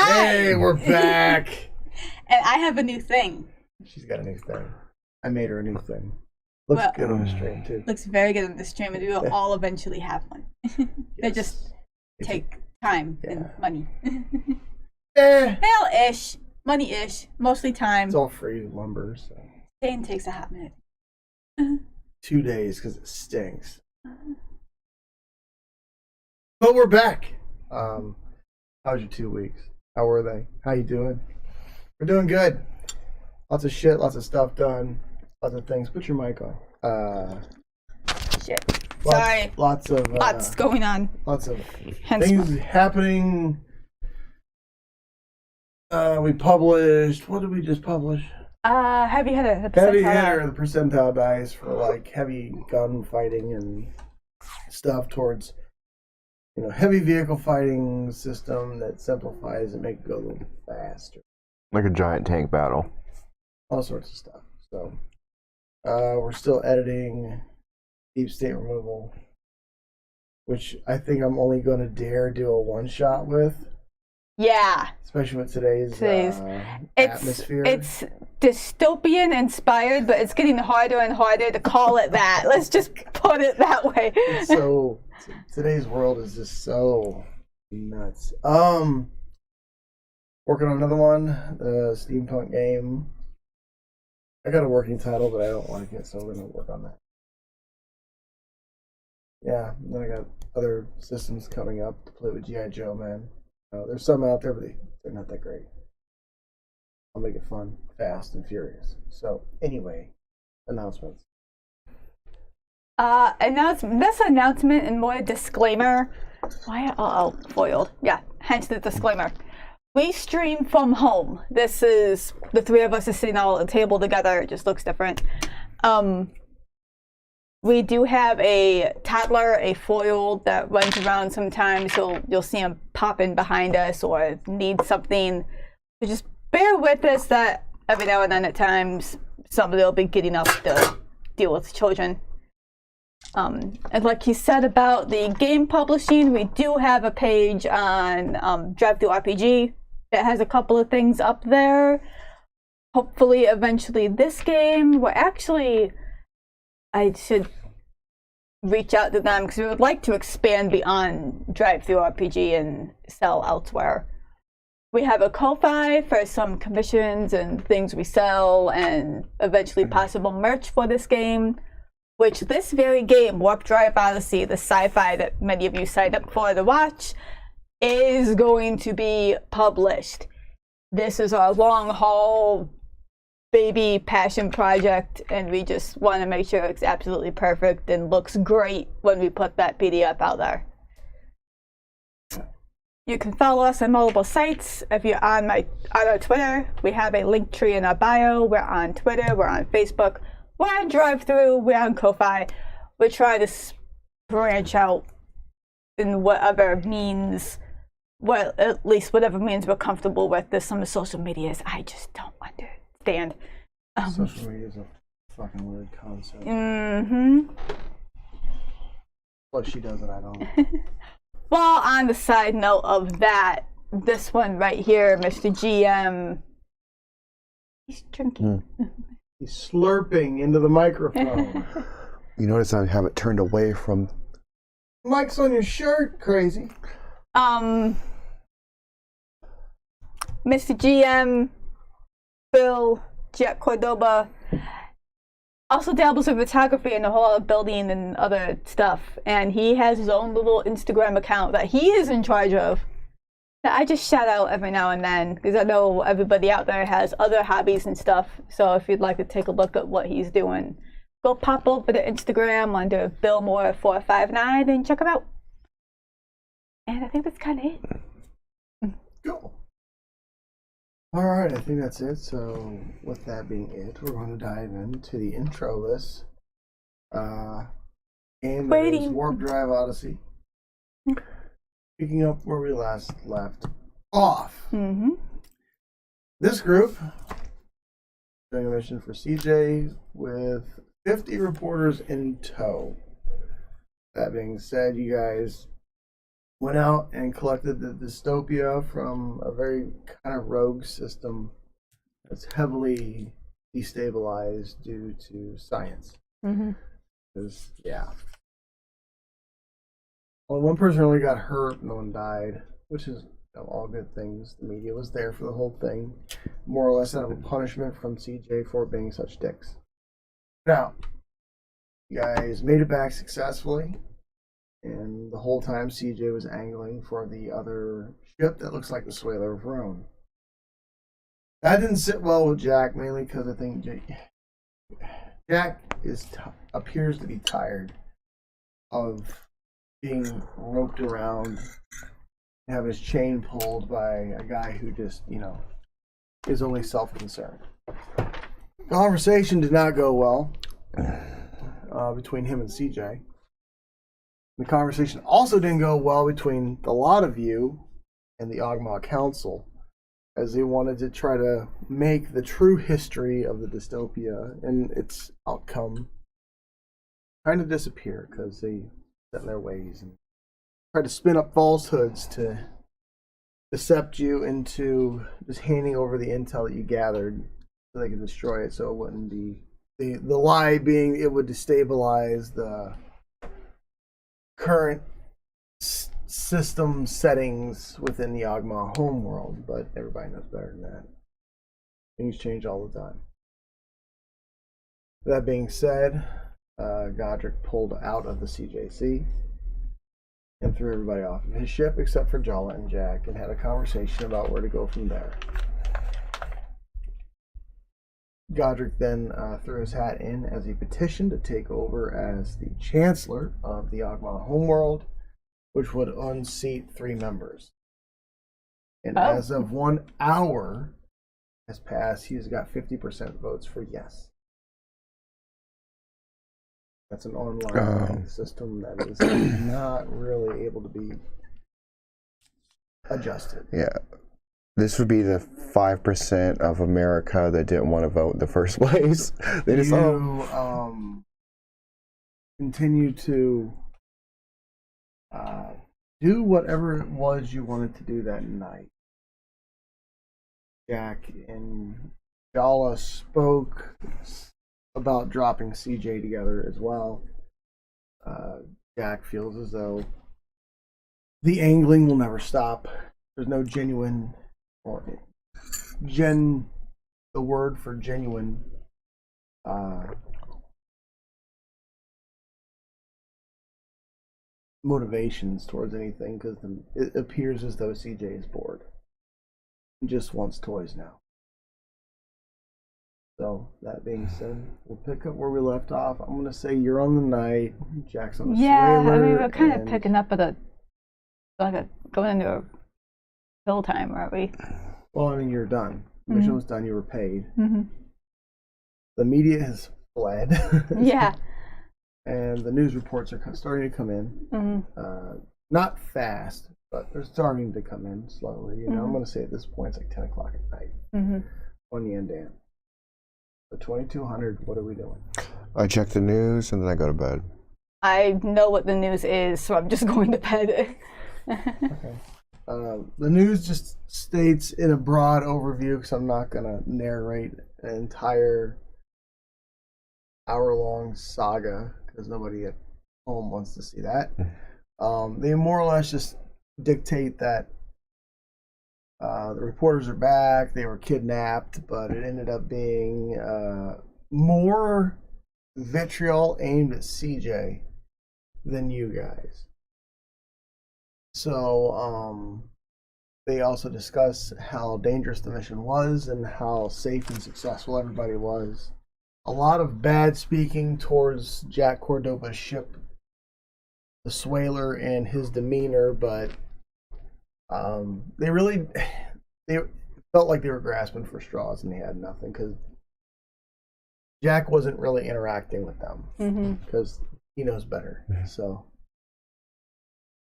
Hey, we're back. And I have a new thing. She's got a new thing. I made her a new thing. Looks good on the stream too. Looks very good on the stream, and we will all eventually have one. They just take time and money. Well-ish, money-ish, mostly time. It's all free lumber, so. Staying takes a hot minute. 2 days because it stinks. But we're back. How was your 2 weeks? How were they? How you doing? We're doing good. Lots of shit, lots of stuff done, lots of things. Put your mic on. Shit. Sorry. Lots going on. Lots of things happening. We published. What did we just publish? Heavy hitter. Heavy hitter. The percentile dice for like heavy gun fighting and stuff towards, heavy vehicle fighting system that simplifies and makes it go a little faster. Like a giant tank battle. All sorts of stuff. So, we're still editing Deep State Removal, which I think I'm only going to dare do a one-shot with. Yeah. Especially with today's atmosphere. It's dystopian inspired, but it's getting harder and harder to call it that. Let's just put it that way. So today's world is just so nuts. Working on another one, the steampunk game. I got a working title, but I don't like it, so we're gonna work on that. Yeah, and then I got other systems coming up to play with G.I. Joe, man. There's some out there, but they're not that great. I'll make it fun, fast, and furious. So, anyway, announcements. This announcement and more disclaimer. Why? Foiled. Yeah, hence the disclaimer. We stream from home. This is the three of us are sitting all at the table together. It just looks different. We do have a toddler, a foiled that runs around sometimes. You'll see him popping behind us or need something. So just bear with us that every now and then at times somebody will be getting up to deal with children. And like he said about the game publishing, we do have a page on Drive-Thru-RPG that has a couple of things up there. Hopefully, eventually this game, I should reach out to them because we would like to expand beyond Drive-Thru-RPG and sell elsewhere. We have a Ko-Fi for some commissions and things we sell and eventually possible merch for this game, which this very game, Warp Drive Odyssey, the sci-fi that many of you signed up for to watch, is going to be published. This is our long haul baby passion project, and we just want to make sure it's absolutely perfect and looks great when we put that PDF out there. You can follow us on multiple sites. If you're on our Twitter, we have a link tree in our bio. We're on Twitter, we're on Facebook, we're on Drive-Thru, we're on Ko-Fi. We're trying to branch out in whatever means, well, at least whatever means we're comfortable with. There's some social medias I just don't understand. Social media is a fucking weird concept. What she does and I don't. Well, on the side note of that, this one right here, Mr. GM, he's drinking. He's slurping into the microphone. You notice I have it turned away from... Mike's on your shirt, crazy. Mr. GM, Phil, Jack Cordoba, also dabbles in photography and a whole lot of building and other stuff. And he has his own little Instagram account that he is in charge of, that I just shout out every now and then, because I know everybody out there has other hobbies and stuff. So if you'd like to take a look at what he's doing, go pop over to Instagram under BillMore459 and check him out. And I think that's kind of it. Cool. All right, I think that's it. So with that being it, we're going to dive into the intro list. And there's Warp Drive Odyssey. Picking up where we last left off. This group doing a mission for CJ with 50 reporters in tow. That being said, you guys went out and collected the dystopia from a very kind of rogue system that's heavily destabilized due to science. Because, yeah. Well, one person only got hurt, no one died, which is all good things. The media was there for the whole thing, more or less out of a punishment from CJ for being such dicks. Now, you guys made it back successfully, and the whole time CJ was angling for the other ship that looks like the Swaler of Rome. That didn't sit well with Jack, mainly because I think Jack appears to be tired of being roped around, have his chain pulled by a guy who just, is only self-concerned. Conversation did not go well between him and CJ. The conversation also didn't go well between the lot of you and the Agmach Council, as they wanted to try to make the true history of the dystopia and its outcome kind of disappear, because they set in their ways and try to spin up falsehoods to decept you into just handing over the intel that you gathered so they could destroy it, so it wouldn't be the lie being it would destabilize the current system settings within the Agmach homeworld. But everybody knows better than that. Things change all the time. That being said, Godrick pulled out of the CJC and threw everybody off of his ship except for Jala and Jack, and had a conversation about where to go from there. Godrick then threw his hat in as he petitioned to take over as the Chancellor of the Agmach homeworld, which would unseat 3 members. And as of 1 hour has passed, he's got 50% votes for yes. That's an online system that is not really able to be adjusted. Yeah. This would be the 5% of America that didn't want to vote in the first place. They just continue to do whatever it was you wanted to do that night. Jack and Jala spoke about dropping CJ together as well. Jack feels as though the angling will never stop. There's no genuine, or the word for genuine, motivations towards anything, because it appears as though CJ is bored and just wants toys now. So, that being said, we'll pick up where we left off. I'm going to say you're on the night, Jack's on the Yeah, Swaler, I mean, we're kind of picking up at going into a fill time, aren't we? Well, I mean, you're done. The mission was done, you were paid. Mm-hmm. The media has fled. Yeah. And the news reports are starting to come in. Not fast, but they're starting to come in slowly. I'm going to say at this point it's like 10 o'clock at night on Yandan. So 2200, what are we doing? I check the news and then I go to bed. I know what the news is, so I'm just going to bed. Okay. The news just states in a broad overview, because I'm not going to narrate an entire hour-long saga, because nobody at home wants to see that. They more or less just dictate that the reporters are back, they were kidnapped, but it ended up being more vitriol aimed at CJ than you guys. So they also discuss how dangerous the mission was and how safe and successful everybody was. A lot of bad speaking towards Jack Cordova's ship, the Swaler, and his demeanor, but they felt like they were grasping for straws and they had nothing, because Jack wasn't really interacting with them because he knows better. So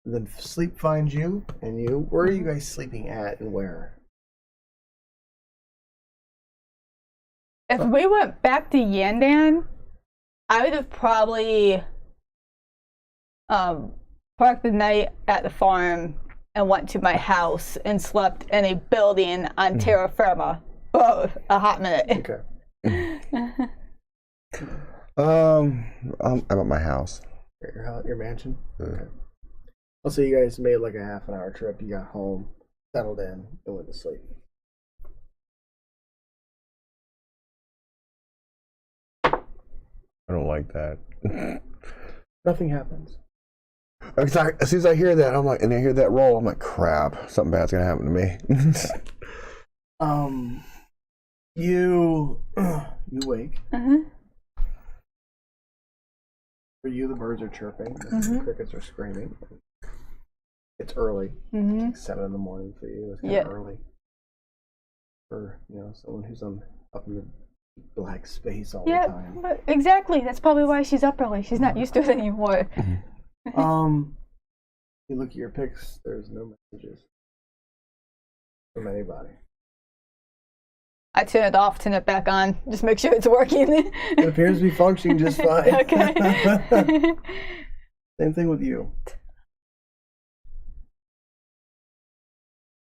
then sleep finds you, and you. Where are you guys sleeping at and where? If we went back to Yandan, I would have probably parked the night at the farm, and went to my house and slept in a building on terra firma for a hot minute. Okay. I'm at my house. Your mansion? Okay. Also, you guys made like a half an hour trip. You got home, settled in, and went to sleep. I don't like that. Nothing happens. As soon as I hear that, I'm like, and I hear that roll, I'm like, crap, something bad's gonna happen to me. You wake. Mm-hmm. For you, the birds are chirping, the crickets are screaming. It's early. It's like 7 in the morning for you. It's kind of early for someone who's up in the black space all the time. Yeah, exactly. That's probably why she's up early. She's not used to it anymore. You look at your pics. There's no messages from anybody. I turn it off, turn it back on, just make sure it's working. It appears to be functioning just fine. Okay. Same thing with you.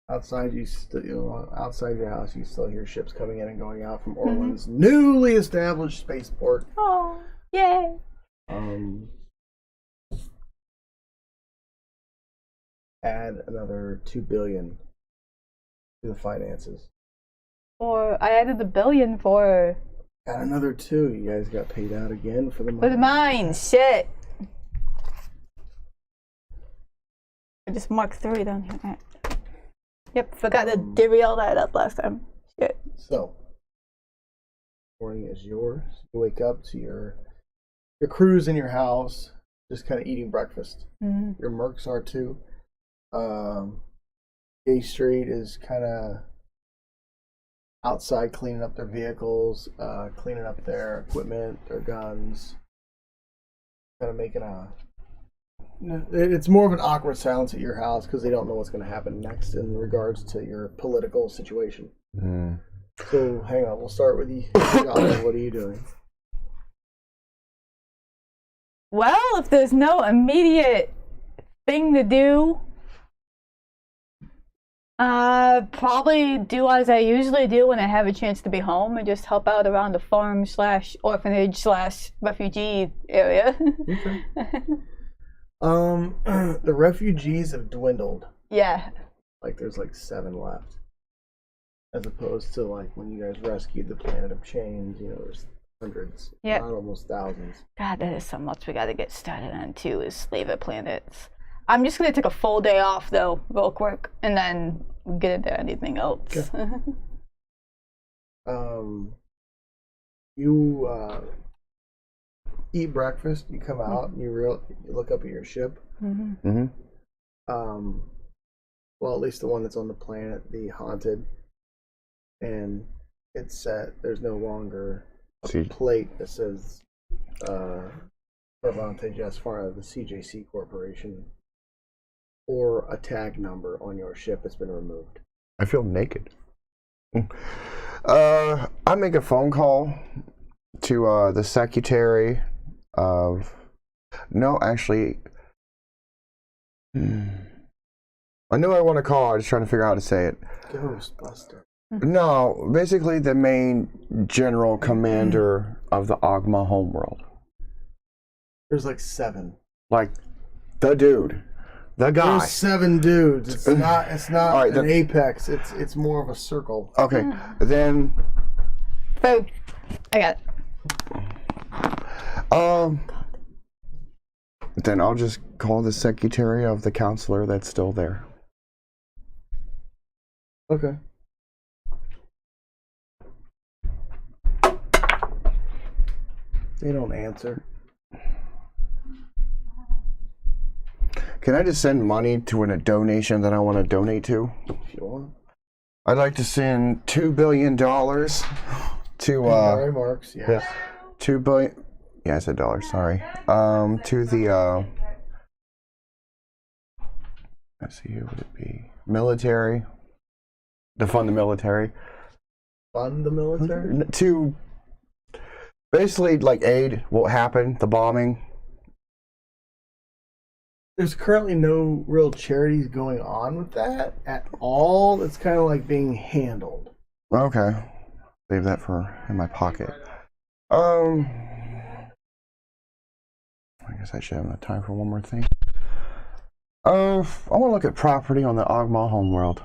Outside, outside your house, you still hear ships coming in and going out from Orland's newly established spaceport. Oh, yay! Add another $2 billion to the finances. Or I added $1 billion for. Add another 2. You guys got paid out again for the mine. For the mine, shit. I just marked 3 down here. Right. Yep, forgot to divvy all that up last time. Shit. So, morning is yours. You wake up to your crew's in your house, just kind of eating breakfast. Your mercs are too. Gay Street is kind of outside cleaning up their vehicles, cleaning up their equipment, their guns, kind of making it's more of an awkward silence at your house because they don't know what's going to happen next in regards to your political situation. So hang on, we'll start with you. What are you doing? Well, if there's no immediate thing to do, probably do as I usually do when I have a chance to be home and just help out around the farm / orphanage / refugee area. Okay. The refugees have dwindled. Yeah. Like there's like 7 left. As opposed to like when you guys rescued the planet of chains, there's hundreds, not almost thousands. God, that is so much we gotta get started on too, is enslaved planets. I'm just gonna take a full day off though, real quick, and then get into anything else. Okay. You eat breakfast. You come out and you look up at your ship. Well, at least the one that's on the planet, the Haunted, and it's set. There's no longer a plate that says Provante Jasfara, the CJC Corporation, or a tag number on your ship. It's been removed. I feel naked. I make a phone call to the secretary of. No, actually, I know I want to call. I'm just trying to figure out how to say it. Ghostbuster. No, basically the main general commander of the Agmach homeworld. There's like 7. Like the dude. The guy. There's 7 dudes. It's not right, an apex. It's more of a circle. Okay. Then Food. I got it. Then I'll just call the secretary of the counselor that's still there. Okay. They don't answer. Can I just send money to a donation that I want to donate to? If you want. I'd like to send $2 billion to Harry Marks, yes. Yeah, $2 billion. Yeah, I said dollars. Sorry. To the let's see, who would it be? Military. To fund the military. Fund the military? To basically like aid what happened, the bombing. there's currently no real charities going on with that at all. It's kind of like being handled. Okay. Save that for in my pocket. I guess I should have enough time for one more thing. I want to look at property on the Agmach homeworld.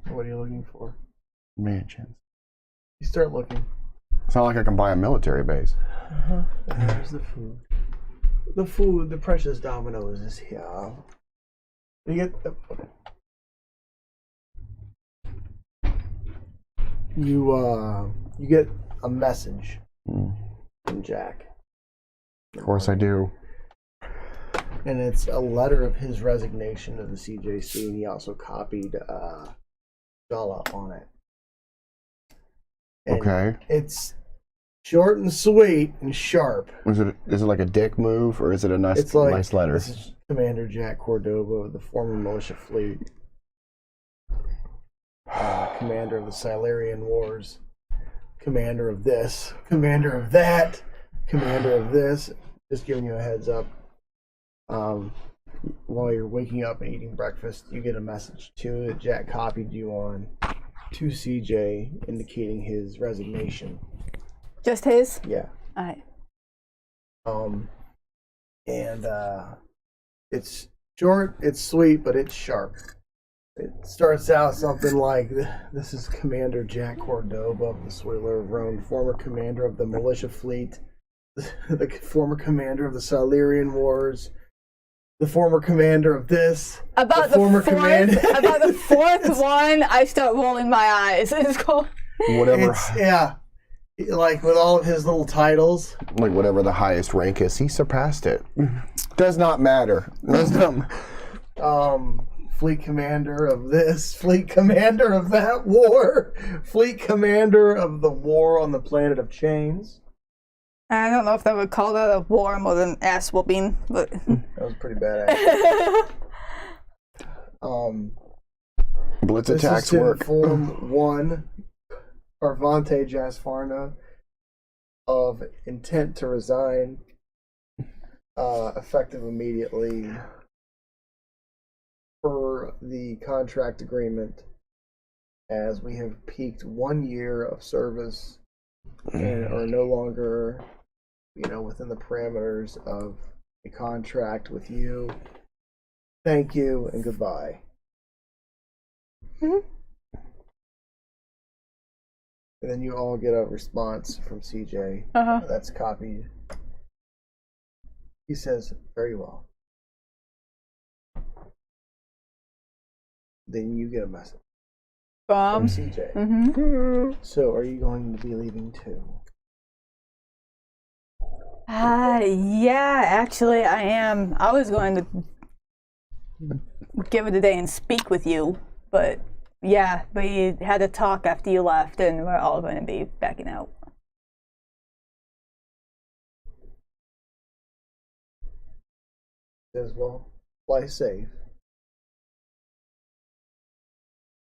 What are you looking for? Mansions. You start looking. It's not like I can buy a military base. There's the food. The precious dominoes is here. You get the. You get a message from Jack. Of course I do. And it's a letter of his resignation to the CJC, and he also copied Jala on it. And okay. It's short and sweet and sharp. Is it like a dick move, or is it a nice letter? This is Commander Jack Cordova of the former militia fleet, commander of the Silurian Wars, commander of this, commander of that, commander of this. Just giving you a heads up. While you're waking up and eating breakfast, you get a message too that Jack copied you on to CJ, indicating his resignation. Just his? Yeah. All right. And it's short, it's sweet, but it's sharp. It starts out something like, "This is Commander Jack Cordova of the Swiller of Rome, former commander of the militia fleet, the former commander of the Silurian Wars, the former commander of this, About the fourth one, I start rolling my eyes. It's called Whatever. Like with all of his little titles. Like whatever the highest rank is, he surpassed it. Does not matter. Fleet commander of this, fleet commander of that war, fleet commander of the war on the planet of chains. I don't know if they would call that a war more than ass whooping, but that was pretty badass. Blitz attacks work. Form 1, Parvante Jasfarna of intent to resign, effective immediately per the contract agreement, as we have peaked 1 year of service and are no longer, within the parameters of a contract with you. Thank you and goodbye. Mm-hmm. And then you all get a response from CJ. That's copied. He says, "Very well." Then you get a message from CJ. Mm-hmm. So, are you going to be leaving too? Yeah, actually, I am. I was going to give it a day and speak with you, but yeah, we had a talk after you left, and we're all going to be backing out. Says, "Well, fly safe.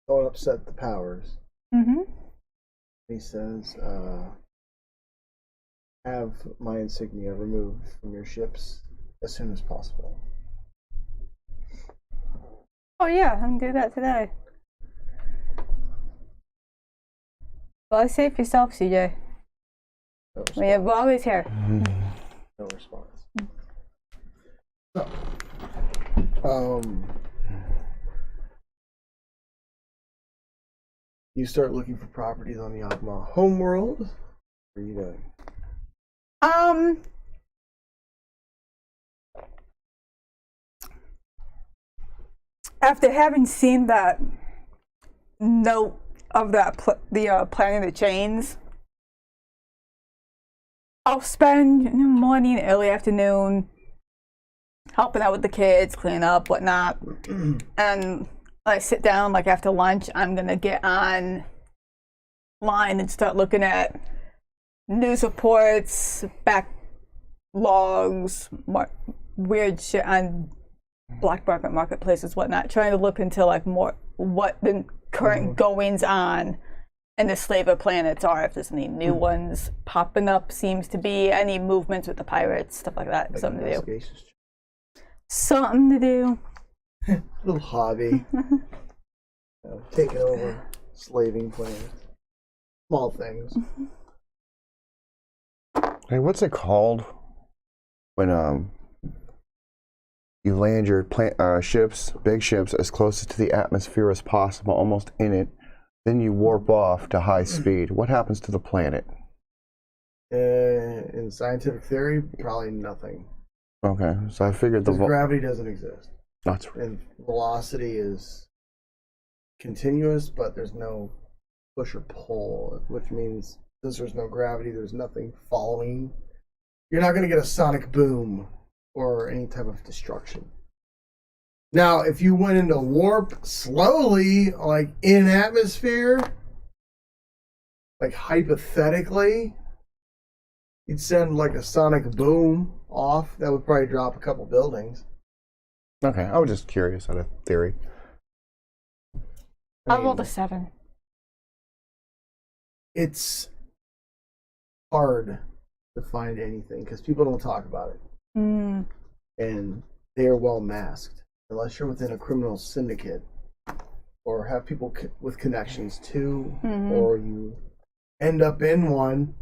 Don't upset the powers." Mm-hmm. He says, "Have my insignia removed from your ships as soon as possible." Oh yeah, I can do that today. Fly safe yourself, CJ. No response. We're always here. No response. So, you start looking for properties on the Agmach homeworld. What are you doing? After having seen that note of that the Planet of Chains, I'll spend morning, early afternoon helping out with the kids, cleaning up, whatnot. And I sit down, like after lunch, I'm gonna get online and start looking at news reports, backlogs, weird shit on black market marketplaces, whatnot, trying to look into like more what the current goings on in the slaver planets are, if there's any new ones popping up, seems to be any movements with the pirates, stuff like that. Like something to do. Something to do. Little hobby. Taking over slaving plans. Small things. Hey, what's it called when you land your ships, big ships, as close to the atmosphere as possible, almost in it, then you warp off to high speed? What happens to the planet? In scientific theory, probably nothing. Okay, so I figured Because gravity doesn't exist. That's and velocity is continuous, but there's no push or pull, which means since there's no gravity, there's nothing following. You're not going to get a sonic boom or any type of destruction. Now, if you went into warp slowly, like in atmosphere, like hypothetically, you'd send like a sonic boom off. That would probably drop a couple buildings. okay. I was just curious out of theory. I rolled a 7. It's hard to find anything because people don't talk about it. Mm. And they are well masked. Unless you're within a criminal syndicate or have people with connections to, or you end up in one,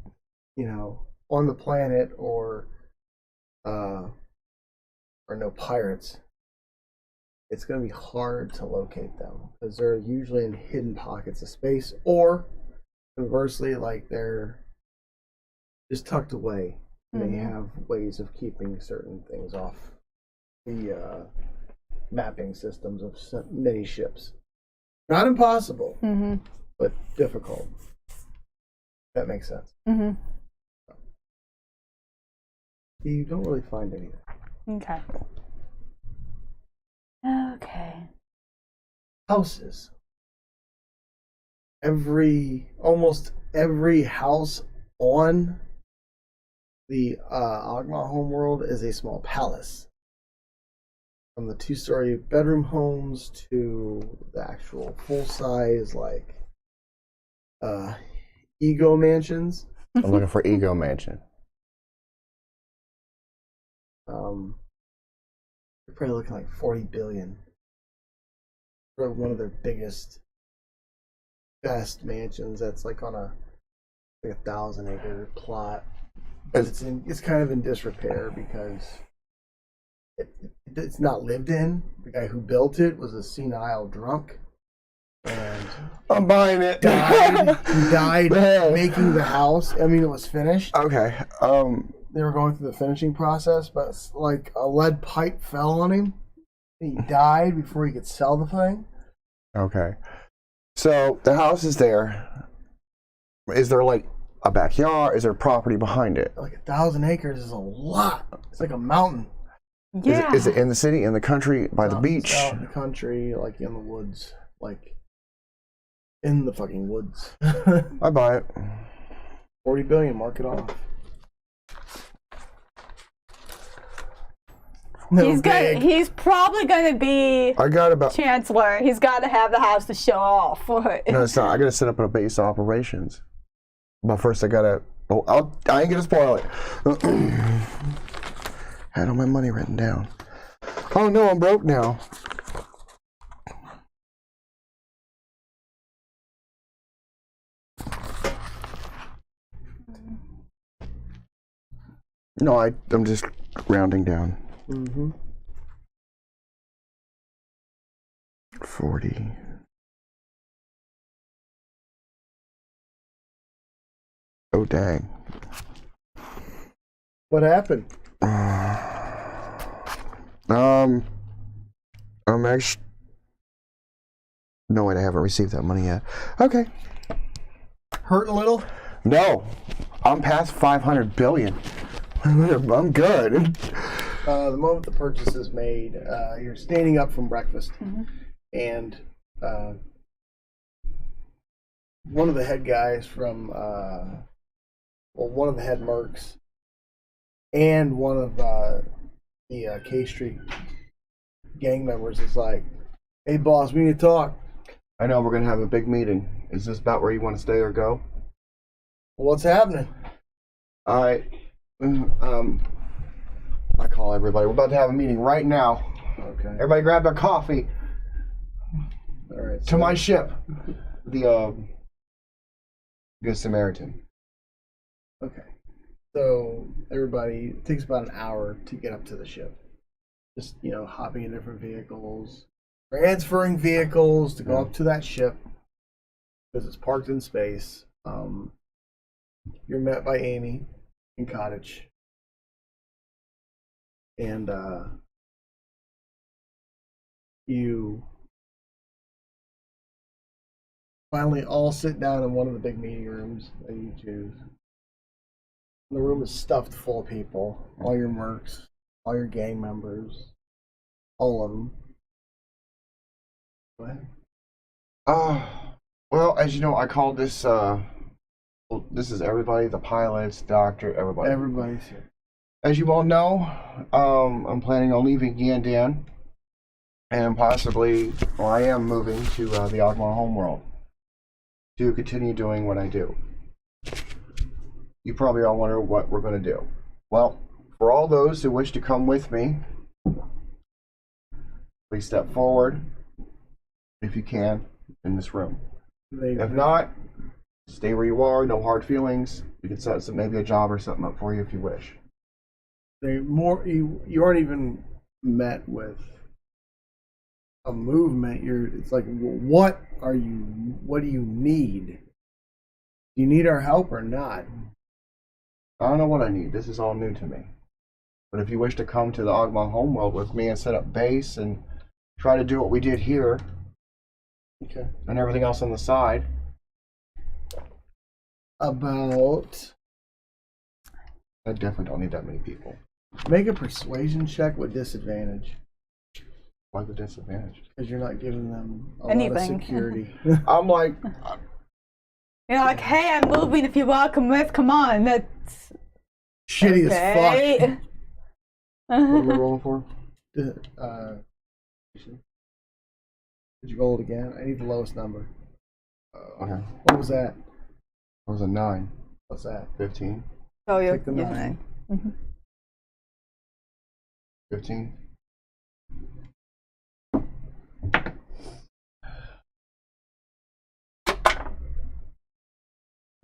you know, on the planet, or no pirates, it's going to be hard to locate them because they're usually in hidden pockets of space, or conversely, like they're just tucked away. And they have ways of keeping certain things off the mapping systems of many ships. Not impossible, but difficult. That makes sense. You don't really find anything. Okay. Okay. Houses. Almost every house on the Agmach homeworld is a small palace. From the 2-story bedroom homes to the actual full-size, like, ego mansions. I'm looking for ego mansion. You're probably looking like 40 billion. For one of their biggest, best mansions that's like on a 1,000-acre plot. But it's kind of in disrepair because it's not lived in. The guy who built it was a senile drunk, and I'm buying it. He died making the house. I mean, it was finished. Okay. They were going through the finishing process, but like a lead pipe fell on him. He died before he could sell the thing. Okay. So the house is there. Is there like a backyard? Is there property behind it? Like 1,000 acres is a lot. It's like a mountain. Yeah. Is it in the city, in the country, by the beach? Out in the country, like in the woods, like in the fucking woods. I buy it. 40 billion, mark it off. No, He's probably gonna be I got about. chancellor. He's got to have the house to show off for it. No, it's not. I gotta set up a base of operations. But first, I gotta. Oh, I ain't gonna spoil it. Had all my money written down. Oh no, I'm broke now. No, I'm just rounding down. 40. Oh dang. What happened? I'm actually. No, wait, I haven't received that money yet. Okay. Hurt a little? No, I'm past 500 billion. I'm good. The moment the purchase is made, you're standing up from breakfast, and one of the head guys from, one of the head mercs, and one of the K Street gang members is like, "Hey, boss, we need to talk." I know we're gonna have a big meeting. Is this about where you want to stay or go? What's happening? All right. I call everybody. We're about to have a meeting right now. Okay. Everybody grab their coffee. All right. To my ship. The Good Samaritan. Okay. So everybody, it takes about an hour to get up to the ship. Just, hopping in different vehicles, transferring vehicles to go up to that ship because it's parked in space. You're met by Amy in Cottage. And you finally all sit down in one of the big meeting rooms that you choose. The room is stuffed full of people, all your mercs, all your gang members, all of them. Go ahead. Well, as you know, I called this, this is everybody, the pilots, doctor, everybody. Everybody's here. As you all know, I'm planning on leaving Yandan, and possibly, I am moving to the Agmach homeworld to continue doing what I do. You probably all wonder what we're going to do. Well, for all those who wish to come with me, please step forward, if you can, in this room. If not, stay where you are, no hard feelings. We can set maybe a job or something up for you if you wish. You aren't even met with a movement. It's like, what do you need? Do you need our help or not? I don't know what I need. This is all new to me. But if you wish to come to the Agmach homeworld with me and set up base and try to do what we did here, okay, and everything else on the side. About. I definitely don't need that many people. Make a persuasion check with disadvantage. Why the disadvantage? Because you're not giving them a Anything. lot of security. I'm like... You're like, hey, I'm moving if you're welcome with. Come on. That's... Shitty okay. as fuck. What are we rolling for? Did you roll it again? I need the lowest number. Okay. What was that? That was a 9. What's that? 15. Oh, you're Take the 9. 15.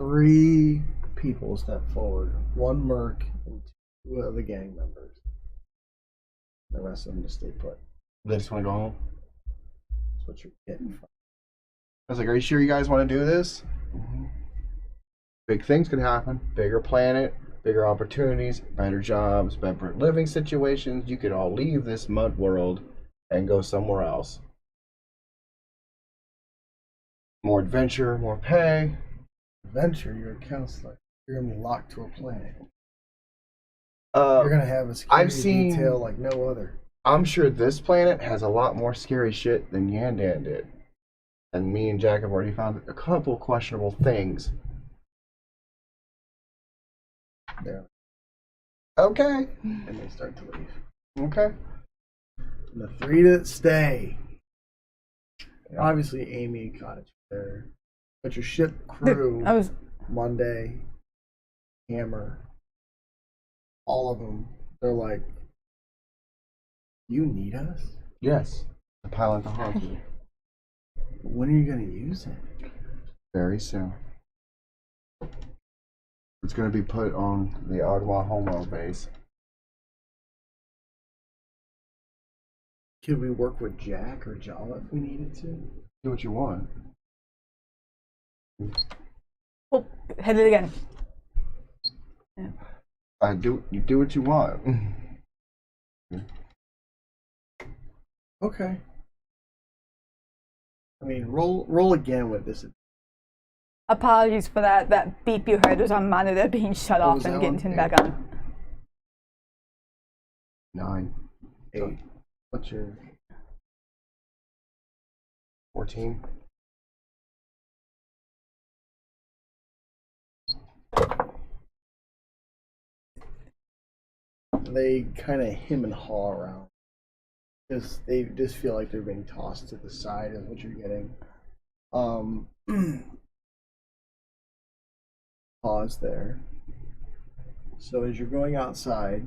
Three people step forward. One merc and 2 of the gang members. The rest of them just stay put. They just want to go home? That's what you're getting from. I was like, are you sure you guys want to do this? Big things could happen. Bigger planet, bigger opportunities, better jobs, better living situations. You could all leave this mud world and go somewhere else. More adventure, more pay. Adventure, you're a counselor. You're going to be locked to a planet. You're You're going to have a security detail like no other. I'm sure this planet has a lot more scary shit than Yandan did. And me and Jack have already found a couple questionable things. Yeah. Okay. And they start to leave. Okay. And the 3 that stay. Obviously, Amy and Cottage there. But your ship crew, Monday, Hammer, all of them, they're like, you need us? Yes. The pilot to haunt you. When are you going to use it? Very soon. It's going to be put on the Agmach homeworld base. Could we work with Jack or Jala if we needed to? Do what you want. Oh, hit it again. Yeah. You do what you want. Okay. I mean, roll again with this. Apologies for that. That beep you heard was on monitor being shut off and getting turned back on. 9. 8. What's your 14. They kind of hem and haw around. They just feel like they're being tossed to the side is what you're getting. Pause there. So as you're going outside,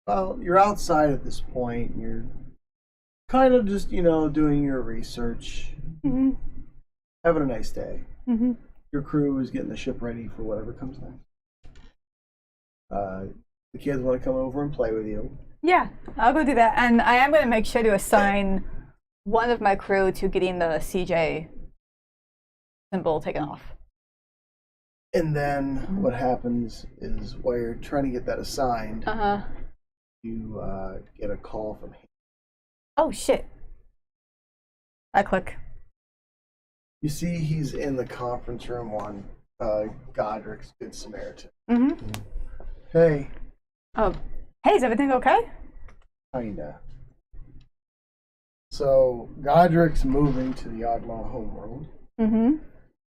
Well, you're outside at this point. You're kind of just, doing your research, Mm-hmm. having a nice day. Mm-hmm. Your crew is getting the ship ready for whatever comes next. The kids want to come over and play with you. Yeah, I'll go do that. And I am going to make sure to assign one of my crew to getting the CJ symbol taken off. And then what happens is while you're trying to get that assigned, you get a call from him. Oh, shit. I click. You see he's in the conference room on Godrick's Good Samaritan. Mm-hmm. Hey. Oh, hey, is everything okay? Kinda. So, Godrick's moving to the Agmach homeworld. Mm-hmm.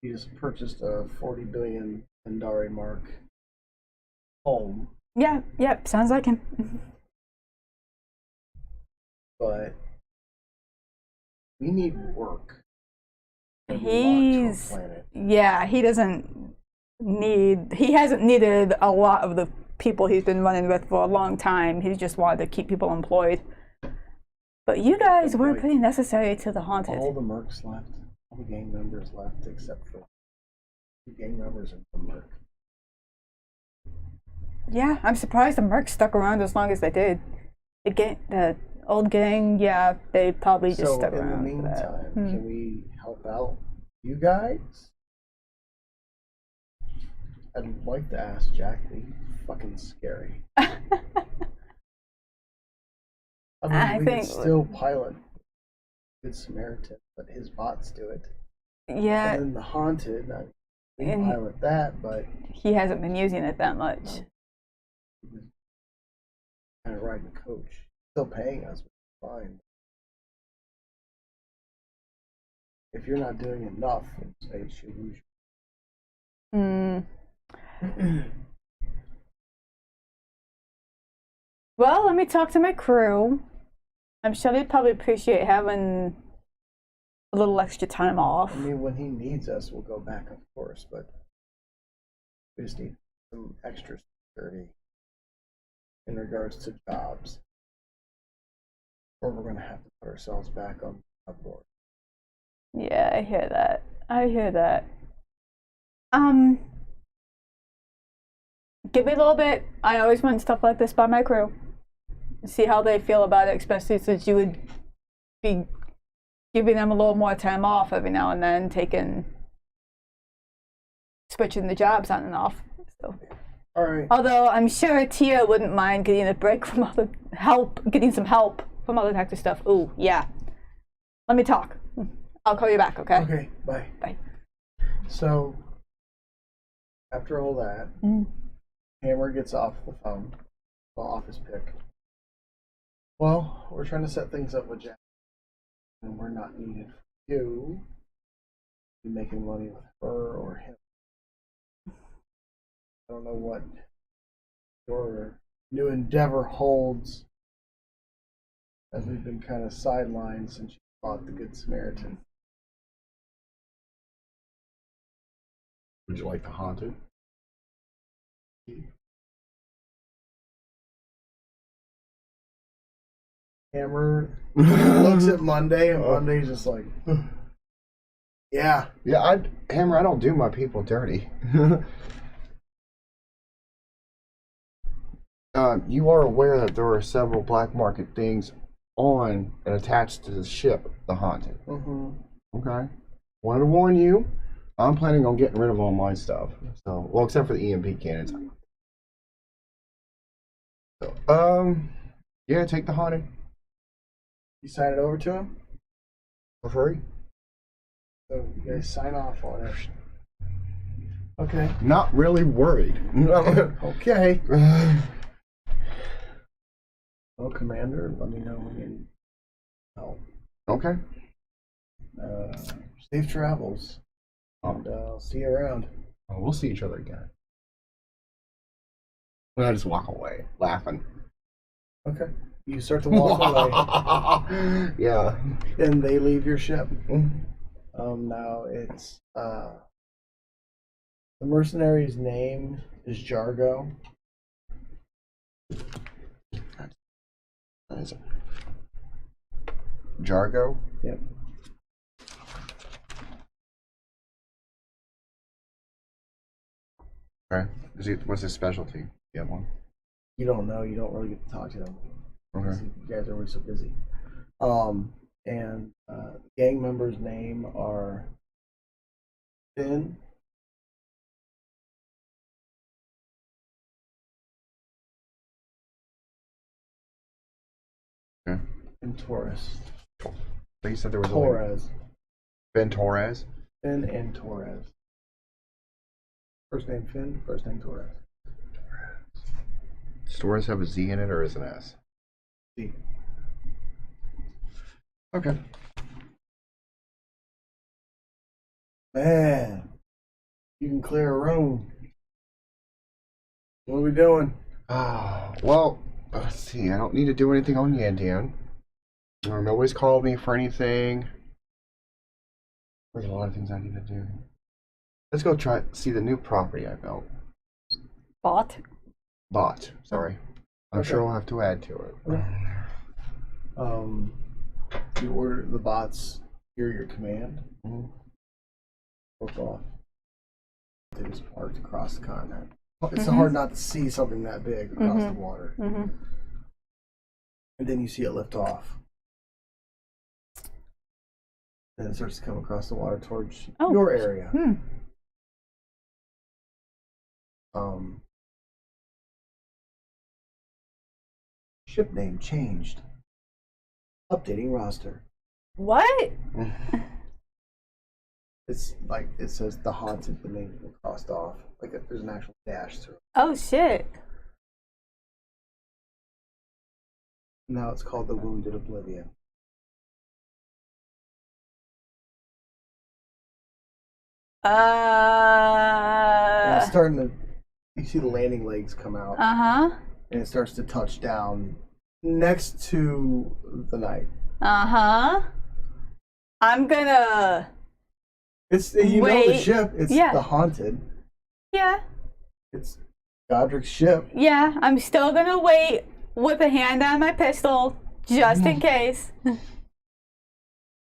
He just purchased a 40 billion Andari mark home. Yeah, yep, sounds like him. But we need work. He's, planet. yeah, he hasn't needed a lot of the people he's been running with for a long time. He's just wanted to keep people employed. But you guys were pretty necessary to the Haunted. All the mercs left. All the gang members left except for the gang members and the merc. Yeah, I'm surprised the mercs stuck around as long as they did. The old gang, yeah, they probably just stuck around. In the meantime, can we help out you guys? I'd like to ask Jack, but he's fucking scary. I mean, we can still pilot Good Samaritan, but his bots do it. Yeah. And then the Haunted, we pilot that, but he hasn't been using it that much. He's kind of riding the coach. Still paying us, but fine. If you're not doing enough in space, you lose. Well, let me talk to my crew. I'm sure they'd probably appreciate having a little extra time off. I mean, when he needs us, we'll go back, of course, but we just need some extra security in regards to jobs. Or we're going to have to put ourselves back on the board. Yeah, I hear that. Give me a little bit. I always run stuff like this by my crew. See how they feel about it, especially since you would be giving them a little more time off every now and then, switching the jobs on and off. So. All right. Although I'm sure Tia wouldn't mind getting a break from getting some help from other types of stuff. Ooh, yeah. Let me talk. I'll call you back, okay? Okay, bye. Bye. So, after all that, Hammer gets off the phone, off his pick. Well, we're trying to set things up with Jack, and we're not needed for you to be making money with her or him. I don't know what your new endeavor holds, as we've been kind of sidelined since you bought the Good Samaritan. Would you like the Haunted? Hammer looks at Monday, and Monday's just like, yeah. Yeah, Hammer, I don't do my people dirty. You are aware that there are several black market things on and attached to the ship, the Haunted. Okay. Wanted to warn you, I'm planning on getting rid of all my stuff. So, well, except for the EMP cannons. So, yeah, take the Haunted. You sign it over to him? For free. So you guys sign off on it. Okay. Not really worried. Okay. Well, Commander, let me know when you need help. Okay. Safe travels. And I'll see you around. Oh, we'll see each other again. And I just walk away, laughing. Okay. You start to walk away. Yeah. And they leave your ship. Now it's the mercenary's name is Jargo. Not What is it? Jargo? Yep. Okay. What's his specialty? You have one? You don't know. You don't really get to talk to them. Okay. You guys are always so busy. And gang members' name are Finn, Okay. and Torres. But you said there was Torres. Ben Torres? Finn and Torres. First name Finn, first name Torres. Does Torres have a Z in it or is it an S? See. Okay. Man, you can clear a room. What are we doing? Well, let's see. I don't need to do anything on Yandan. Nobody's called me for anything. There's a lot of things I need to do. Let's go see the new property I built. Bought, sorry. I'm Okay. sure I'll have to add to it. You order the bots, hear your command. Mhm. Look off. It is parked across the continent. It's hard not to see something that big across the water. And then you see it lift off. Then it starts to come across the water towards your area. Ship name changed. Updating roster. What? It's like it says the haunted, the name crossed off. Like there's an actual dash through. Oh shit. Now it's called the Wounded Oblivion. And it's starting to. You see the landing legs come out. And it starts to touch down next to the knight. I'm gonna. It's know the ship. It's the haunted. Yeah. It's Godrick's ship. Yeah, I'm still gonna wait with a hand on my pistol just in case.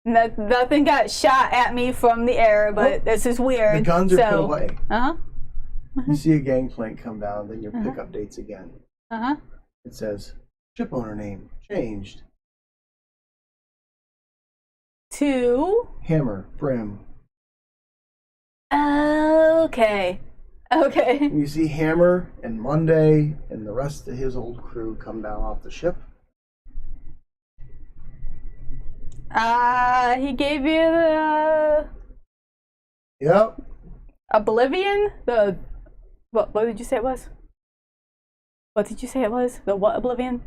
Nothing got shot at me from the air, but this is weird. The guns are put away. You see a gangplank come down, then your pickup dates again. It says ship owner name changed to Hammer Brim. Okay. And you see Hammer and Monday and the rest of his old crew come down off the ship. He gave you the Yep. Oblivion? What did you say it was? What did you say it was? The what Oblivion?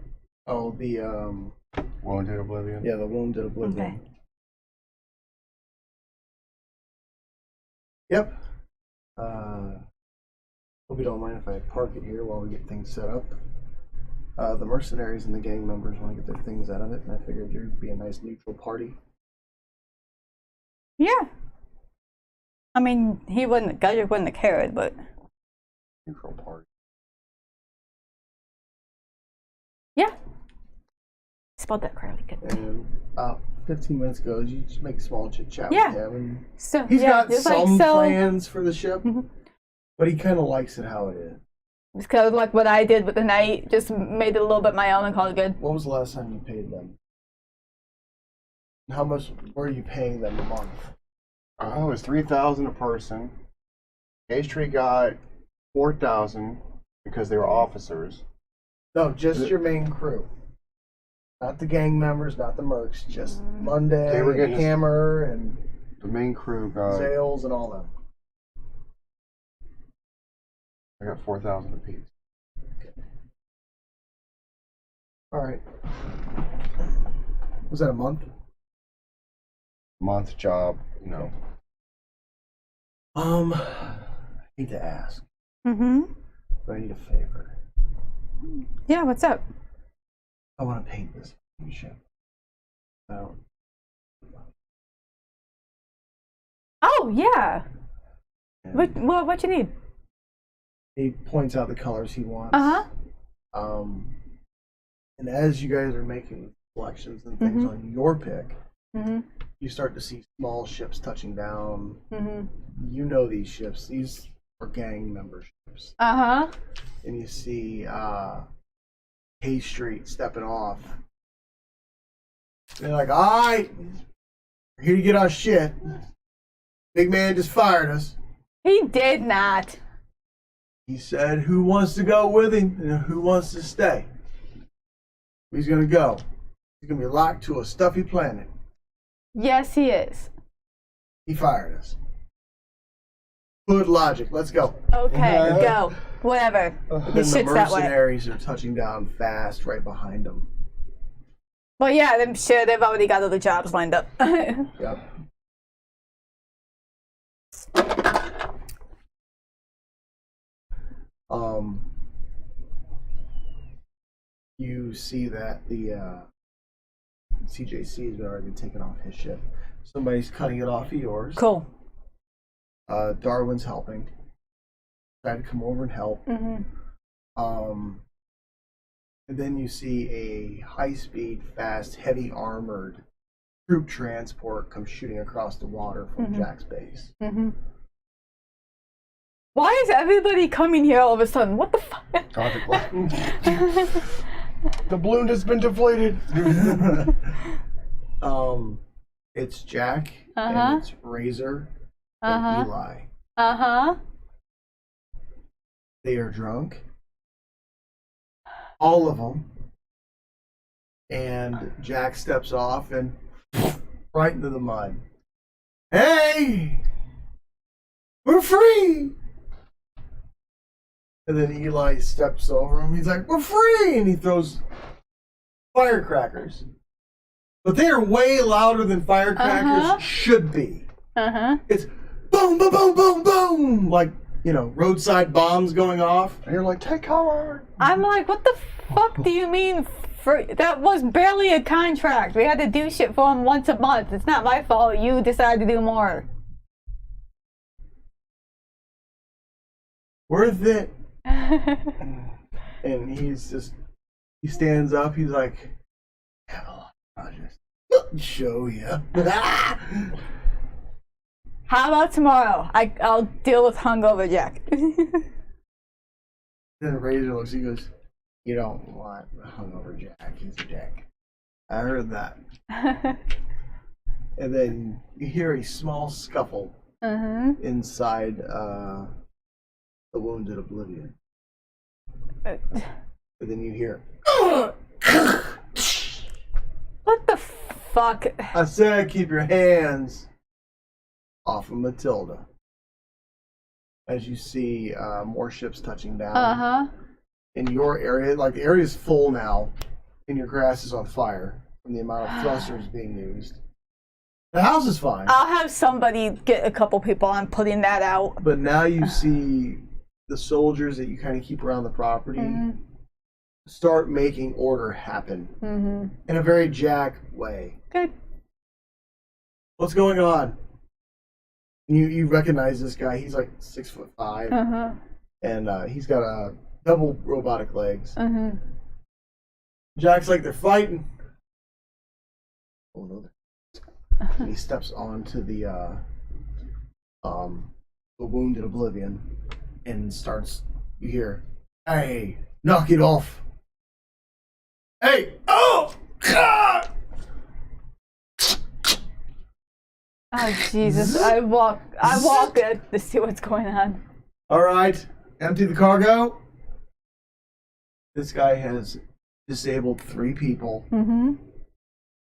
Oh, the Wounded Oblivion? Yeah, the Wounded Oblivion. Okay. Yep. Hope you don't mind if I park it here while we get things set up. The mercenaries and the gang members want to get their things out of it, and I figured you'd be a nice neutral party. Yeah. I mean, Godrick wouldn't have cared, but. Neutral party. Yeah. Spelled that correctly. Good. And about 15 minutes ago, you just make a small chit chat with him. And so he's got it's some like, plans for the ship, but he kind of likes it how it is. It's kind of like what I did with the night, just made it a little bit my own and called it good. What was the last time you paid them? How much were you paying them a month? Oh, it was $3,000 a person. H Tree got $4,000 because they were officers. No, just your main crew. Not the gang members, not the mercs, just Monday, They were getting Hammer, and the main crew got. Zales and all them. I got $4,000 apiece. All right. Was that a month? Month job, you know. I need to ask, but I need a favor. Yeah, what's up? I want to paint this ship. Oh, yeah. And What you need? he points out the colors he wants. And as you guys are making selections and things on your pick, you start to see small ships touching down. You know these ships. These are gang memberships. And you see K Street stepping off. They're like, all right, we're here to get our shit. Big man just fired us. He did not. He said, who wants to go with him and who wants to stay? He's going to go. He's going to be locked to a stuffy planet. Yes, he is. He fired us. Good logic. Let's go. Okay, go. Whatever. Then the mercenaries are touching down fast right behind them. Well, yeah, I'm sure they've already got other jobs lined up. Yep. You see that the CJC has already been taken off his ship. Somebody's cutting it off of yours. Cool. Darwin's helping. Tried to come over and help. And then you see a high-speed, fast, heavy armored troop transport come shooting across the water from Jack's base. Why is everybody coming here all of a sudden? What the fuck? The balloon has been deflated. It's Jack and it's Razor and Eli. They are drunk. All of them. And Jack steps off and right into the mud. Hey! We're free! And then Eli steps over him. He's like, we're free! And he throws firecrackers. But they are way louder than firecrackers should be. It's boom, boom, boom, boom, boom! Like, you know, roadside bombs going off. And you're like, take cover. I'm like, what the fuck do you mean? That was barely a contract. We had to do shit for him once a month. It's not my fault. You decided to do more. Worth it. And he stands up. He's like, I have a lot of projects. Show you. How about tomorrow? I'll deal with hungover Jack. Then Razor looks, he goes, you don't want hungover Jack. He's a dick. I heard that. And then you hear a small scuffle inside the Wounded Oblivion. And then you hear, what the fuck? I said keep your hands off of Matilda. As you see more ships touching down. In your area, like the area is full now, and your grass is on fire from the amount of thrusters being used. The house is fine. I'll have somebody get a couple people on putting that out. But now you see the soldiers that you kind of keep around the property start making order happen in a very Jack way. Good. What's going on? You recognize this guy. He's like 6'5", and he's got a double robotic legs. Jack's like, they're fighting. Oh no! And he steps onto the Wounded Oblivion and starts. You hear, "Hey, knock it off! Hey, oh God!" Oh Jesus! I walk it to see what's going on. All right, empty the cargo. This guy has disabled 3 people,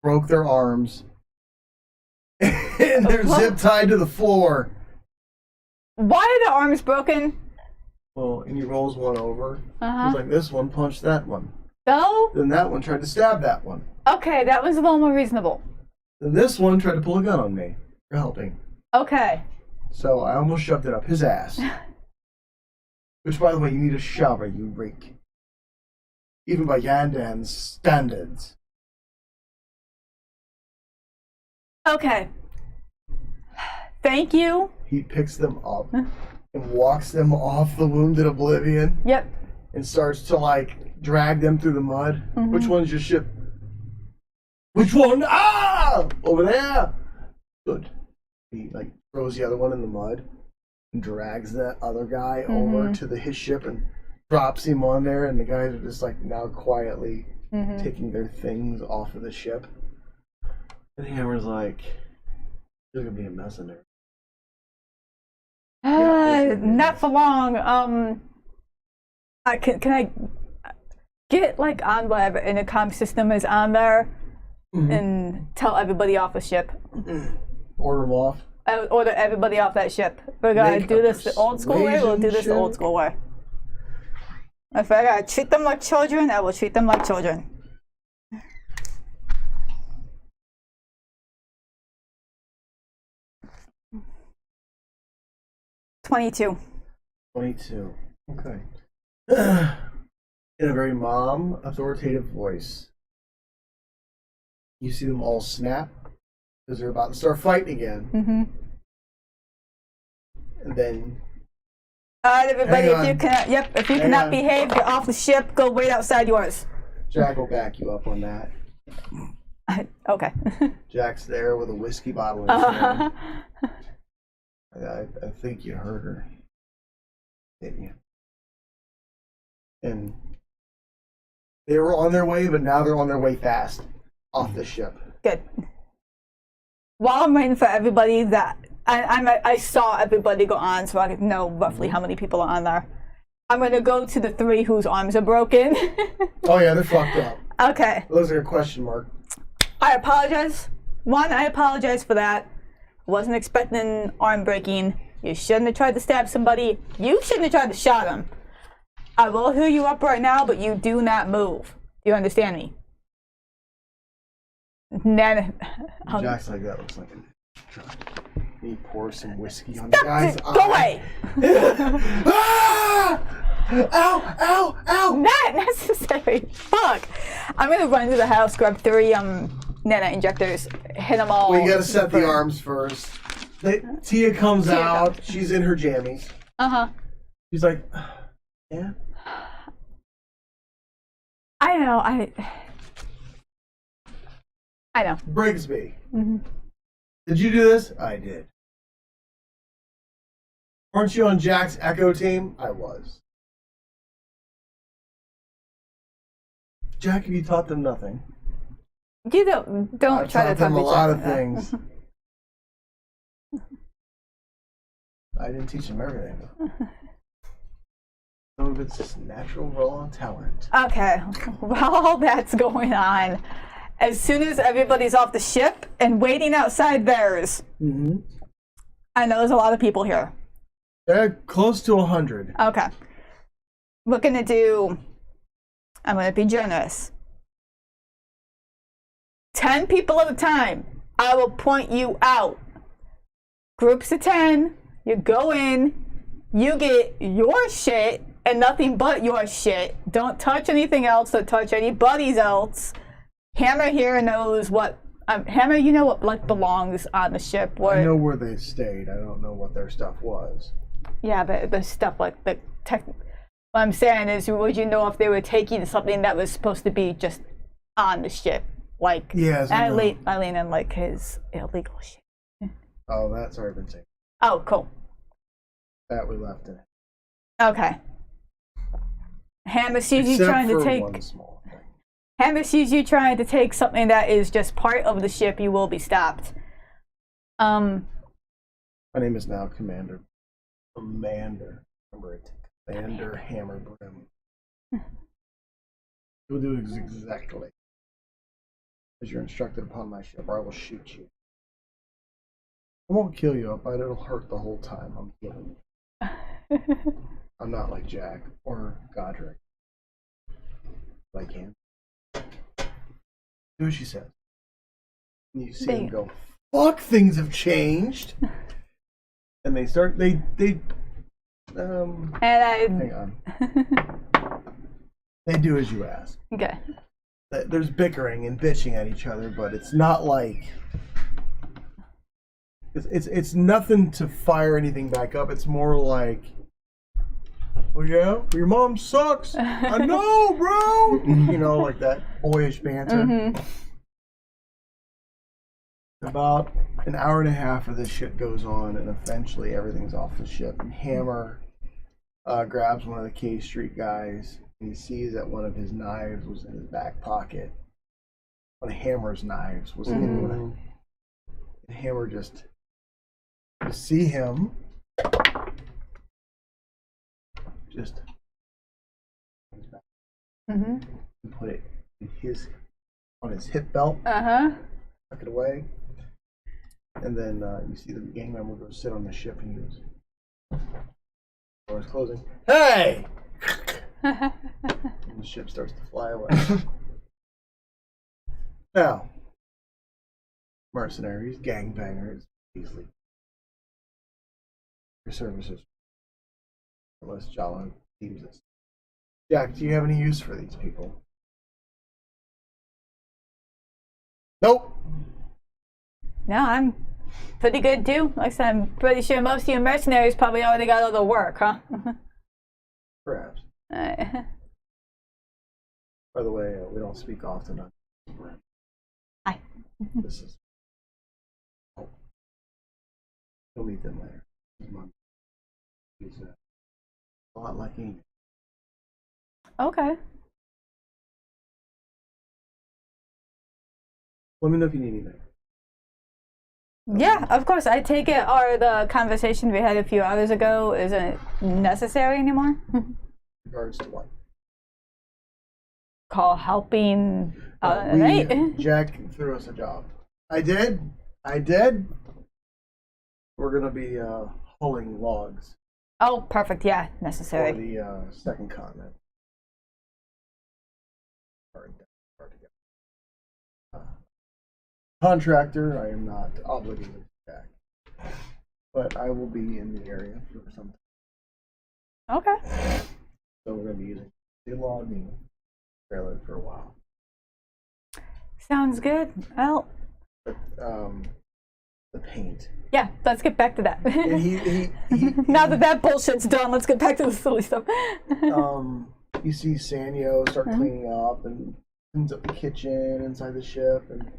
broke their arms, and they're zip tied to the floor. Why are the arms broken? Well, and he rolls one over. He's like, this one punched that one. So? Then that one tried to stab that one. Okay, that was a little more reasonable. Then this one tried to pull a gun on me for helping. Okay. So I almost shoved it up his ass. Which, by the way, you need a shower, you rake. Even by Yandan's standards. Okay. Thank you. He picks them up and walks them off the Wounded Oblivion. Yep. And starts to, like, drag them through the mud. Mm-hmm. Which one's your ship? Which one? Ah! Over there! Good. He like throws the other one in the mud and drags that other guy over to his ship and drops him on there, and the guys are just like now quietly taking their things off of the ship. And Hammer's like, there's gonna be a mess in there. Not for long. Can I get like on whatever intercom system is on there and tell everybody off the ship? Order them off. I would order everybody off that ship. We're gonna do this the old school way. We'll do this the old school way. If I gotta treat them like children, I will treat them like children. $22. Okay. In a very mom, authoritative voice, you see them all snap because they're about to start fighting again. And then, all right, everybody, if you cannot behave, you're off the ship. Go wait outside yours. Jack will back you up on that. Okay. Jack's there with a whiskey bottle in his hand. I think you heard her, didn't you? And they were on their way, but now they're on their way fast off the ship. Good. While I'm waiting for everybody, I saw everybody go on, so I know roughly how many people are on there. I'm gonna go to the 3 whose arms are broken. Oh yeah, they're fucked up. Okay. Those are a question mark. I apologize. I apologize for that. Wasn't expecting arm breaking. You shouldn't have tried to stab somebody. You shouldn't have tried to shot him. I will heal you up right now, but you do not move. Do you understand me? Jack's like, that looks like a... He pours some whiskey on the guy's eye. Go away! Ah! Ow! Ow! Ow! Not necessary. Fuck. I'm gonna run to the house, grab 3 nana injectors, hit them all. Well, you gotta set the arms first. Tia comes out. She's in her jammies. She's like, yeah. I know. I know. Brigsby. Did you do this? I did. Weren't you on Jack's Echo team? I was. Jack, have you taught them nothing? You don't I've try to taught them a lot of that. things. I didn't teach them everything. Some of it's just natural raw talent. Okay, while that's going on, as soon as everybody's off the ship and waiting outside theirs, I know there's a lot of people here. They're close to 100. Okay. I'm going to be generous. 10 people at a time. I will point you out. Groups of 10. You go in. You get your shit and nothing but your shit. Don't touch anything else. Don't touch anybody's else. Hammer here knows what. Hammer, you know what like belongs on the ship. I know where they stayed. I don't know what their stuff was. Yeah, but the stuff like the tech. What I'm saying is, would you know if they were taking something that was supposed to be just on the ship? Like, Eileen and like his illegal shit. Oh, that's already been taken. Oh, cool. That we left in. Okay. Hammer sees you trying to take. One small thing. Hammer sees you trying to take something that is just part of the ship. You will be stopped. My name is now Commander. Remember it. Commander Hammer Brim. You'll do exactly as you're instructed upon my ship, or I will shoot you. I won't kill you, but it'll hurt the whole time I'm killing you. I'm not like Jack or Godrick. But I can. Do what she says. And you see them go, fuck, things have changed. And they start, hang on. They do as you ask. Okay. There's bickering and bitching at each other, but it's not like it's nothing to fire anything back up. It's more like, Oh yeah, your mom sucks. I know, bro. You know, like that boyish banter. Mm-hmm. About an hour and a half of this shit goes on, and eventually everything's off the ship. And Hammer grabs one of the K Street guys, and he sees that one of his knives was in his back pocket. One of Hammer's knives was in one of. And Hammer just, you see him just and put it in on his hip belt. Tuck it away. And then you see the gang member go sit on the ship, and he goes, doors closing. Hey! And the ship starts to fly away. Now, mercenaries, gangbangers, easily. Your services. Unless Jala deems this. Jack, do you have any use for these people? Nope. No, I'm pretty good too. Like I said, I'm pretty sure most of you mercenaries probably already got all the work, huh? Perhaps. Alright. By the way, we don't speak often on. Hi. This is. Oh. You'll meet them later. He's a lot like Amy. Okay. Let me know if you need anything. Yeah, of course. I take it, or the conversation we had a few hours ago isn't necessary anymore. Regards to what? Call helping right? Jack threw us a job. I did. We're gonna be hulling logs Oh, perfect. Yeah, for necessary. the second continent. Contractor, I am not obligated to Jack, but I will be in the area for some time. Okay. So we're gonna be using the logging trailer for a while. Sounds good. Well, But the paint. yeah, let's get back to that. And he Now that bullshit's done, let's get back to the silly stuff. you see Sanyo start cleaning up and cleans up the kitchen inside the ship, and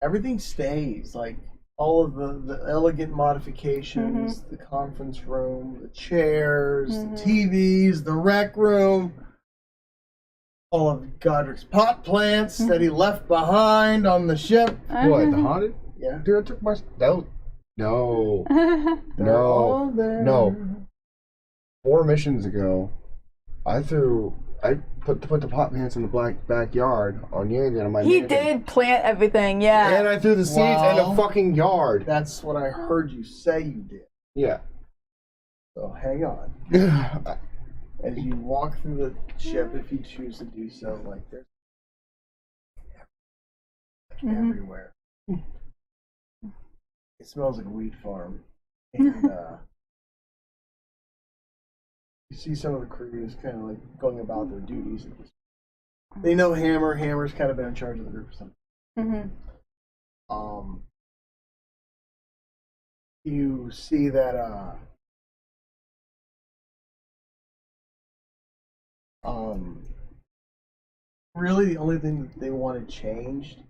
everything stays. Like all of the elegant modifications, the conference room, the chairs, the TVs, the rec room, all of Godrick's pot plants that he left behind on the ship. What, the haunted? Yeah. Dude, I took my. No. They're all there. No. 4 missions ago, I put the pot plants in the backyard on Yanda on my He mansion. did plant everything, yeah. And I threw the seeds in Wow. a fucking yard. That's what I heard you say you did. Yeah. So hang on. As you walk through the ship, if you choose to do so, like there's everywhere. It smells like a wheat farm. And you see some of the crews kind of like going about their duties. They know Hammer. Hammer's kind of been in charge of the group or something. You see that really the only thing that they wanted changed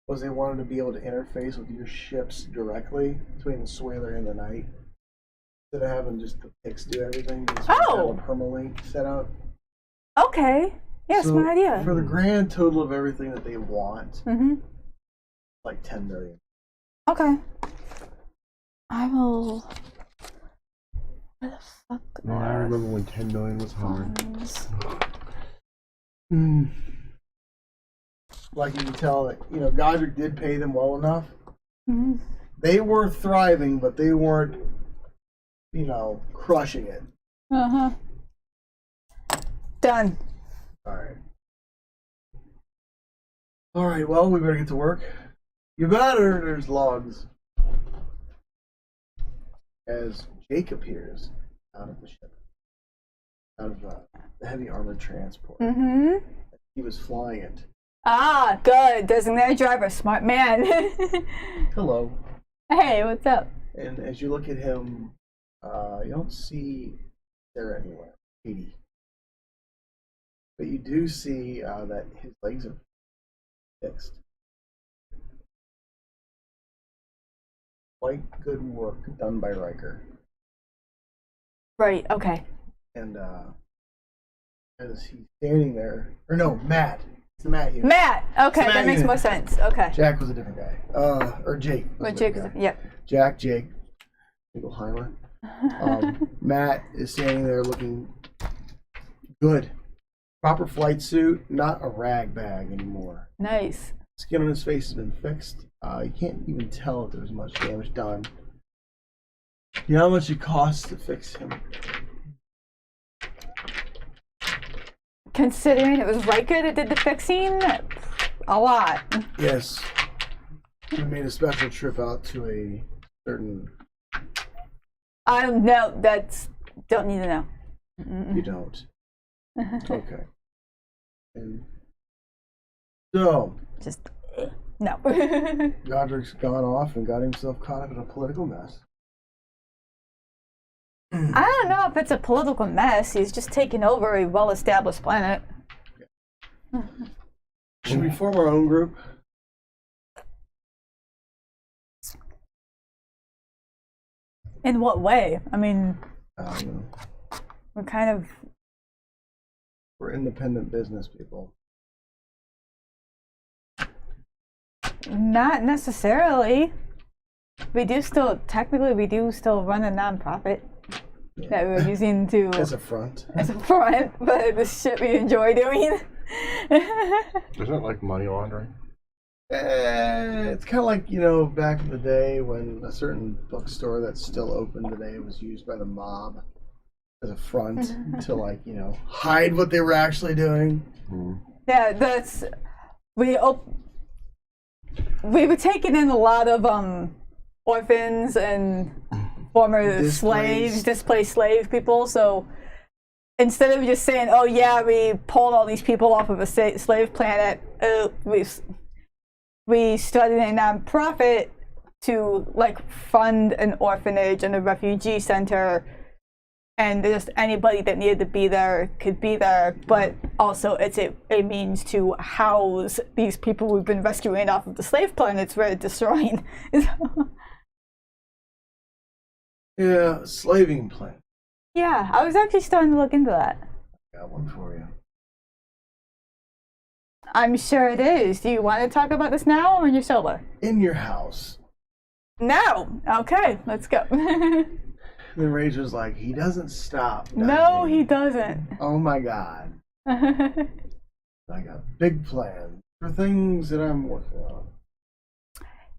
was they wanted to be able to interface with your ships directly between the Swaler and the Knight. Instead of having just the picks do everything, they just have a permalink set up. Okay. Yeah, So smart idea. For the grand total of everything that they want, like 10 million. Okay. I will. Where the fuck? No, I remember when 10 million was hard. Like you can tell that, Godrick did pay them well enough. They were thriving, but they weren't, crushing it. Done. All right, well, we better get to work. You better. There's logs. As Jake appears out of the ship, out of the heavy armored transport. He was flying it. Ah, good. Designated driver. Smart man. Hello. Hey, what's up? And as you look at him, you don't see Sarah anywhere. 80. But you do see that his legs are fixed. Quite good work done by Riker. Right, okay. And as he's standing there, or no, Matt. It's the Matt unit. Matt! Okay, Matt that makes unit. more sense. Okay. Jack was a different guy. Or Jake. But Jake, yep. Jake. Eagleheimer. Matt is standing there looking good. Proper flight suit, not a rag bag anymore. Nice. Skin on his face has been fixed. You can't even tell if there's much damage done. You know how much it costs to fix him? Considering it was Riker that did the fixing, a lot. Yes. We made a special trip out to a certain... No, don't need to know. You don't. Okay. And so... Just, no. Godrick's gone off and got himself caught up in a political mess. I don't know if it's a political mess. He's just taking over a well-established planet. Should we form our own group? In what way? I mean, I don't know. we're kind of... We're independent business people. Not necessarily. We do still run a non-profit that we're using to As a front. as a front, but the shit we enjoy doing. Isn't it like money laundering? It's kind of like, back in the day when a certain bookstore that's still open today was used by the mob as a front to, hide what they were actually doing. Yeah, we were taking in a lot of orphans and former displaced slave people. So instead of just saying, "Oh yeah, we pulled all these people off of a slave planet," we started a nonprofit to fund an orphanage and a refugee center, and just anybody that needed to be there could be there. But also, it's a means to house these people we've been rescuing off of the slave planets we're destroying. Yeah, slaving plant. Yeah, I was actually starting to look into that. Got one for you. I'm sure it is. Do you want to talk about this now or when you're sober? In your house. No. Okay, let's go. And then Rage was like, he doesn't stop. does No, he doesn't. Oh my god. I got big plans for things that I'm working on.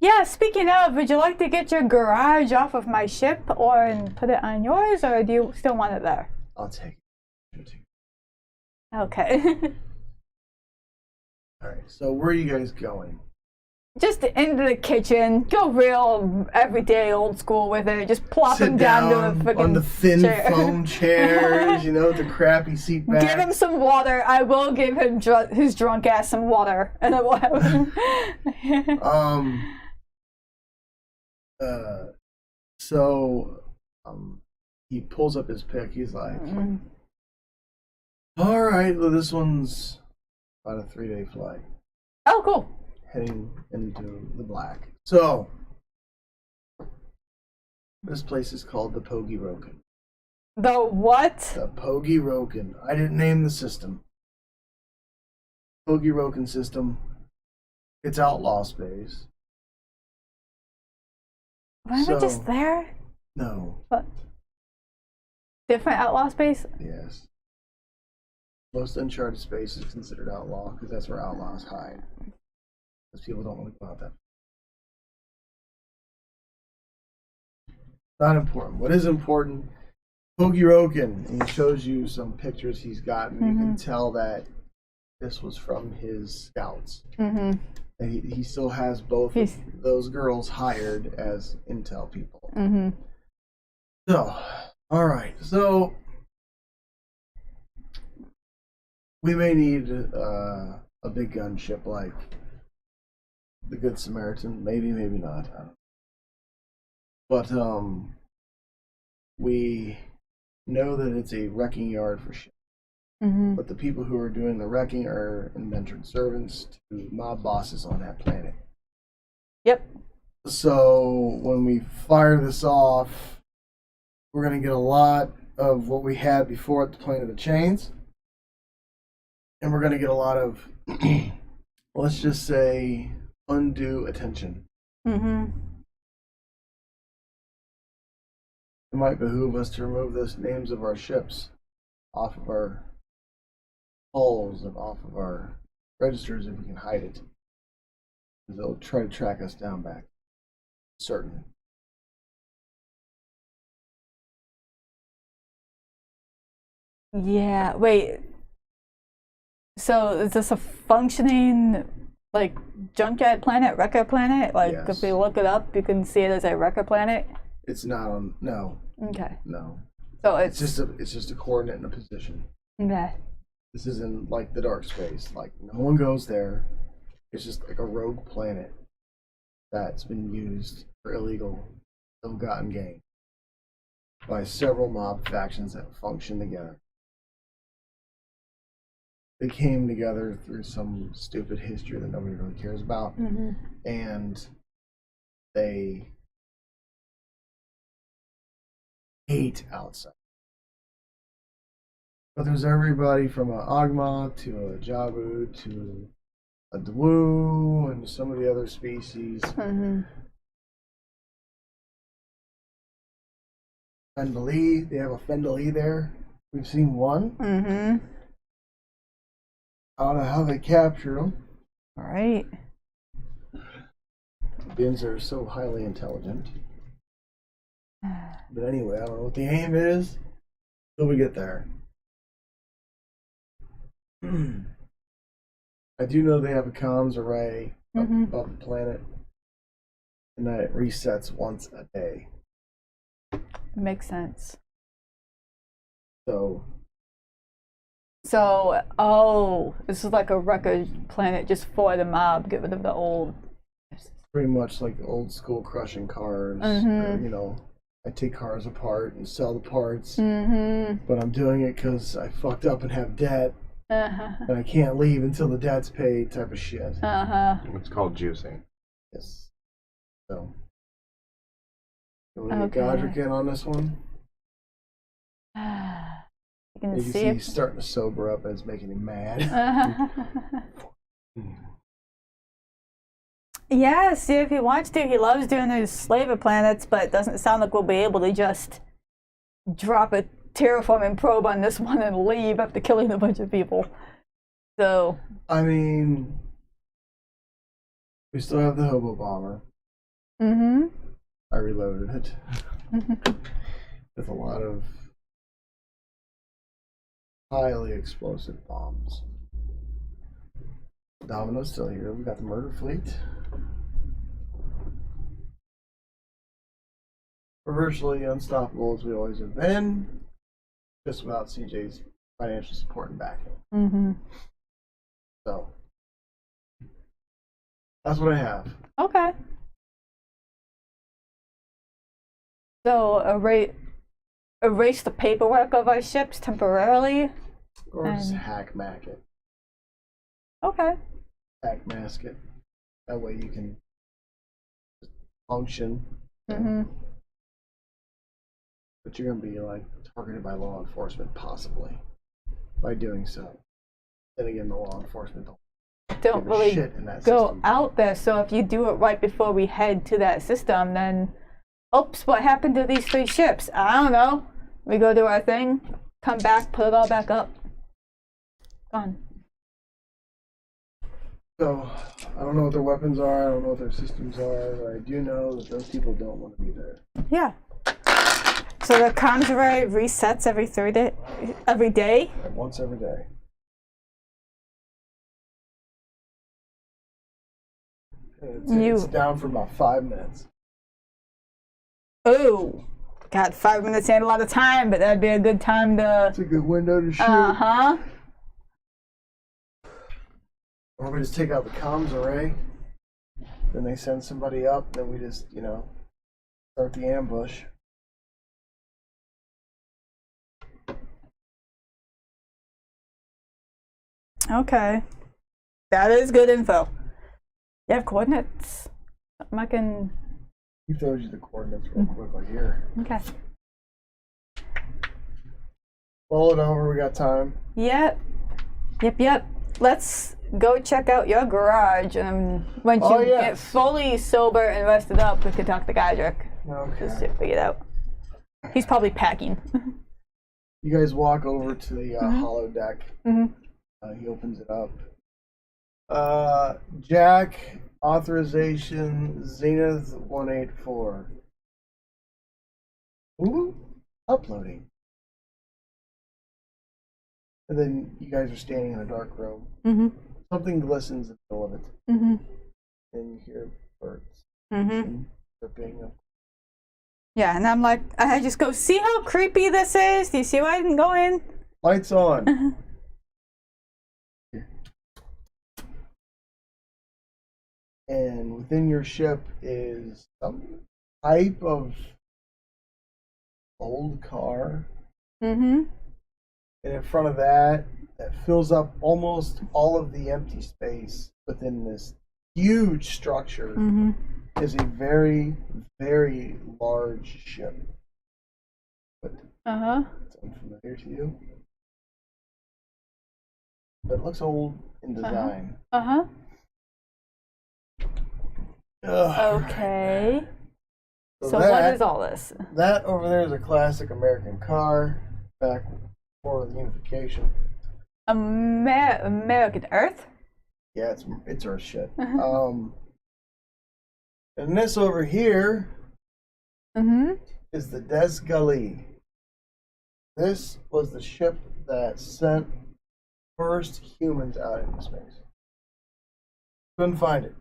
Yeah, speaking of, would you like to get your garage off of my ship and put it on yours, or do you still want it there? I'll take it. Okay. Alright, so where are you guys going? Just into the kitchen. Go real everyday old school with it. Just plop Sit him down to the freaking on the thin chair. foam chairs, the crappy seat back. Give him some water. I will give him his drunk ass some water, and then we'll have him. He pulls up his pick. He's like, all right, well, this one's about a 3-day flight. Oh, cool. Heading into the black. So, this place is called the Pogi Roken. The what? The Pogi Roken. I didn't name the system. Pogi Roken system. It's outlaw space. Why am I just there? No. What? Different outlaw space? Yes. Most uncharted space is considered outlaw because that's where outlaws hide. Because people don't want to go out that. Not important. What is important? Pogi Roken. And he shows you some pictures he's gotten. You can tell that this was from his scouts. And he still has both of those girls hired as intel people. So, all right. So, we may need a big gunship like the Good Samaritan. Maybe, maybe not. I don't know. But we know that it's a wrecking yard for shit. Mm-hmm. But the people who are doing the wrecking are indentured servants to mob bosses on that planet. Yep. So when we fire this off, we're going to get a lot of what we had before at the Plane of the Chains. And we're going to get a lot of, let's just say, undue attention. Mm-hmm. It might behoove us to remove the names of our ships off of our hulls and off of our registers if we can hide it. Because they'll try to track us down back. Certain. Yeah. Wait. So is this a functioning like junkyard planet, wrecker planet? Like Yes. if we look it up, you can see it as a wrecker planet. It's not on. No. Okay. No. So It's just a coordinate and a position. okay. This isn't like the dark space. Like no one goes there. It's just like a rogue planet that's been used for illegal, ill-gotten gain by several mob factions that function together. They came together through some stupid history that nobody really cares about, Mm-hmm. and they hate outside. But there's everybody from a Agmach to a Jabu to a Dwu and some of the other species. Mm-hmm. Fendali, they have a Fendali there. We've seen one. Mm-hmm. I don't know how they captured them. All right. Bins are so highly intelligent. But anyway, I don't know what the aim is till we get there. I do know they have a comms array up Mhm. above the planet, and that it resets once a day. Makes sense. So So, oh, this is like a record planet just for the mob. Get rid of the old. pretty much like old school crushing cars. Mhm. Or, you know, I take cars apart and sell the parts, Mm-hmm. but I'm doing it because I fucked up and have debt, Uh-huh. and I can't leave until the debt's paid. Type of shit. Uh-huh. It's called juicing. Yes. So. You want to Okay. get Godrick in on this one? You can You can see see it. he's starting to sober up and it's making him mad. Yeah, see if he wants to. He loves doing those slaver planets, but it doesn't sound like we'll be able to just drop a terraforming probe on this one and leave after killing a bunch of people. So, I mean, we still have the hobo bomber. mm-hmm. I reloaded it with a lot of highly explosive bombs. Domino's still here. We got the murder fleet. We're virtually unstoppable as we always have been, just without CJ's financial support and backing. Mm-hmm. So that's what I have. Okay. So, erase the paperwork of our ships temporarily? Or just hack mac it. Okay. Hack mask it. That way you can function. Mm-hmm. But you're gonna be like targeted by law enforcement possibly by doing so. Then again, the law enforcement Don't give a really shit in that go system. out there, so if you do it right before we head to that system, then oops, what happened to these 3 ships? I don't know. We go do our thing, come back, put it all back up. Gone. So I don't know what their weapons are. I don't know what their systems are. But I do know that those people don't want to be there. Yeah. So the comms array resets every day? Like once every day. And it's down for about 5 minutes. Oh, God, 5 minutes ain't a lot of time, but that'd be a good time to. It's a good window to shoot. Uh-huh. Or we just take out the comms array. Then they send somebody up. Then we just, start the ambush. Okay. That is good info. You have coordinates? I can... He throws you the coordinates real quick right here. Okay. Roll it over, we got time. Yep. Yep. Let's go check out your garage, and once you get fully sober and rested up, we can talk to Godrick. Okay. Just to figure it out. He's probably packing. You guys walk over to the hollow deck. He opens it up. Jack, authorization, Zenith 184. Ooh, uploading. And then you guys are standing in a dark room. Something glistens in the middle of it. And you hear birds. Chirping. Yeah, and I'm like, I just go, see how creepy this is? Do you see why I didn't go in? Lights on. And within your ship is some type of old car. And in front of that fills up almost all of the empty space within this huge structure is a very, very large ship. But it's unfamiliar to you. But it looks old in design. Okay. So that, what is all this? That over there is a classic American car back before the unification. American Earth? Yeah, it's Earth shit. And this over here is the Des Gully. This was the ship that sent first humans out into space. Couldn't find it.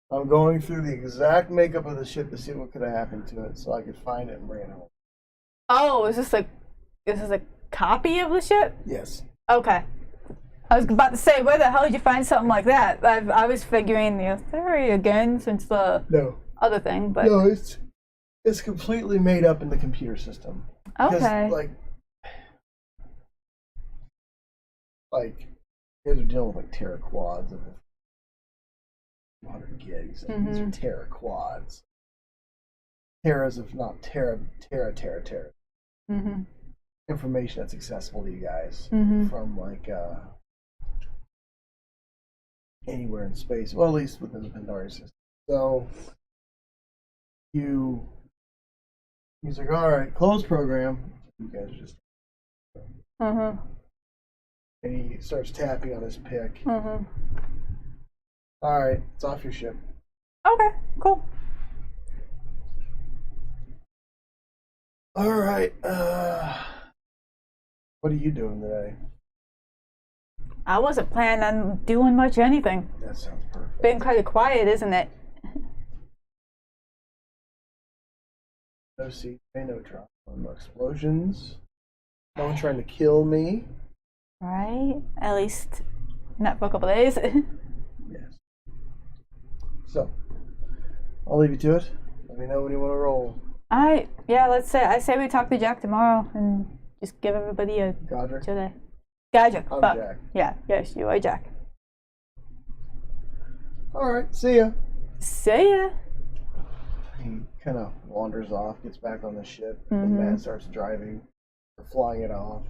I'm going through the exact makeup of the ship to see what could have happened to it so I could find it and bring it home. Oh, is this a copy of the ship? Yes. Okay. I was about to say, where the hell did you find something like that? I was figuring the theory again since the other thing, but no, it's completely made up in the computer system. Okay. Like you guys are dealing with like Terra quads of 200 gigs. These are Terra quads. Terras, if not Terra. Information that's accessible to you guys from like anywhere in space. Well, at least within the Pandora system. So he's like, all right, close program. You guys are just and he starts tapping on his pick. All right, it's off your ship. Okay, cool. All right. What are you doing today? I wasn't planning on doing much anything. That sounds perfect. Been kind of quiet, isn't it? No sea, no drop, no explosions. No one trying to kill me. Right? At least not for a couple days. Yes. So, I'll leave you to it. Let me know when you want to roll. I say we talk to Jack tomorrow and just give everybody a Godrick? today. Godrick. I'm Fuck. Jack. Yeah, yes, you are Jack. Alright, see ya. See ya. He kind of wanders off, gets back on the ship, and Matt starts driving, or flying it off,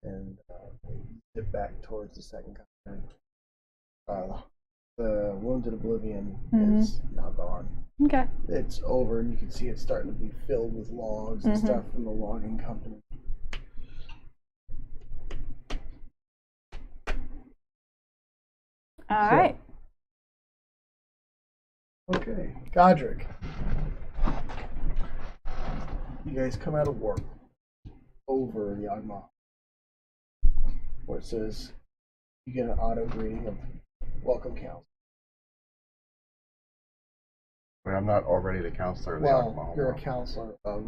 and they dip back towards the second continent. The Wounded Oblivion is now gone. Okay. It's over, and you can see it starting to be filled with logs and stuff from the logging company. All right. Okay, Godrick. You guys come out of work over the Agmach, where it says you get an auto greeting of welcome council. Wait, I'm not already the counselor of the Well, Agmach. you're a counselor of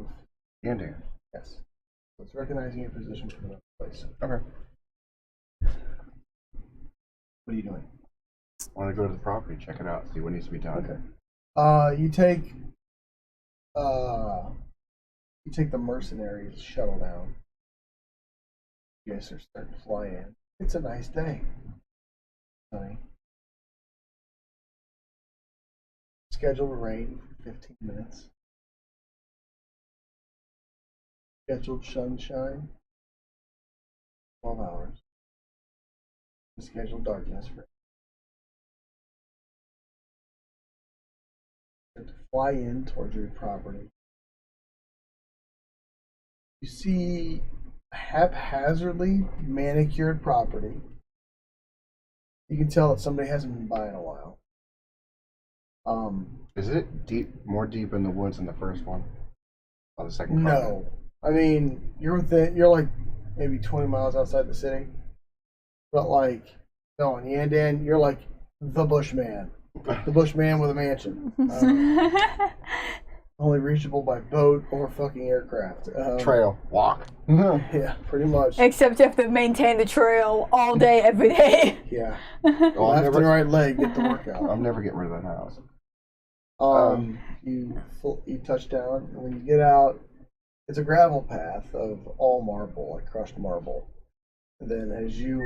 Indian. yes. So it's recognizing your position from another place. Okay. What are you doing? I want to go to the property, check it out, see what needs to be done. Okay. You take the mercenaries shuttle down. You guys are starting to fly in. It's a nice day. Sunny. Scheduled rain for 15 minutes. Scheduled sunshine, 12 hours. Scheduled darkness for to fly in towards your property. You see haphazardly manicured property. You can tell that somebody hasn't been by in a while. Is it deep, more deep in the woods than the first one? On the second No. continent? I mean, you're like maybe 20 miles outside the city. But like, no, in Yandan, you're like the Bushman. The Bushman with a mansion. Only reachable by boat or fucking aircraft. Trail. Walk. Yeah, pretty much. Except you have to maintain the trail all day, every day. Yeah. Well, Left and right leg, get the workout. I'm never getting rid of that house. You touch down, and when you get out, it's a gravel path of all marble, like crushed marble. And then as you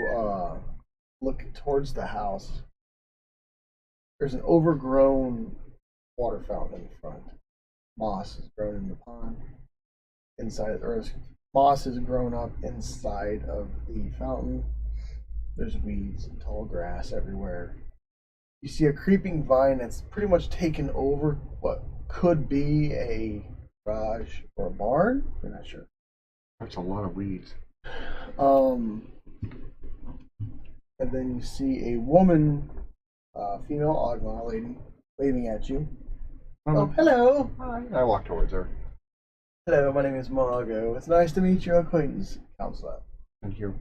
look towards the house, there's an overgrown water fountain in front. Moss has grown in the pond inside, or moss has grown up inside of the fountain. There's weeds and tall grass everywhere. You see a creeping vine that's pretty much taken over what could be a garage or a barn. We're not sure. That's a lot of weeds. And then you see a woman, female Agmach lady, waving at you. Oh, hello. Hi. I walk towards her. Hello, my name is Margot. It's nice to meet your acquaintance, Counselor. Thank you.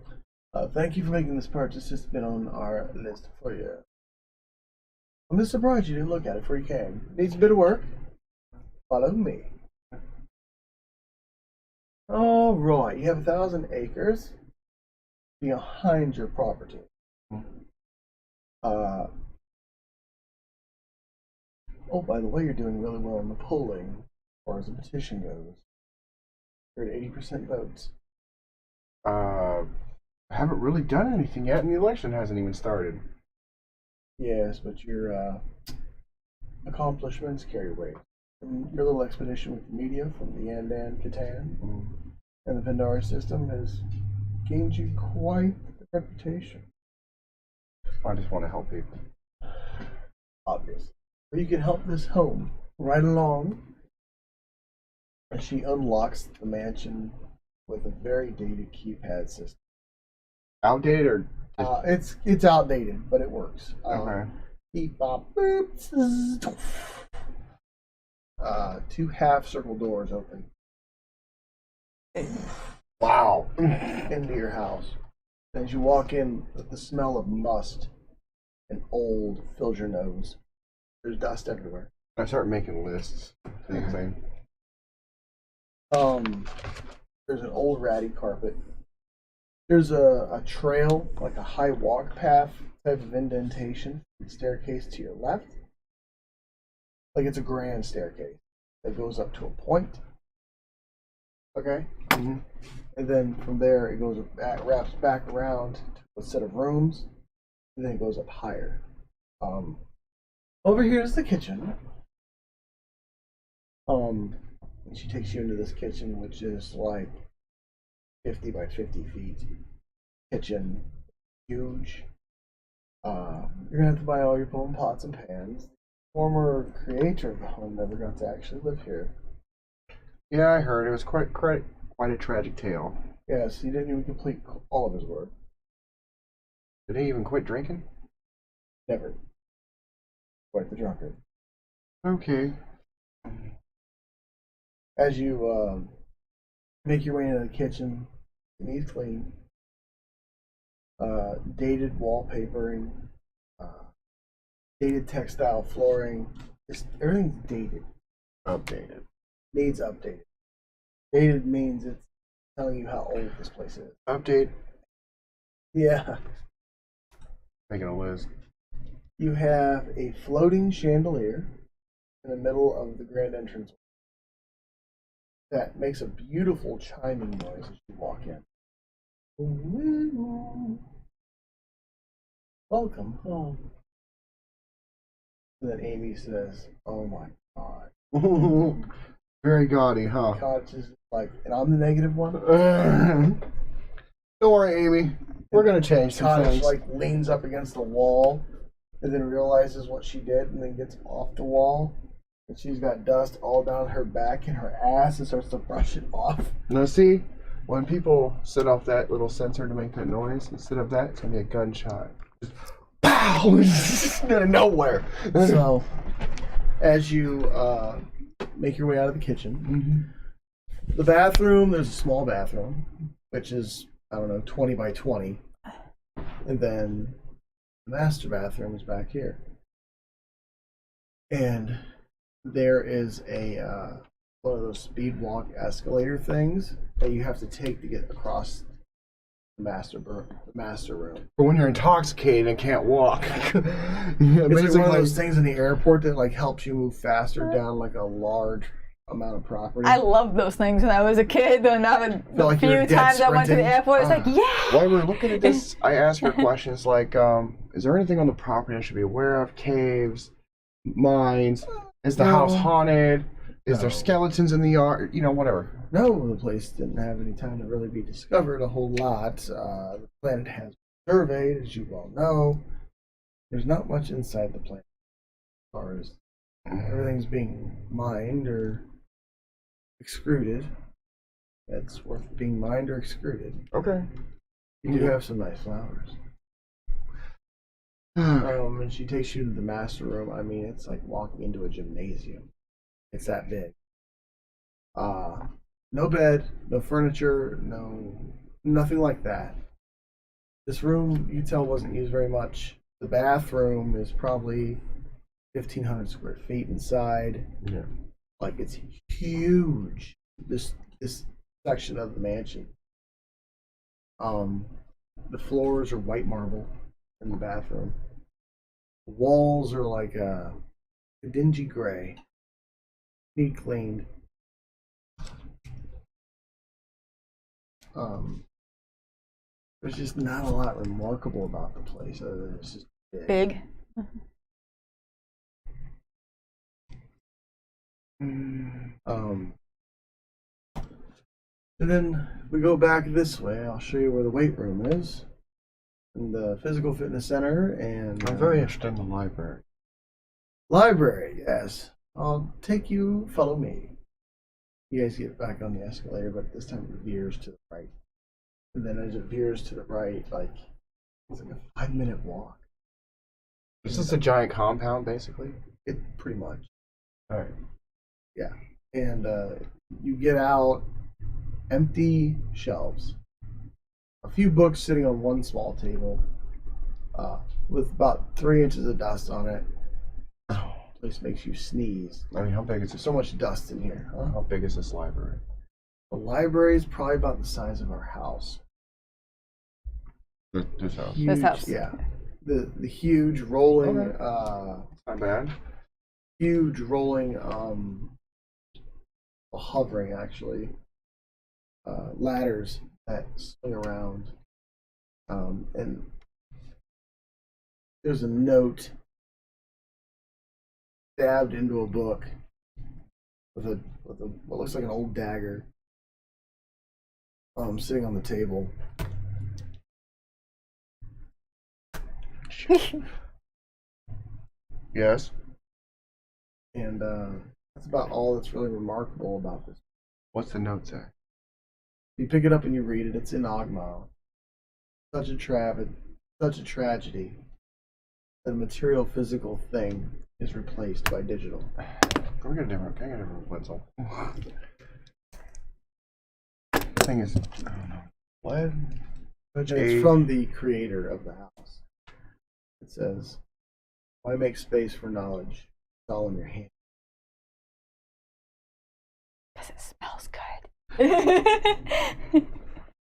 Thank you for making this purchase. It's been on our list for you. I'm just surprised you didn't look at it before you came. Needs a bit of work. Follow me. All right, you have 1,000 acres behind your property. Oh, by the way, you're doing really well in the polling, as far as the petition goes. You're at 80% votes. I haven't really done anything yet, and the election hasn't even started. Yes, but your accomplishments carry weight. And your little expedition with the media from the Yandan, Catan, and the Pandari system has gained you quite the reputation. I just want to help people. Obvious. But you can help this home right along. And she unlocks the mansion with a very dated keypad system. Outdated or just... It's outdated, but it works. Okay. Beep bop boop. 2 half circle doors open Wow. into your house. As you walk in, the smell of must and old fills your nose. There's dust everywhere. I start making lists. Anything. There's an old ratty carpet. There's a trail, like a high walk path type of indentation. Staircase to your left. Like it's a grand staircase that goes up to a point. Okay? Mm-hmm. And then from there it goes back, wraps back around to a set of rooms. And then it goes up higher. Over here is the kitchen. And she takes you into this kitchen, which is like 50 by 50 feet. Kitchen, huge. You're gonna have to buy all your pulling pots and pans. Former creator of the home never got to actually live here. Yeah, I heard it was quite a tragic tale. Yes, he didn't even complete all of his work. Did he even quit drinking? Never. Quite the drunkard. Okay. As you make your way into the kitchen, it needs clean. Dated wallpapering, dated textile flooring. Everything's dated. Updated. Needs updated. Dated means it's telling you how old this place is. Update. Yeah. Making a list. You have a floating chandelier in the middle of the grand entrance that makes a beautiful chiming noise as you walk in. welcome home. And then Amy says, "Oh my God." Very gaudy, huh? God, just like, and I'm the negative one. Don't worry, Amy. We're gonna change some Cottage things. like leans up against the wall, and then realizes what she did, and then gets off the wall, and she's got dust all down her back and her ass, and starts to brush it off. Now, see, when people set off that little sensor to make that noise, instead of that, it's gonna be a gunshot. Just pow! Out of nowhere. So, as you make your way out of the kitchen, the bathroom, there's a small bathroom, which is, I don't know, 20 by 20. And then the master bathroom is back here. And there is a one of those speed walk escalator things that you have to take to get across the master room. But when you're intoxicated and can't walk, It's like one of those things in the airport that like helps you move faster down like a large amount of property. I loved those things when I was a kid, and the like you were few dead times I went to the sprinting. airport, it's like, yeah. While we're looking at this, I asked her questions like, is there anything on the property I should be aware of? Caves, mines? Is the house haunted? Is there skeletons in the yard? You know, whatever. No, the place didn't have any time to really be discovered a whole lot. The planet has been surveyed, as you well know. There's not much inside the planet as far as everything's being mined or extruded. That's worth being mined or extruded. Okay. You do have some nice flowers. And she takes you to the master room. I mean, it's like walking into a gymnasium. It's that big. No bed, no furniture, nothing like that. This room, you tell, wasn't used very much. The bathroom is probably 1,500 square feet inside. Yeah. Like, it's huge. This section of the mansion. The floors are white marble in the bathroom. The walls are like a dingy gray. Need cleaned. There's just not a lot remarkable about the place other than it's just big. And then we go back this way. I'll show you where the weight room is, and the physical fitness center, and I'm very interested in the library. Library, yes. I'll take you. Follow me. You guys get back on the escalator, but this time it veers to the right. And then as it veers to the right, like it's like a 5-minute walk. Is this a giant compound, basically? It pretty much. All right. Yeah. And you get out, empty shelves, a few books sitting on one small table, with about 3 inches of dust on it. Oh. Place makes you sneeze. I mean, how big is There's this? so much dust in here. Huh? How big is this library? The library is probably about the size of our house. This house. Huge, This house. Yeah. The huge rolling, Okay. Not bad. huge rolling, hovering actually, ladders that swing around, and there's a note stabbed into a book with a what looks like an old dagger, sitting on the table. Yes. And that's about all that's really remarkable about this. What's the note say? You pick it up and you read it. It's in Agmach. Such a tragedy that a material physical thing is replaced by digital. Can I get a different pencil? The thing is, I don't know. What? And it's from the creator of the house. It says, "Why make space for knowledge? It's all in your hand." Because it smells good.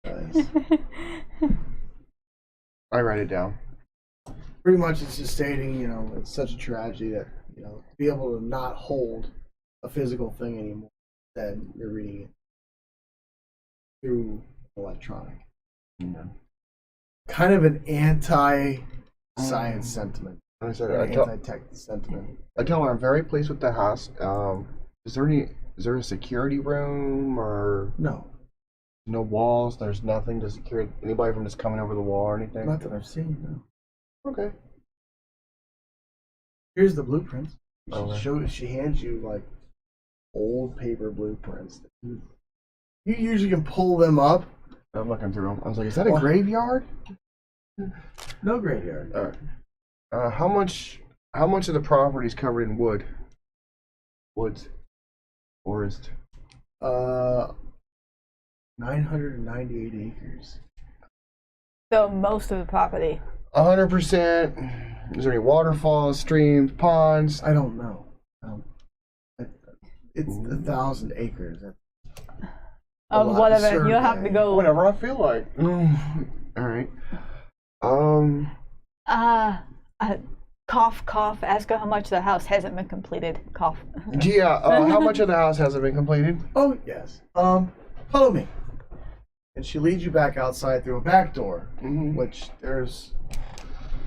Nice. I write it down. Pretty much it's just stating, it's such a tragedy that, to be able to not hold a physical thing anymore, that you're reading it through electronic. Yeah. Kind of an science sentiment. I said, Or I tell anti-tech sentiment. her I'm very pleased with the house. Is there a security room or No, no walls? There's nothing to secure anybody from just coming over the wall or anything? not that I've seen. No. Okay. Here's the blueprints. Okay. She hands you like old paper blueprints. You usually can pull them up. I'm looking through them. I was like, is that a graveyard? No graveyard. All right. How much of the property is covered in woods? Forest? 998 acres. So most of the property. 100%. Is there any waterfalls, streams, ponds? I don't know. It's 1,000 acres. Of whatever. You'll have to go. Whatever I feel like. All right. Cough, cough. Ask her how much the house hasn't been completed. Cough. Yeah. How much of the house hasn't been completed? Oh yes. Follow me. And she leads you back outside through a back door, which there's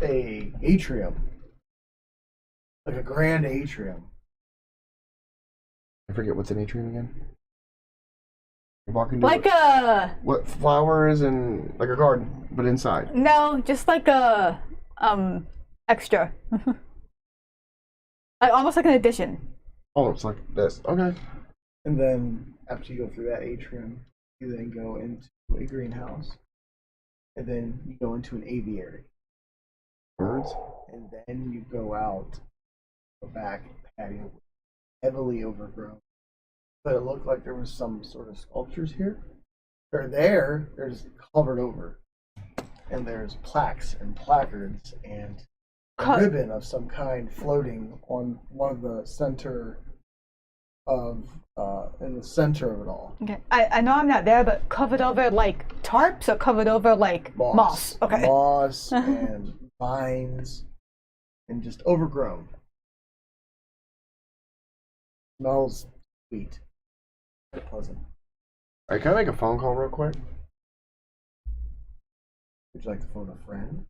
a atrium, like a grand atrium. I forget what's an atrium again. You're walking Like a. what flowers and like a garden, but inside. No, just like a extra. Like, almost like an addition. Oh, it's like this. Okay. And then after you go through that atrium, you then go into a greenhouse, and then you go into an aviary. Birds. And then you go out the back patio, heavily overgrown. But it looked like there was some sort of sculptures here. They're just covered over. And there's plaques and placards and a ribbon of some kind floating on one of the center of in the center of it all. Okay. I know I'm not there, but covered over like tarps or covered over like moss. Okay. Moss and vines and just overgrown. Smells sweet. Pleasant. All right, can I make a phone call real quick? Would you like to phone a friend?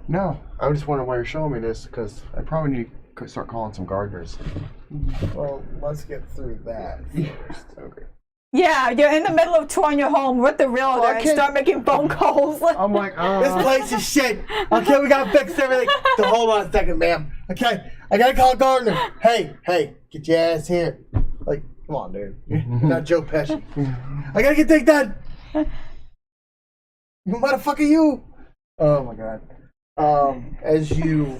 No, I just wonder why you're showing me this because I probably need to start calling some gardeners. Well, let's get through that first. Okay. Yeah, you're in the middle of touring your home with the realtor and start making phone calls. I'm like, this place is shit. Okay, we gotta fix everything. So hold on a second, ma'am. Okay, I gotta call a gardener. Hey, get your ass here. Like, come on, dude. You're not Joe Pesci. I gotta get things done. Who motherfucker you? Oh my god. As you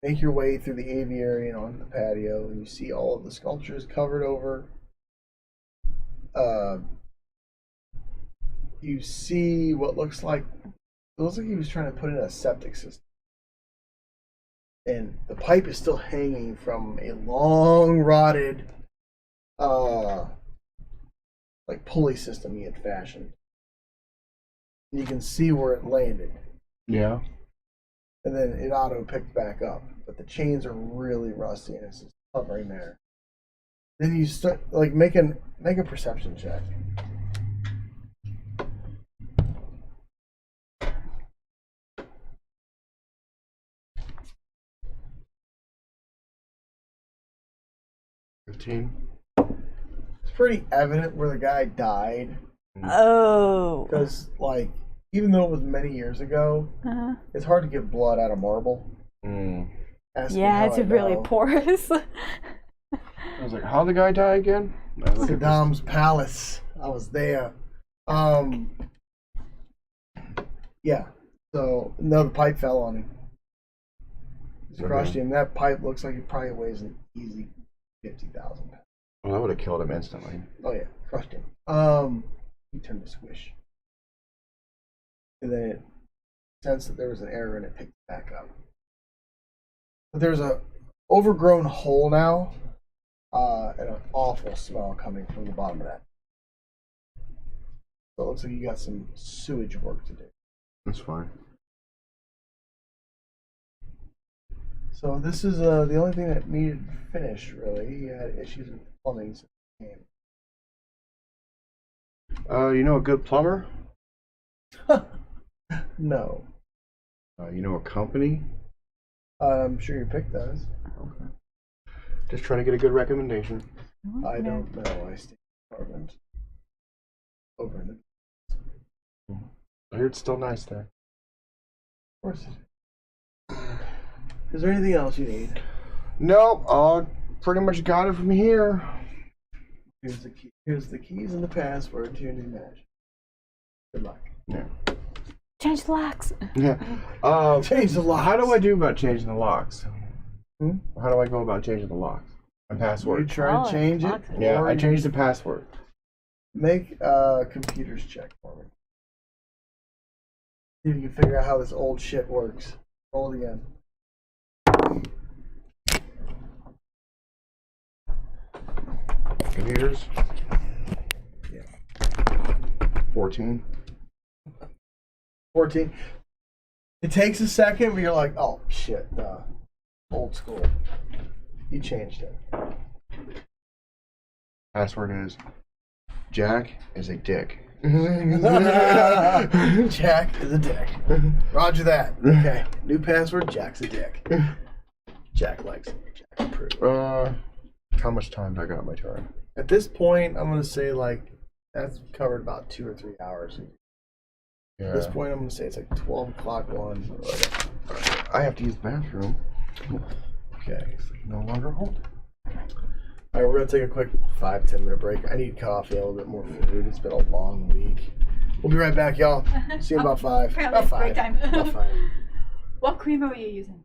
make your way through the aviary and onto the patio, and you see all of the sculptures covered over. You see what looks like he was trying to put in a septic system. And the pipe is still hanging from a long rotted like pulley system he had fashioned. And you can see where it landed. Yeah. And then it auto picked back up. But the chains are really rusty and it's just hovering there. Then you start like make a perception check. It's pretty evident where the guy died. Oh. Because, like, even though it was many years ago, it's hard to get blood out of marble. Yeah, it's really porous. I was like, how'd the guy die again? Saddam's palace. I was there. Yeah. So, no, the pipe fell on him. He's crushed him. That pipe looks like it probably weighs an easy 50,000 pounds. Well, that would have killed him instantly. Oh yeah, crushed him. He turned to squish. And then it sensed that there was an error and it picked it back up. But there's a overgrown hole now, and an awful smell coming from the bottom of that. So it looks like you got some sewage work to do. That's fine. So this is the only thing that needed finish, really. He had issues with plumbing. So you know a good plumber? No. You know a company? I'm sure your pick does. Okay. Just trying to get a good recommendation. I don't know. I stay in the apartment. Over in the. I hear it's still nice there. Of course it is. Is there anything else you need? Nope, pretty much got it from here. Here's the key. Here's the keys and the password to your new match. Good luck. Yeah. Change the locks. Yeah. Change the locks. How do I do about changing the locks? Hmm? How do I go about changing the locks? My You password. try to change it. Yeah, or I changed the password. Make a computers check for me. See if you can figure out how this old shit works. Roll it again. Computers. Yeah. 14. 14. It takes a second, but you're like, oh shit, old school. You changed it. Password is Jack is a dick. Jack is a dick. Roger that. Okay. New password, Jack's a dick. Jack likes it. Jack approves. How much time do I got on my turn? At this point, I'm going to say like, that's covered about 2 or 3 hours. Yeah. At this point, I'm going to say it's like 12 o'clock 1. I have to use the bathroom. Okay. No longer hold. All right, we're going to take a quick 5-10 minute break. I need coffee, a little bit more food. It's been a long week. We'll be right back, y'all. See you in about 5. About 5. Break time. About 5. What creamer are you using?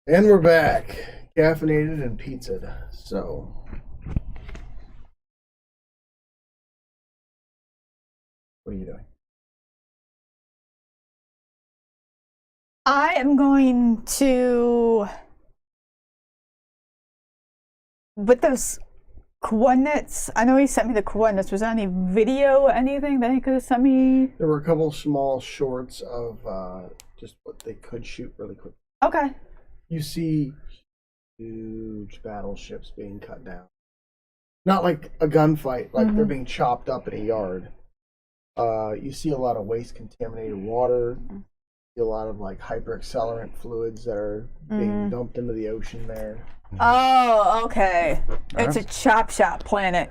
And we're back. Caffeinated and pizzaed. So. What are you doing? I am going to, with those coordinates, I know he sent me the coordinates. Was there any video or anything that he could have sent me? There were a couple small shorts of just what they could shoot really quick. Okay. You see huge battleships being cut down. Not like a gunfight, like they're being chopped up in a yard. You see a lot of waste contaminated water. You see a lot of like hyperaccelerant fluids that are being dumped into the ocean there. Oh, okay. It's a chop shop planet.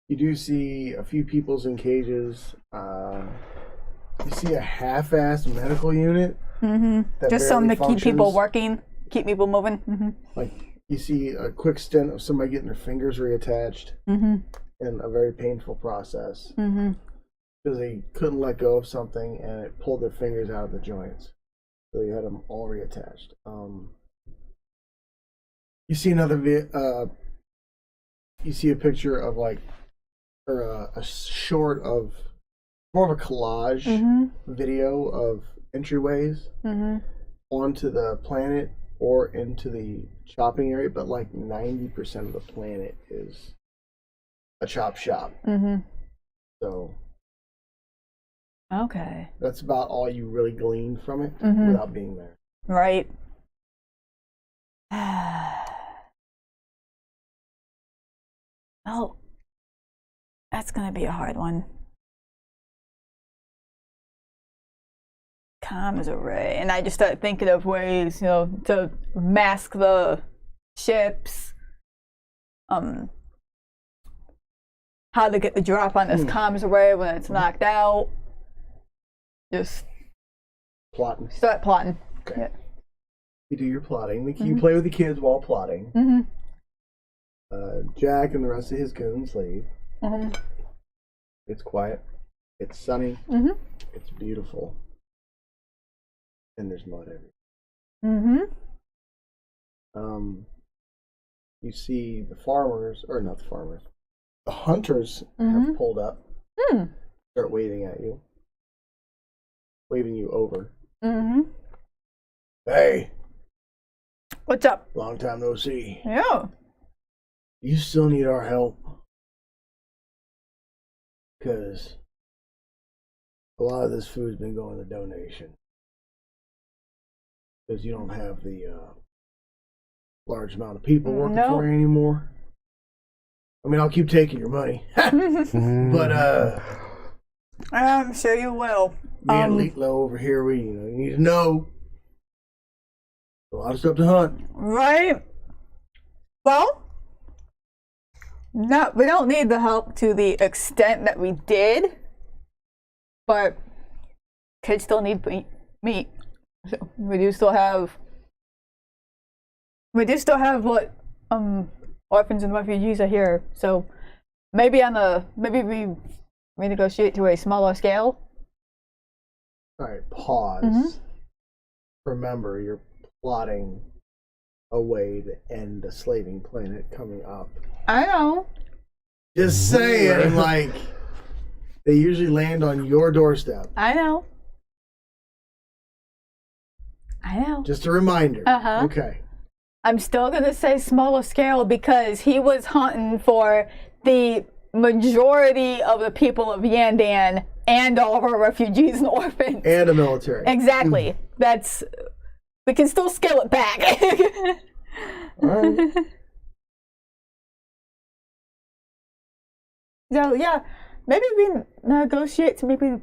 You do see a few people's in cages. You see a half-assed medical unit. Just something to keep people functions. working, keep people moving. Like you see a quick stint of somebody getting their fingers reattached in a very painful process because they couldn't let go of something and it pulled their fingers out of the joints, so you had them all reattached. You see you see a picture of like, or a short of more of a collage video of entryways onto the planet or into the chopping area, but like 90% of the planet is a chop shop. So Okay. that's about all you really glean from it without being there. Right. Oh, that's going to be a hard one. Comms array. And I just started thinking of ways, to mask the ships. How to get the drop on this comms array when it's knocked out. Just Plotting. start plotting. Okay. Yeah. You do your plotting. You play with the kids while plotting. Jack and the rest of his goons leave. It's quiet. It's sunny. It's beautiful. And there's mud everywhere. You see the farmers, or not the farmers, the hunters have pulled up. Start waving at you. Waving you over. Hey, What's up? long time no see. Yeah. You still need our help. Because a lot of this food's been going to donation. Because you don't have the large amount of people working for you anymore. I mean, I'll keep taking your money. But I'm sure you will. me and Leetlow over here, we you need to know. A lot of stuff to hunt. Right. Well, no, we don't need the help to the extent that we did, but kids still need meat. So we do still have what orphans and refugees are here. So maybe we renegotiate to a smaller scale. All right, pause. Remember, you're plotting a way to end a slaving planet coming up. I know. Just saying, like, they usually land on your doorstep. I know. Just a reminder. Okay. I'm still going to say smaller scale because he was hunting for the majority of the people of Yandan and all of our refugees and orphans. And a military. Exactly. We can still scale it back. All right. So, yeah, maybe we negotiate to maybe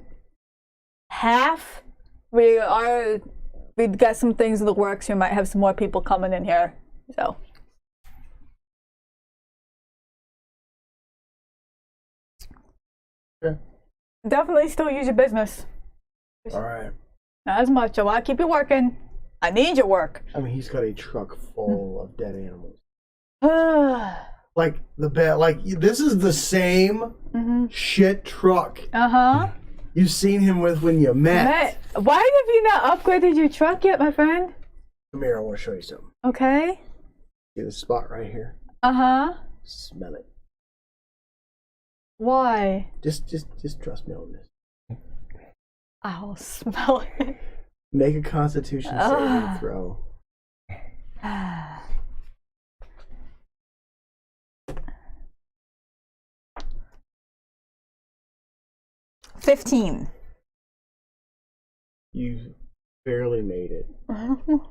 half. We've got some things in the works. We might have some more people coming in here. So. Okay. Definitely still use your business. All right. Not as much. I want to keep you working. I need your work. I mean, he's got a truck full of dead animals. Like the bed. Like this is the same shit truck You've seen him with when you met. Why have you not upgraded your truck yet, my friend? Come here, I want to show you something. Okay. See this spot right here? Uh-huh. Smell it. Why? Just trust me on this. I'll smell it. Make a Constitution saving throw. 15. You barely made it.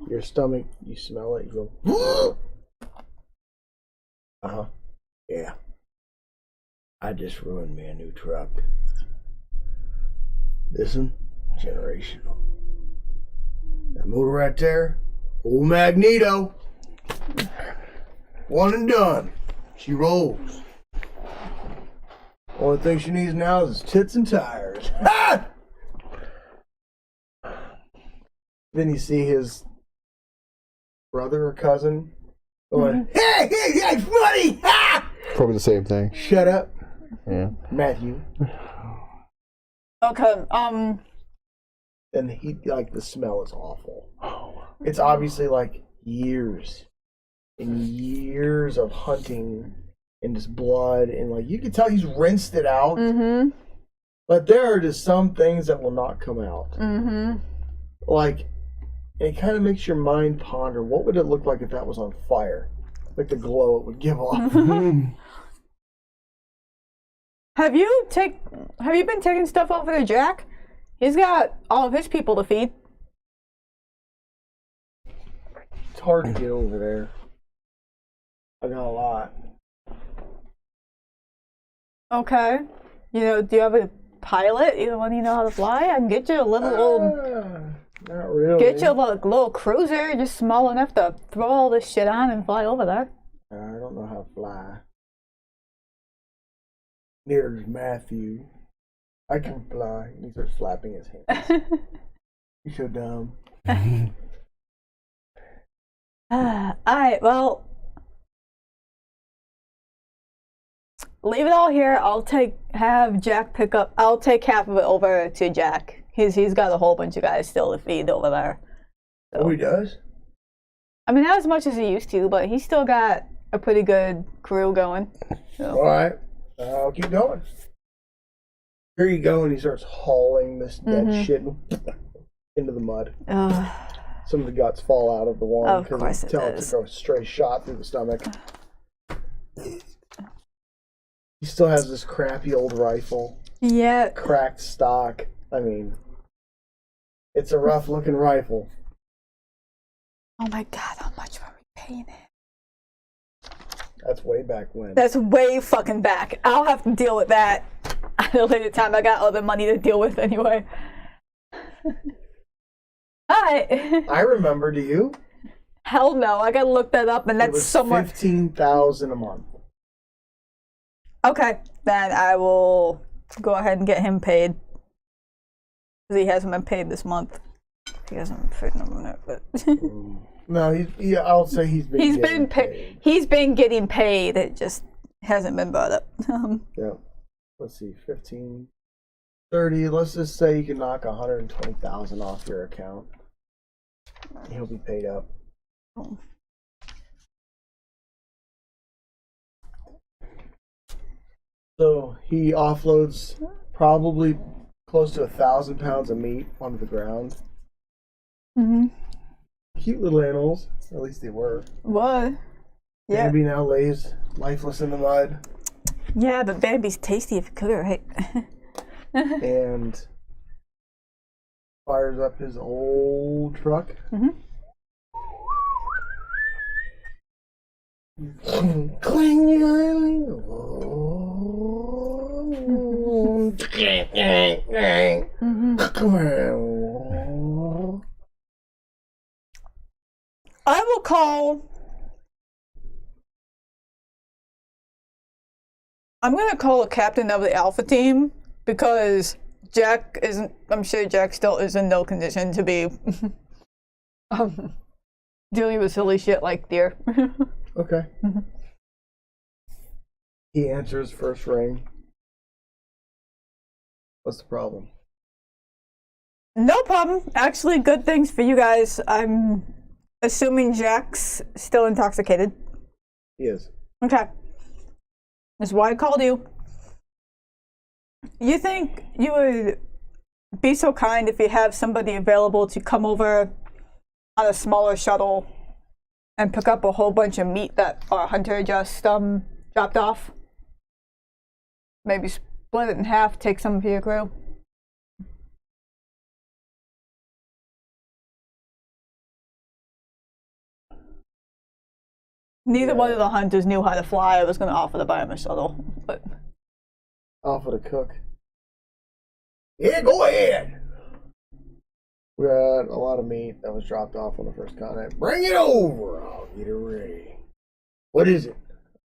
Your stomach, you smell it, you go, uh-huh. Yeah. I just ruined me a new truck. This one, generational. That motor right there, old Magneto. One and done. She rolls. Only thing she needs now is tits and tires. Ah! Then you see his brother or cousin going, hey, that's funny! Ah! Probably the same thing. Shut up. Yeah. Matthew. Okay, And he, like, the smell is awful. It's obviously like years and years of hunting and just blood, and like you can tell he's rinsed it out. Mm-hmm. But there are just some things that will not come out. Mm-hmm. Like, it kind of makes your mind ponder, what would it look like if that was on fire? Like the glow it would give off. Have you been taking stuff over to Jack? He's got all of his people to feed. It's hard to get over there. I got a lot. Okay. You know, do you have a pilot? You know, when you know how to fly? I can get you a little Not really. Get you a little cruiser, just small enough to throw all this shit on and fly over there. I don't know how to fly. Neither does Matthew. I can fly. He starts flapping his hands. You're so dumb. Alright, well, leave it all here. I'll take half of it over to Jack. He's got a whole bunch of guys still to feed over there. So. Oh, he does? I mean, not as much as he used to, but he's still got a pretty good crew going. So. Alright, I'll keep going. Here you go, and he starts hauling this dead shit into the mud. Some of the guts fall out of the one. Of course it It took a stray shot through the stomach. He still has this crappy old rifle. Yeah. Cracked stock. I mean, it's a rough looking rifle. Oh my god, how much were we paying it? That's way back when. That's way fucking back. I'll have to deal with that at a later time. I got other money to deal with anyway. Alright. I remember, do you? Hell no, I gotta look that up, and that's it was somewhat $15,000 a month. Okay, then I will go ahead and get him paid. Because he hasn't been paid this month. He hasn't paid no minute, but No, I'll say he's been paid. He's been getting paid. It just hasn't been brought up. Yeah. Let's see, 15, 30. Let's just say you can knock $120,000 off your account. He'll be paid up. Oh. So he offloads probably close to 1,000 pounds of meat onto the ground. Mm-hmm. Cute little animals. At least they were. What? Yeah. Bambi now lays lifeless in the mud. Yeah, but Bambi's tasty if you cook it right. And fires up his old truck. Mm-hmm. Cling. I will call. I'm gonna call a captain of the Alpha team because Jack isn't. I'm sure Jack still is in no condition to be dealing with silly shit like deer. Okay. He answers first ring. What's the problem? No problem. Actually, good things for you guys. I'm assuming Jack's still intoxicated. He is. Okay. That's why I called you. You think you would be so kind if you have somebody available to come over on a smaller shuttle and pick up a whole bunch of meat that our hunter just dropped off? Maybe split it in half, take some for your crew. Neither one of the hunters knew how to fly. I was going to offer to buy him a shuttle, but... Offer to cook. Yeah, go ahead. We got a lot of meat that was dropped off on the first continent. Bring it over. I'll get it ready. What is it?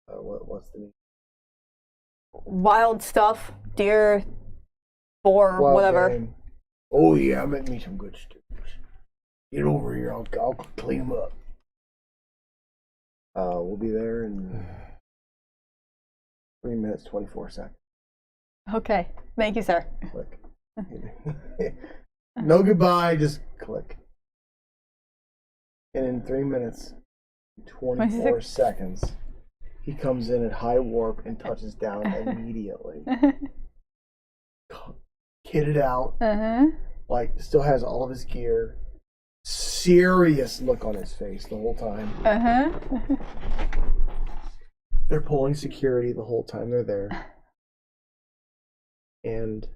What's the meat? Wild stuff, deer, boar, Wild whatever. game. Oh yeah, make me some good stews. Get over here. I'll clean them up. We'll be there in 3 minutes, 24 seconds. Okay, thank you, sir. Click. No goodbye, just click. And in 3 minutes, 24 seconds, he comes in at high warp and touches down immediately. Kitted out, like still has all of his gear. Serious look on his face the whole time. They're pulling security the whole time they're there. And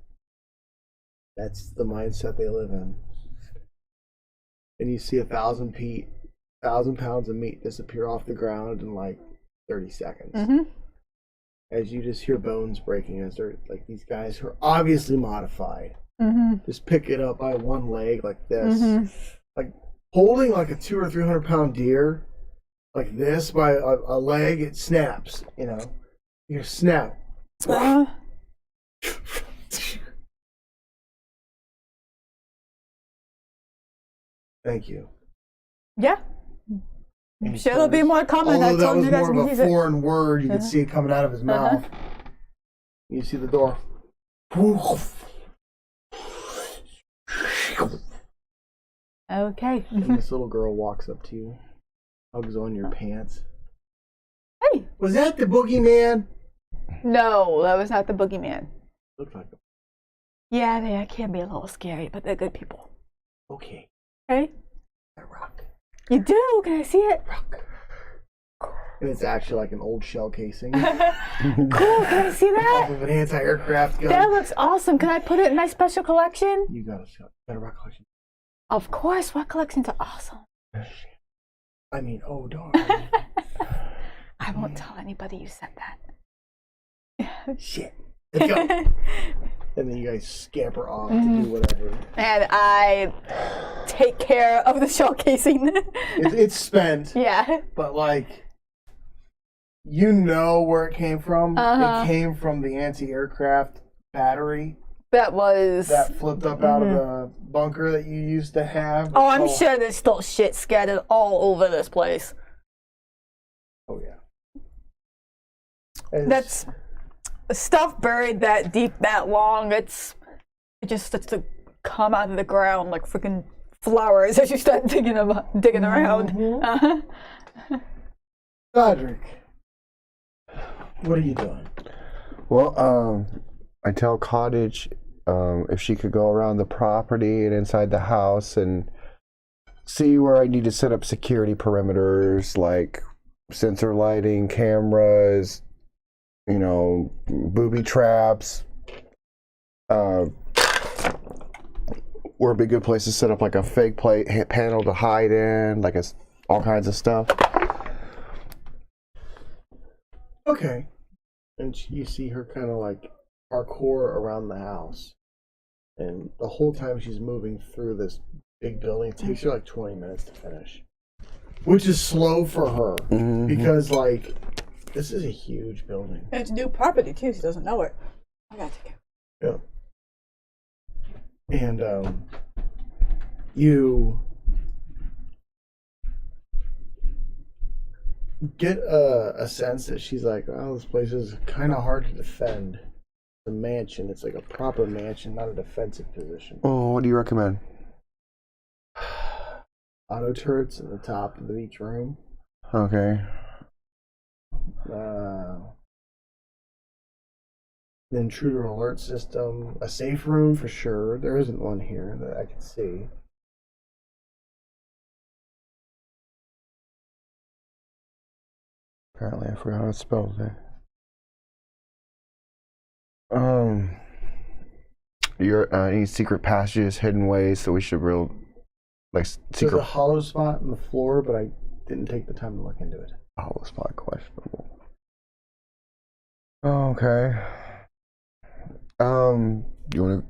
that's the mindset they live in. And you see 1,000 pounds of meat disappear off the ground in like 30 seconds. As you just hear bones breaking as they're like these guys who are obviously modified. Just pick it up by one leg like this. Like holding like a 200 or 300 pound deer like this by a leg, it snaps, you know. You snap. Thank you. Yeah. I'm sure there'll be more comments. Although that was you guys more can of use a it. foreign word, you could see it coming out of his mouth. You see the door. Okay. And this little girl walks up to you, hugs on your pants. Hey. Was that the boogeyman? No, that was not the boogeyman. Looked like it. Yeah, they can be a little scary, but they're good people. Okay. Okay. I rock. You do? Can I see it? Rock. And it's actually like an old shell casing. Cool, can I see that? Off of an anti-aircraft gun. That looks awesome. Can I put it in my special collection? You got a rock collection. Of course, what collections are awesome? I mean, oh darn. I won't tell anybody you said that. Shit. Let's go. And then you guys scamper off to do whatever. And I take care of the shell casing. It's spent. Yeah. But like, you know where it came from. It came from the anti-aircraft battery That was... that flipped up out of the bunker that you used to have. Oh, I'm sure there's still shit scattered all over this place. Oh yeah. That's stuff buried that deep, that long. It just starts to come out of the ground like freaking flowers as you start digging around. Godrick, what are you doing? Well, I tell Cottage if she could go around the property and inside the house and see where I need to set up security perimeters like sensor lighting, cameras, you know, booby traps. Where would be a good place to set up like a fake panel to hide in, like all kinds of stuff. Okay. And you see her kind of like parkour around the house. And the whole time she's moving through this big building, it takes her like 20 minutes to finish. Which is slow for her. Because like, this is a huge building. And it's new property too, she doesn't know it. I gotta take it. Yeah. And you get a sense that she's like, oh, this place is kind of hard to defend. The mansion, it's like a proper mansion, not a defensive position. Oh, what do you recommend? auto turrets at the top of each room. Okay. The intruder alert system, a safe room for sure. There isn't one here that I can see. Apparently, I forgot how it's spelled there. Your any secret passages, hidden ways, so we should There's secret a hollow spot in the floor, but I didn't take the time to look into it. hollow spot questionable. Okay. You want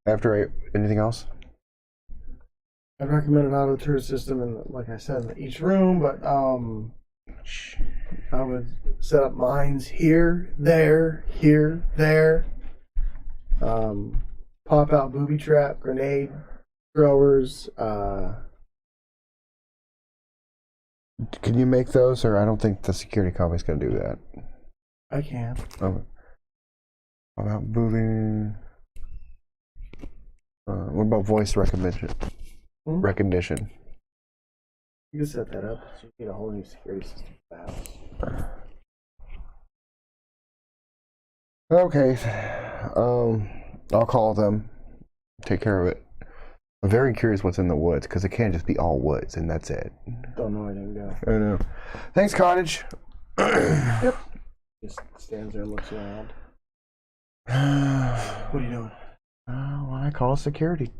to anything else? I'd recommend an auto turret system in, like I said, in each room, but I would set up mines here, there, pop out booby trap, grenade throwers. Can you make those, or I don't think the security company's gonna do that. I can. Okay. What about moving? What about voice recognition? Recognition. You can set that up. So you need a whole new security system for the house. Okay. I'll call them. Take care of it. I'm very curious what's in the woods, because it can't just be all woods and that's it. Don't know where they can go. I know. Thanks, Cottage. Yep. Just stands there and looks around. What are you doing? Well, I call security.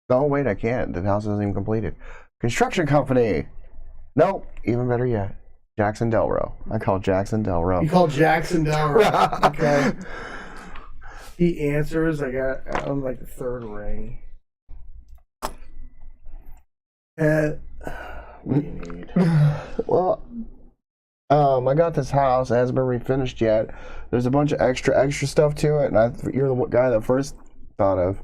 Oh, wait, I can't. The house isn't even completed. Construction company. Nope. Even better yet. Jackson Delro. I call Jackson Delro. You call Jackson Delro. Okay. He answers. I got on like the third ring. What do you need? Well, I got this house. It hasn't been refinished yet. There's a bunch of extra stuff to it, and you're the guy that first thought of.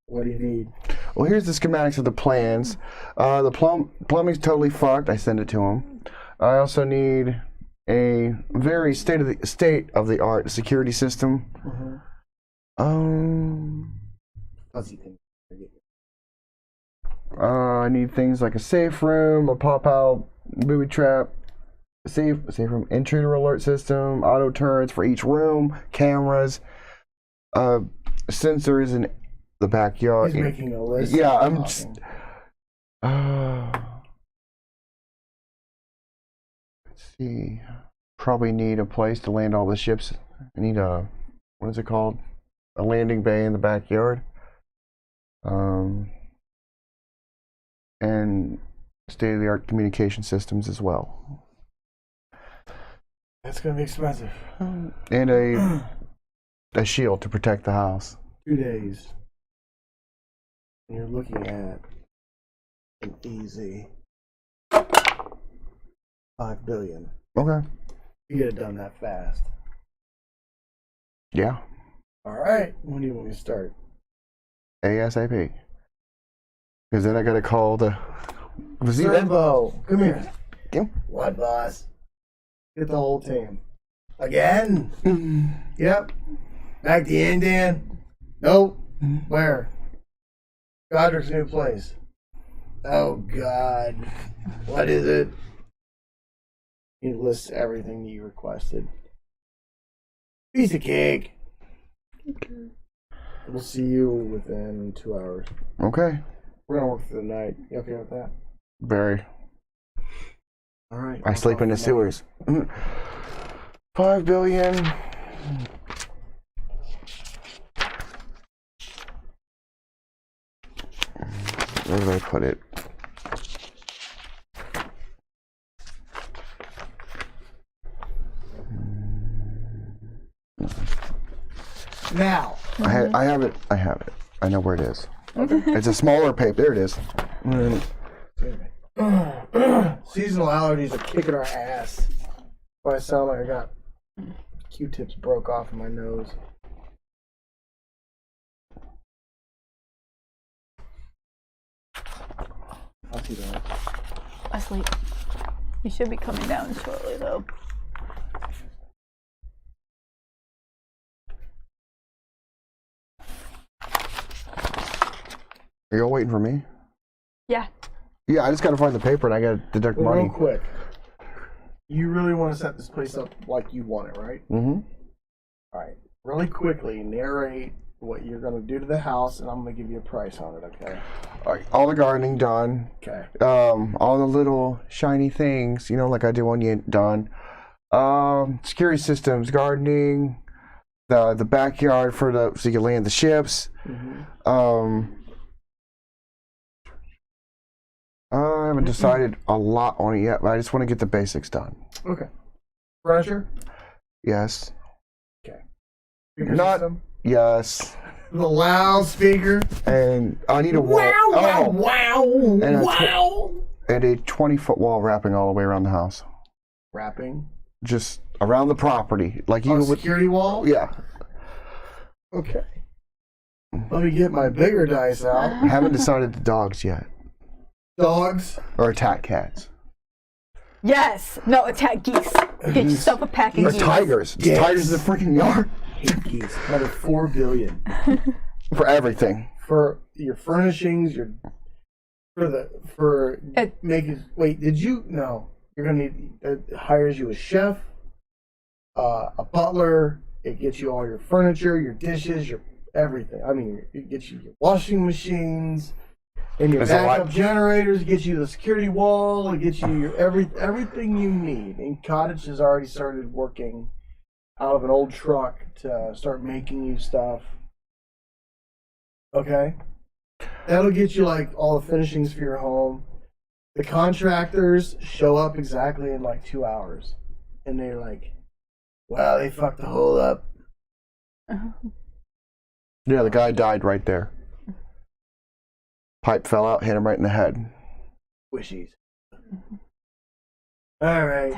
What do you need? Well, here's the schematics of the plans. The plumbing's totally fucked. I send it to him. I also need a very state of the art security system. Fuzzy thing. I need things like a safe room, a pop-out booby trap, a safe room, intruder alert system, auto turrets for each room, cameras, sensors in the backyard. He's making a list. Yeah, I'm just. Let's see. Probably need a place to land all the ships. I need what is it called? A landing bay in the backyard. And state-of-the-art communication systems as well. That's gonna be expensive. And a shield to protect the house. 2 days. And you're looking at an easy $5 billion. Okay. You get it done that fast. Yeah. All right. When do you want me to start? ASAP. Because then I gotta call the. Servo, come here. Yeah. What, boss? Get the whole team. Again? Yep. Back to Indian? Nope. Where? Godrick's new place. Oh, God. What is it? He lists everything you requested. Piece of cake. Okay. We'll see you within 2 hours. Okay. We're gonna work through the night. You okay with that? Very. All right. I sleep in the sewers. 5 billion. Where did I put it? Now. I have it. I know where it is. It's a smaller paper. There it is. Seasonal allergies are kicking our ass. Why I sound like I got Q-tips broke off in my nose. I'll see that. Asleep. You should be coming down shortly, though. Are you all waiting for me? Yeah. Yeah, I just gotta find the paper and I gotta deduct money. Real quick. You really want to set this place up like you want it, right? Mm-hmm. All right. Really quickly, narrate what you're going to do to the house, and I'm going to give you a price on it, okay? All right, all the gardening done. Okay. All the little shiny things, like I do on you, done. Security systems, gardening, the backyard so you can land the ships. Mm-hmm. I haven't decided a lot on it yet, but I just want to get the basics done. Okay. Furniture? Yes. Okay. Speaker Not system? yes. The loudspeaker? And I need a wall. Wow! And a 20-foot wall wrapping all the way around the house. Wrapping? Just around the property, like A even with security wall? yeah. Okay. Let me get my bigger dice out. Haven't decided the dogs yet, Dogs? or attack cats, Yes. No, attack geese. Get yourself a pack of or geese. tigers. Yes. Tigers in the freaking yard Hate geese. Another $4 billion. for everything. For your furnishings, making. Wait, did you? No. You're gonna need. It hires you a chef, a butler. It gets you all your furniture, your dishes, your everything. I mean, it gets you your washing machines and your There's a lot. backup generators. It gets you the security wall. It gets you your everything you need. And Cottage has already started working out of an old truck to start making you stuff. Okay, that'll get you like all the finishings for your home. The contractors show up exactly in like 2 hours, and they're like, "Wow, they fucked the hole up." Yeah, the guy died right there. Pipe fell out, hit him right in the head. Wishies. All right.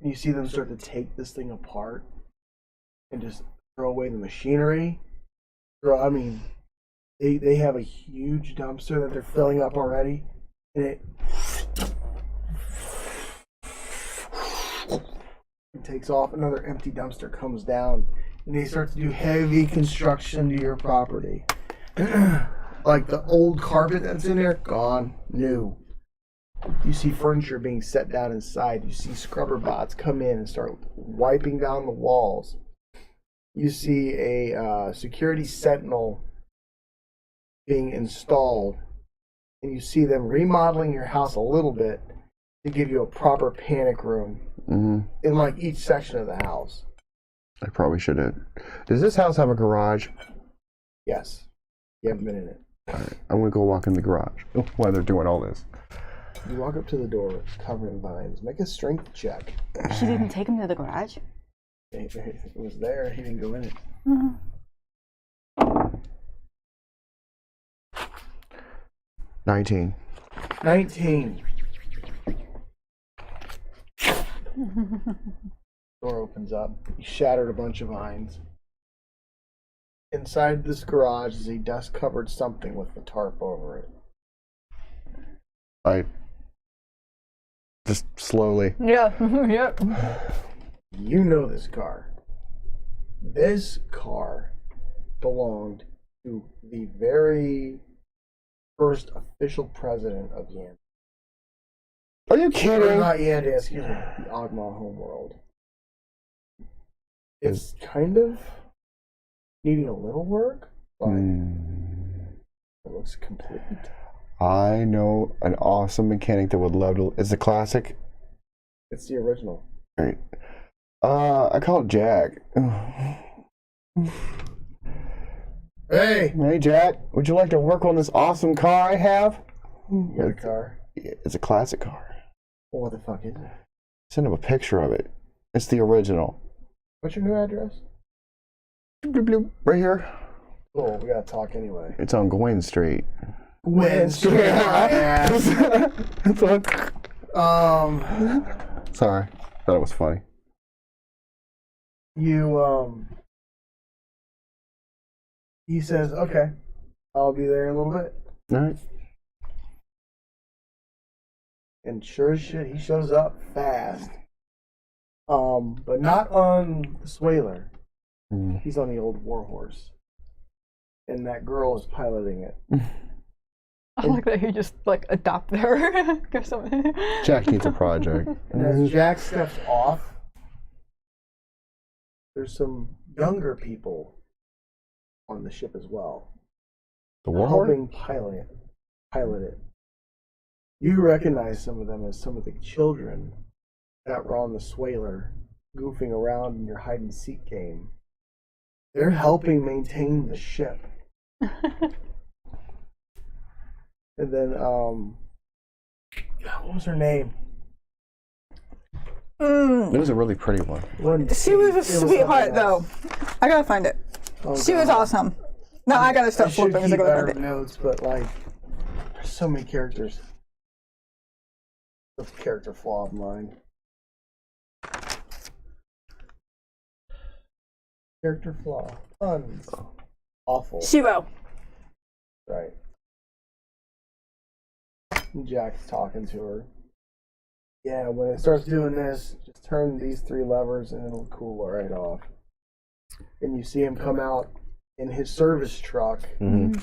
You see them start to take this thing apart and just throw away the machinery. I mean, they have a huge dumpster that they're filling up already, and it takes off. Another empty dumpster comes down, and they start to do heavy construction to your property. Like the old carpet that's in there, gone, new. You see furniture being set down inside. You see scrubber bots come in and start wiping down the walls. You see a security sentinel being installed, and you see them remodeling your house a little bit to give you a proper panic room in like each section of the house. I probably should have. Does this house have a garage? Yes. You haven't been in it. All right, I'm gonna go walk in the garage while they're doing all this. You walk up to the door, it's covered in vines. Make a strength check. She didn't take him to the garage. It was there. He didn't go in it. 19. 19. Door opens up. He shattered a bunch of vines. Inside this garage is a dust-covered something with the tarp over it. I just slowly. Yeah. Yep. You know this car. This car belonged to the very first official president of Yan. Are you Or kidding? not Yandan, excuse me, the Agmach homeworld. It's kind of needing a little work, but it looks complete. I know an awesome mechanic that would love to. It's a classic. It's the original. Right. I call it Jack. Hey! Hey, Jack. Would you like to work on this awesome car I have? You got a car? It's a classic car. Well, what the fuck is it? Send him a picture of it. It's the original. What's your new address? Bloop, bloop. Right here. Cool, we gotta talk anyway. It's on Gwen Street. Gwen Street. It's on. Sorry. Thought it was funny. He says, okay, I'll be there in a little bit. All right. And sure as shit, he shows up fast. But not on the Swaler. He's on the old Warhorse. And that girl is piloting it. I like that you just like adopt her or something. Jack needs a project. And as Jack steps off, there's some younger people on the ship as well. The warlord? Helping pilot it. You recognize some of them as some of the children that were on the Swaler, goofing around in your hide and seek game. They're helping maintain the ship. And then, God, what was her name? It was a really pretty one. She was a sweetheart, though. I gotta find it. Oh, she was awesome. No, I gotta start flipping. I should keep I gotta better find it. notes, but like, there's so many characters. The character flaw of mine. Character flaw. Tons. Awful. Shiro. Right. And Jack's talking to her. Yeah, when it starts doing this, just turn these 3 levers and it'll cool it right off. And you see him come out in his service truck. Mm-hmm.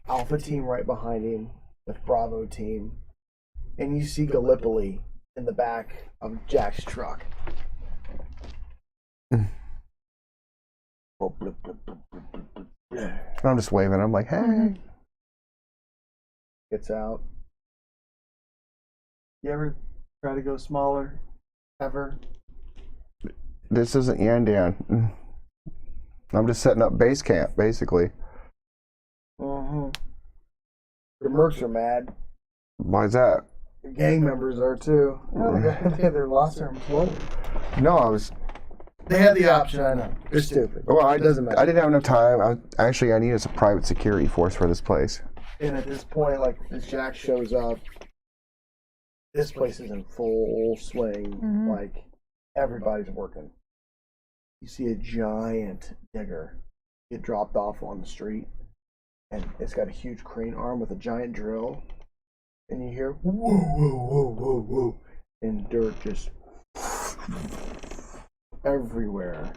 Alpha team right behind him with Bravo team. And you see Gallipoli in the back of Jack's truck. I'm just waving. I'm like, hey. Gets out. You ever try to go smaller? Ever? This isn't Yandan. I'm just setting up base camp, basically. The mercs are mad. Why is that? The gang members are too. They're lost their employment. No, They had the option, I know. They're stupid. Well, It doesn't matter. I didn't have enough time. I needed a private security force for this place. And at this point, like, as Jack shows up, this place is in full swing. Like, everybody's working. You see a giant digger get dropped off on the street, and it's got a huge crane arm with a giant drill, and you hear whoa, whoa, whoa, whoa, whoa, and dirt just everywhere.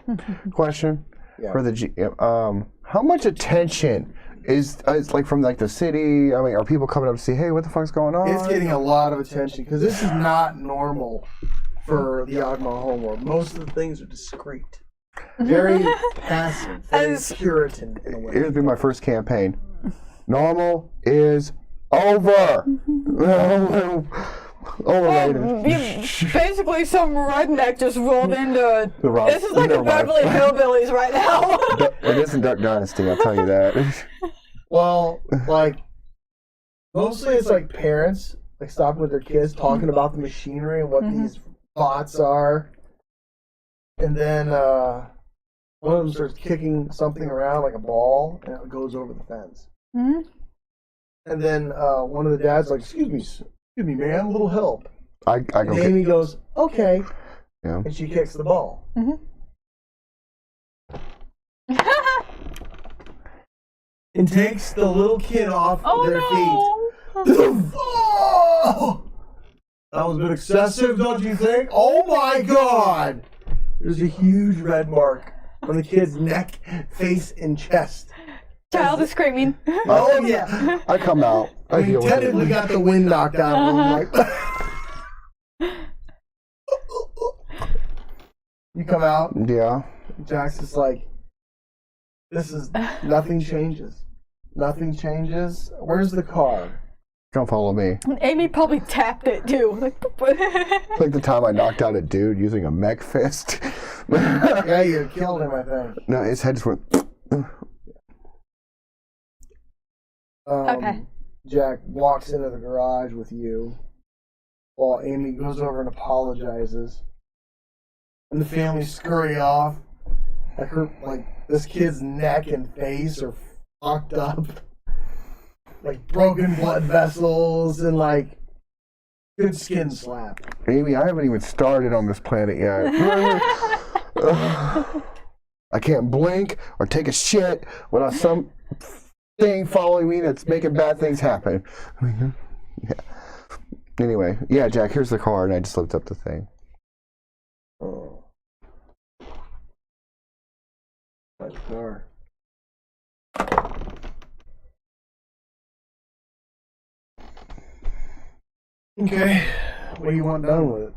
Question Yeah. for the how much attention is like from like the city? I mean, are people coming up to see, hey, what the fuck's going on? It's getting a lot of attention because this is not normal for the Agmach homeworld. Most of the things are discreet, very passive, very Puritan in a way. Here's been my first campaign. Normal is over. Overrated. Basically, some redneck just rolled into. This is like the Never mind. Beverly Hillbillies right now. It isn't Duck Dynasty, I'll tell you that. Well, like, mostly it's like parents, like, stopping with their kids, talking about the machinery and what these bots are. And then one of them starts kicking something around like a ball, and it goes over the fence. And then one of the dads like, excuse me, man, a little help. I go And Amy goes, okay. Yeah. And she kicks the ball. And takes the little kid off their feet. Oh! That was a bit excessive, don't you think? Oh my God! There's a huge red mark on the kid's neck, face, and chest. Child is screaming. Oh yeah! I come out. I mean, technically got the wind knocked out of him. Like, you come out. Yeah. Jack's just like, this is nothing changes. Nothing changes. Where's the car? Come follow me. Amy probably tapped it too. Like the time I knocked out a dude using a mech fist. Yeah, you killed him, I think. No, his head just went. Okay. Jack walks into the garage with you while Amy goes over and apologizes. And the family scurry off. Like this kid's neck and face are fucked up. Like broken blood vessels and like good skin slap. Amy, I haven't even started on this planet yet. I can't blink or take a shit without some thing following me that's making bad things happen. Yeah. Anyway, yeah, Jack, here's the car, and I just looked up the thing. Oh. Nice car. Okay. What do you want done with it?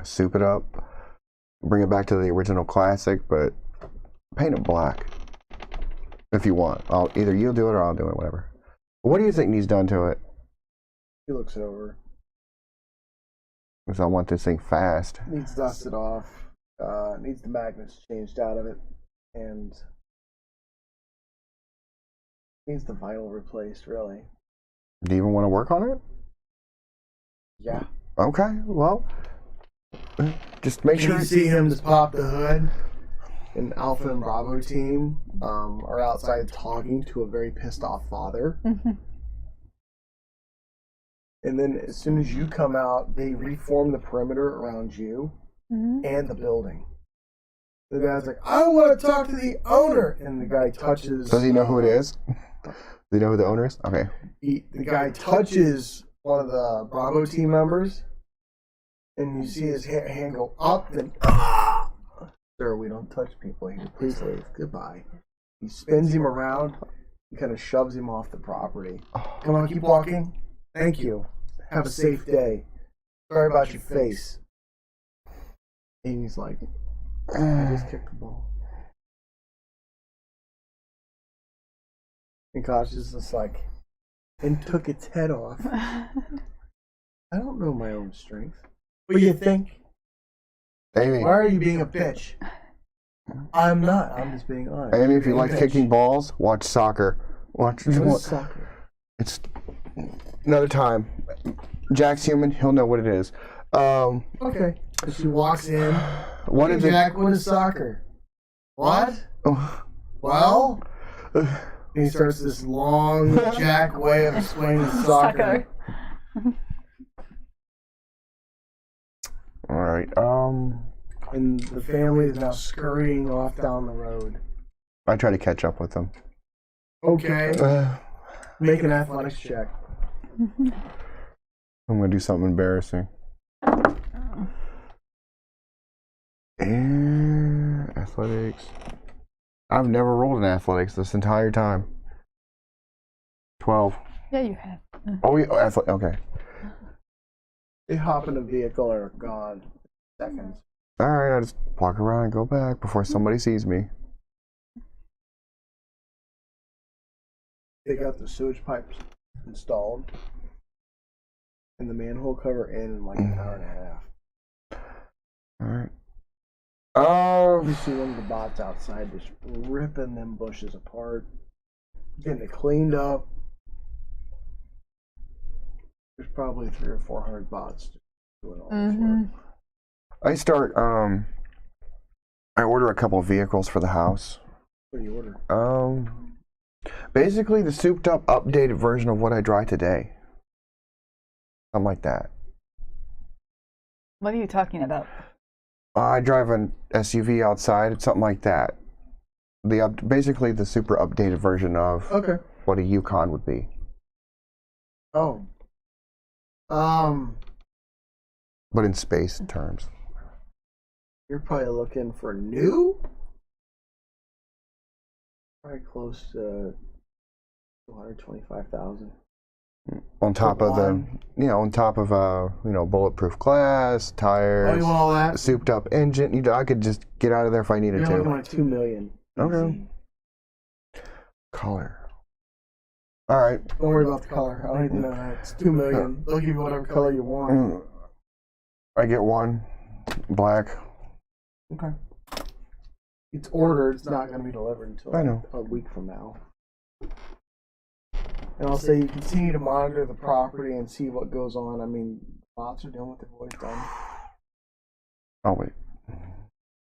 Soup it up, bring it back to the original classic, but paint it black. If you want. Either you'll do it or I'll do it, whatever. What do you think needs done to it? He looks it over. Because I want this thing fast. Needs dusted off. Needs the magnets changed out of it. And needs the vinyl replaced, really. Do you even want to work on it? Yeah. Okay, well, just make sure you see him just pop the hood. And Alpha and Bravo team are outside talking to a very pissed off father. Mm-hmm. And then as soon as you come out, they reform the perimeter around you and the building. The guy's like, I want to talk to the owner. And the guy touches... Does he know who it is? Does he know who the owner is? Okay. The guy touches one of the Bravo team members. And you see his hand go up and... Sir, we don't touch people here. Please leave. Goodbye. He spins him around and kind of shoves him off the property. Come on, keep walking. Thank you. Have a safe day. Sorry about your face. And he's like, I just kicked the ball. And Kosh is just like, and took its head off. I don't know my own strength. What do you think? Amy. Why are you being a bitch? I'm not. I'm just being honest. Amy, if you like kicking balls, watch soccer. Watch soccer. It's another time. Jack's human. He'll know what it is. Okay. So she walks in. Hey, Jack, what is soccer? What? Well? And he starts this long Jack way of explaining soccer. All right. And the family is now scurrying off down the road. I try to catch up with them. Okay. Make an athletics check. I'm gonna do something embarrassing. And athletics. I've never rolled in athletics this entire time. 12. Yeah, you have. Oh, yeah. Okay. They hop in a vehicle and are gone. Seconds. Alright, I just walk around and go back before somebody sees me. They got the sewage pipes installed and the manhole cover in like an hour and a half. Alright. You see one of the bots outside just ripping them bushes apart, getting it cleaned up. There's probably 300 or 400 bots doing all this work. I order a couple of vehicles for the house. What do you order? Basically the souped up, updated version of what I drive today. Something like that. What are you talking about? I drive an SUV outside. It's something like that. Basically the super updated version of what a Yukon would be. Oh. But in space terms. You're probably looking for new? Probably close to 225,000. On top of bulletproof glass, tires, Oh, you want all that? souped up engine. I could just get out of there if I needed You're looking to. like $2 million. Okay. Color. All right. Don't worry about the color. I don't need to know that. It's $2 million. They'll give you whatever color you want. I get one black. Okay. It's ordered. It's not going to be delivered until I know. a week from now. And I'll say you continue to monitor the property and see what goes on. I mean, bots are doing what they've always done. Oh wait.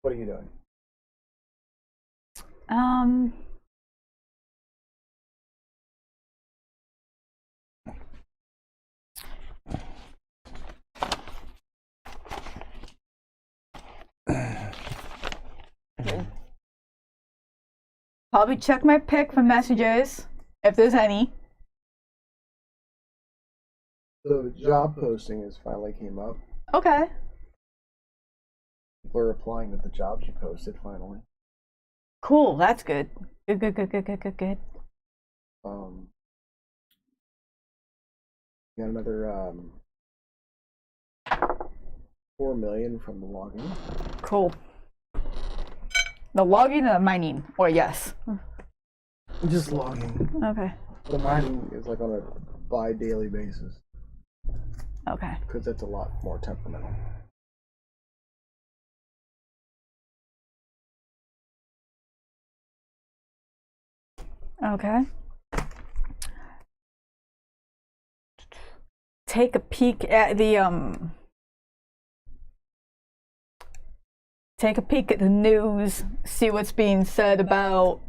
What are you doing? Probably check my pic for messages, if there's any. The job posting has finally came up. Okay. People are applying to the jobs you posted finally. Cool, that's good. Good. got another 4 million from the logging. Cool. The logging or the mining? Or yes? Just logging. Okay. The mining is like on a bi-daily basis Okay. because it's a lot more temperamental. Okay. Take a peek at the take a peek at the news, see what's being said about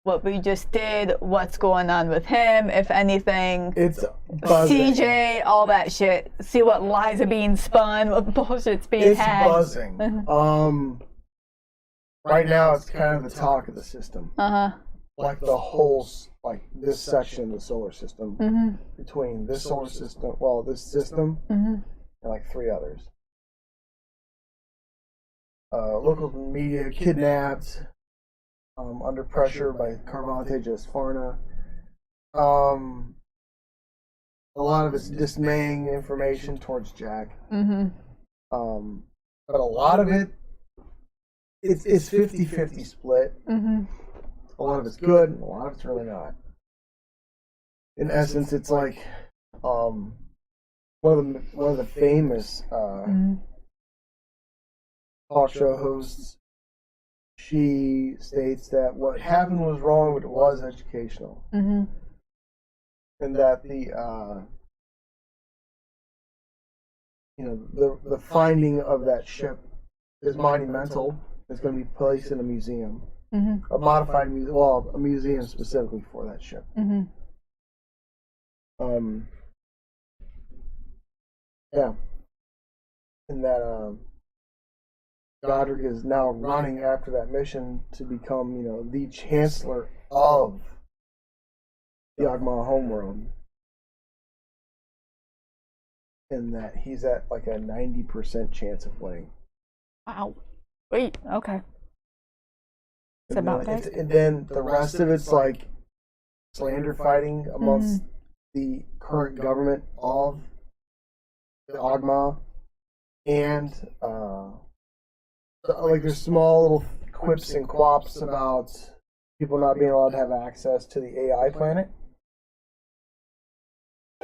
what we just did, what's going on with him, if anything. It's buzzing. CJ, all that shit. See what lies are being spun, what bullshit's being had. It's buzzing. Right now it's kind of the talk of the system. Uh-huh. Like the whole, like this section of the solar system, between this solar system, well, this system, and like 3 others. Local media kidnapped, under pressure by Carvante Jasfarna. A lot of it's dismaying information towards Jack. But a lot of it's 50-50 split. A lot of it's good, and a lot of it's really not. In essence, it's like one of the famous talk show hosts. She states that what happened was wrong, but it was educational, and that the the finding of that ship is monumental. It's going to be placed in a museum. A modified museum, well, a museum specifically for that ship. Yeah, and that Godrick is now running after that mission to become, the chancellor of the Agmach homeworld, and that he's at like a 90% chance of winning. Wow. Wait. Okay. It's about that. And then the rest of it's like slander fighting amongst the current government of the Agmach, and like there's small little quips and quaps about people not being allowed to have access to the AI planet,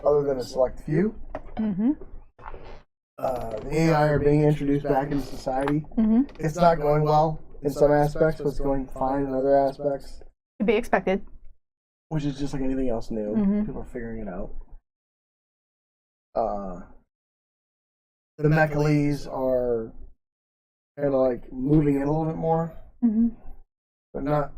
other than a select few. The AI are being introduced back into society. It's not going well in some aspects, but it's going fine in other aspects. To be expected. Which is just like anything else new. People are figuring it out. The Mechalees are kind of like moving in a little bit more, but not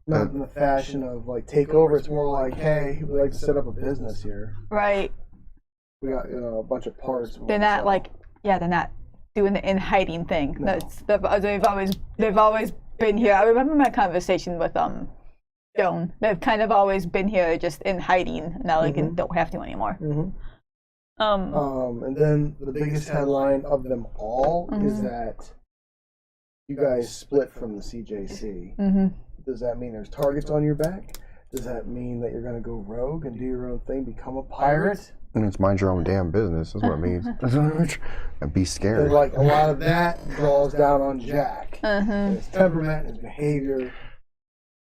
in the fashion of like take over. It's more like, hey, we like to set up a business here. Right. We got a bunch of parts. They're not they're not doing the in hiding thing. No. They've always been here. I remember my conversation with Joan. They've kind of always been here, just in hiding. Now they don't have to anymore. And then the biggest headline of them all is that you guys split from the CJC. Does that mean there's targets on your back? Does that mean that you're going to go rogue and do your own thing, become a pirate? And it's mind your own damn business. That's what it means. And be scared. And like a lot of that draws down on Jack. And his temperament, his behavior,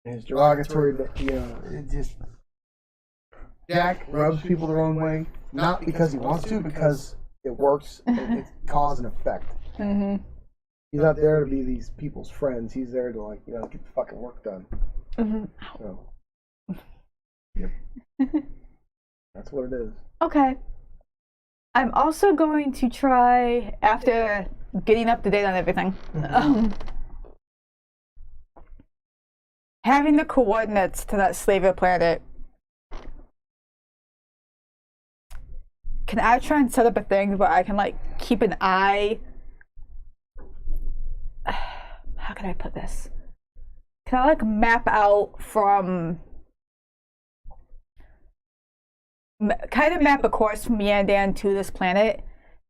and his derogatory, it just... Jack rubs people the wrong way, not because he wants to, because it works, and it's cause and effect. He's not there to be these people's friends. He's there to get the fucking work done. So, yep. That's what it is. Okay. I'm also going to try, after getting up to date on everything, having the coordinates to that slaver planet. Can I try and set up a thing where I can keep an eye? How can I put this? Can I map out from, kind of map a course from Yandan to this planet,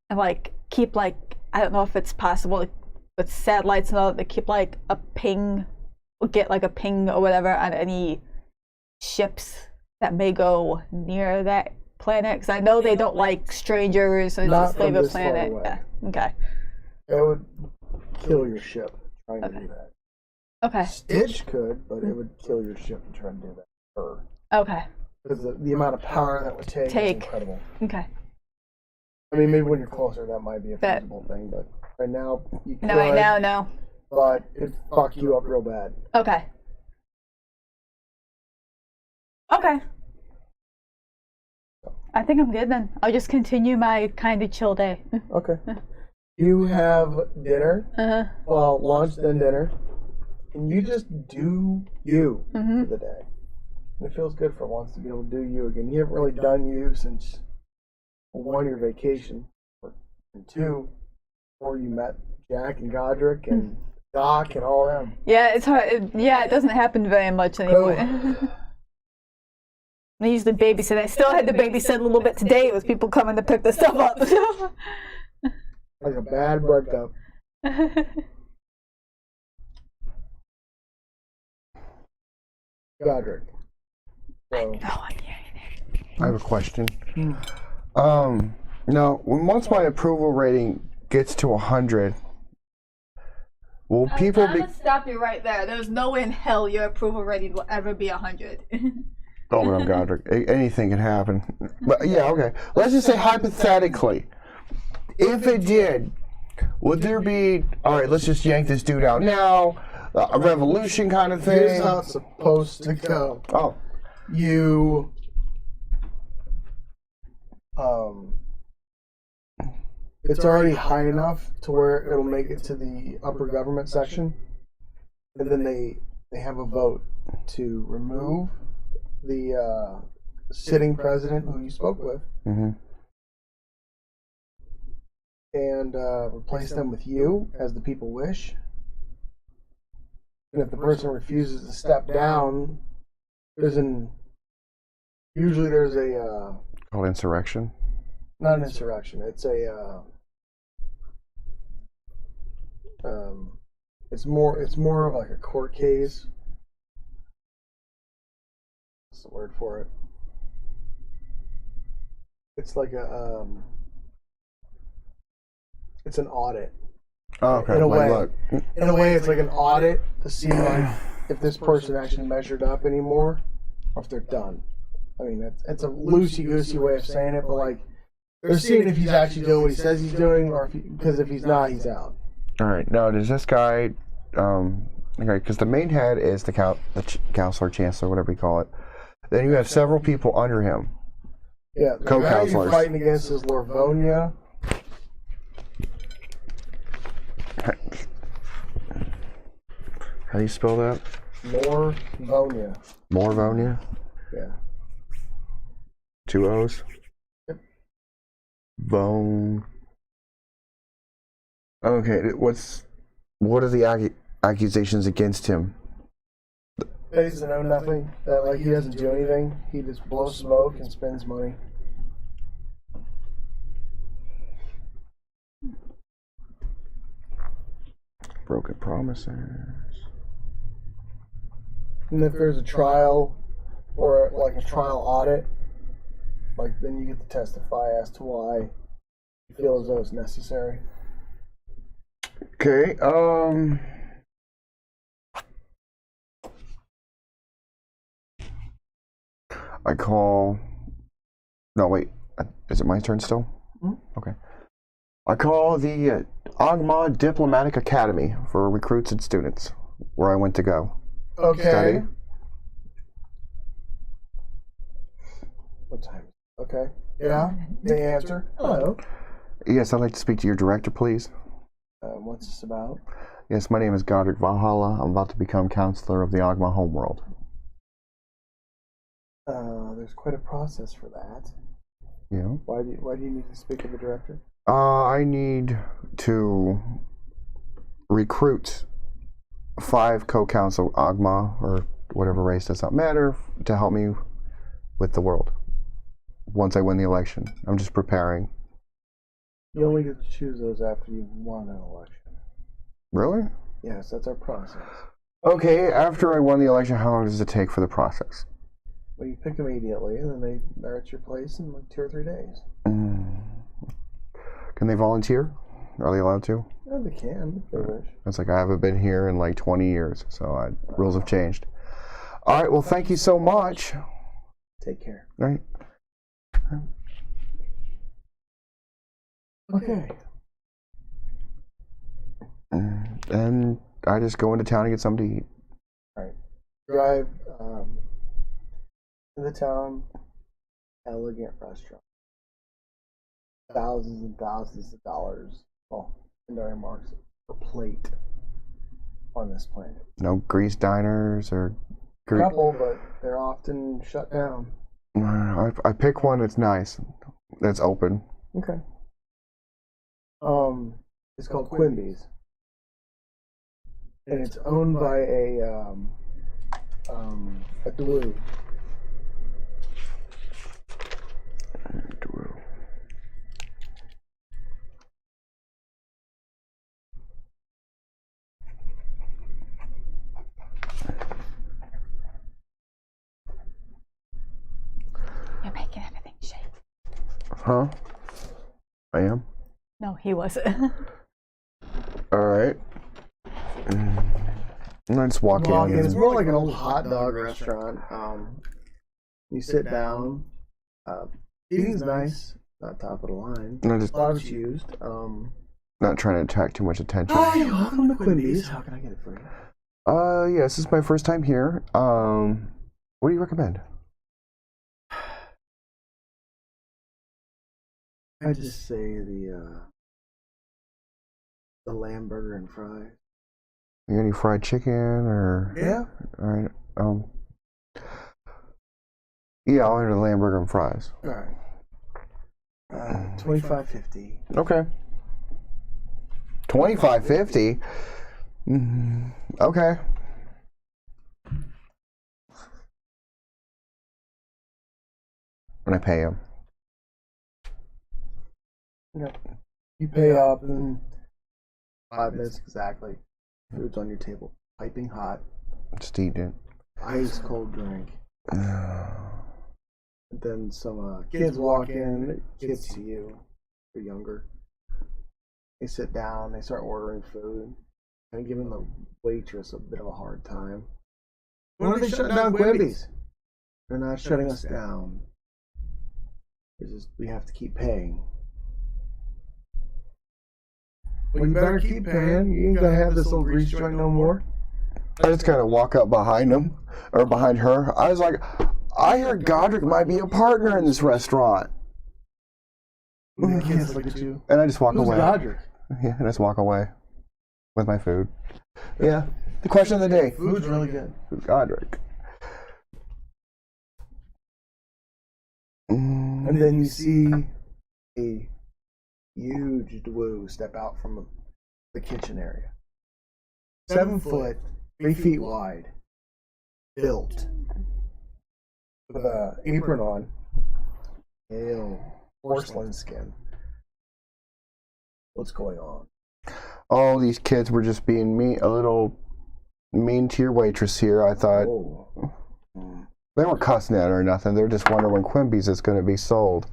and keep I don't know if it's possible with satellites and all to keep a ping, or get a ping or whatever on any ships that may go near that planet? Because I know they don't like strangers and Not just leave from a this far planet. away. Yeah. Okay. It would kill your ship trying to do that. Okay. Stitch could, but it would kill your ship to try to do that. Her. Okay. Because the amount of power that would take is incredible. Okay. I mean, maybe when you're closer, that might be a feasible thing, but right now, you could. No, right now, no. But it'd fuck you up real bad. Okay. Okay. I think I'm good then. I'll just continue my kind of chill day. Okay. You have dinner. Well, lunch, then dinner. And you just do you for the day. And it feels good for once to be able to do you again. You haven't really done you since, one, your vacation, and two, before you met Jack and Godrick and Doc and all them. Yeah, it's hard. It doesn't happen very much anymore. I usually babysit. I still had to babysit a little bit today with people coming to pick the stuff up. Like a bad breakup. Godrick. So. I have a question. Now, once my approval rating gets to 100, will people be... I'm gonna stop you right there. There's no way in hell your approval rating will ever be 100. Oh, but I'm Godrick. Anything can happen. But yeah, okay. Let's just say hypothetically, if it did, would there be, all right, let's just yank this dude out now, a revolution kind of thing? Here's how it's supposed to go. Oh. You, it's already high enough to where it'll make it to the upper government section, and then they have a vote to remove the sitting president who you spoke with, and replace them with you as the people wish. And if the person refuses to step down, usually there's a called insurrection. Not an insurrection. It's a it's more of like a court case. What's the word for it? It's like it's an audit. Oh, okay. In a way, it's like an audit to see like if this person actually measured up anymore, or if they're done. I mean, it's a loosey-goosey way of saying it, but like they're seeing if he's actually doing what he says he's doing, or because if he's not, he's out. All right. Now, does this guy? Okay, because the main head is the counselor, chancellor, whatever you call it. Then you have several people under him. Yeah, the guy co-counselors. you're fighting against is Lorvonia. How do you spell that? Lorvonia. Morvonia? Yeah. 2 O's? Yep. Bone. Okay, what are the accusations against him? That he doesn't know nothing. That like he doesn't do anything. He just blows smoke and spends money. Broken promises. And if there's a trial or like a trial audit, like then you get to testify as to why you feel as though it's necessary. Okay, I call... No, wait. Is it my turn still? Mm-hmm. Okay. I call the Agmach Diplomatic Academy for recruits and students, where I went to go. Okay. Study. What time? Okay. Yeah. They answer. Hello. Yes, I'd like to speak to your director, please. What's this about? Yes, my name is Godrick Valhalla. I'm about to become counselor of the Agmach homeworld. There's quite a process for that. Yeah. Why do you need to speak with the director? I need to recruit 5 co-counsel Agmach, or whatever race, does not matter, to help me with the world. Once I win the election. I'm just preparing. You only get to choose those after you've won an election. Really? Yes, that's our process. Okay, after I won the election, how long does it take for the process? Well, you pick immediately, and then they're at your place in like 2 or 3 days. Can they volunteer? Are they allowed to? Yeah, they can if they wish. It's like I haven't been here in like 20 years, so rules have changed. All right, well, thank you so much. Take care. All right. Okay. And I just go into town and get something to eat. All right. Drive to the town. Elegant restaurant. Thousands and thousands of dollars. Well, $10 marks per plate on this planet. No grease diners or... A couple, but they're often shut down. I pick one that's nice, that's open. Okay. It's called Quimby's, and it's owned by a Duluth. You're making everything shake. Huh? I am? No, he wasn't. All right. Let's walk in. It's more like an old hot dog restaurant. You sit down. Eating's nice. Not top of the line. No, A just lot of it's used. not trying to attract too much attention. Hi, welcome to Quimby's. How can I get it for you? Yeah, this is my first time here. What do you recommend? I just say the lamb burger and fries. You got any fried chicken or? Yeah. All right. Yeah, I'll order the lamb burger and fries. All right. $25.50. Okay. $25.50. Okay. When I pay him. Yep. You pay up in 5 minutes exactly. Food's on your table, piping hot. Just eating it. Ice cold drink. Then some kids walk in. Kids to you. They're younger. They sit down. They start ordering food. And giving the waitress a bit of a hard time. When are they shutting down Quimby's? They're not shutting us down. We have to keep paying. Well, you better keep paying. You ain't gonna have this little grease joint no more. I just kind of walk up behind him, or behind her. I was like, I heard Godrick might be a partner in this restaurant. The kids look at you. And I just walk Who's away. Godrick? Yeah, and I just walk away with my food. Yeah. The question of the day. Food's really good. Who's Godrick? And then you see a huge Dwoo step out from the kitchen area. 7 foot, 3 feet wide, built, with an apron on, pale porcelain skin. What's going on? All these kids were just being a little mean to your waitress here. I thought they weren't cussing at her or nothing. They're just wondering when Quimby's is going to be sold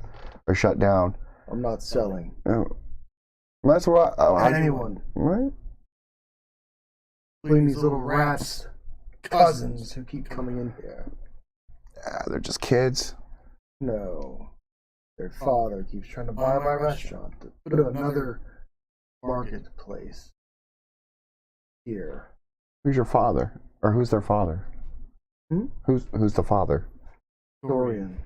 or shut down. I'm not selling. That's what anyone. Right? Including these little rats, cousins who keep coming in here. They're just kids. No. Their father keeps trying to buy my restaurant to put another marketplace here. Who's your father? Or who's their father? Who's the father? Dorian.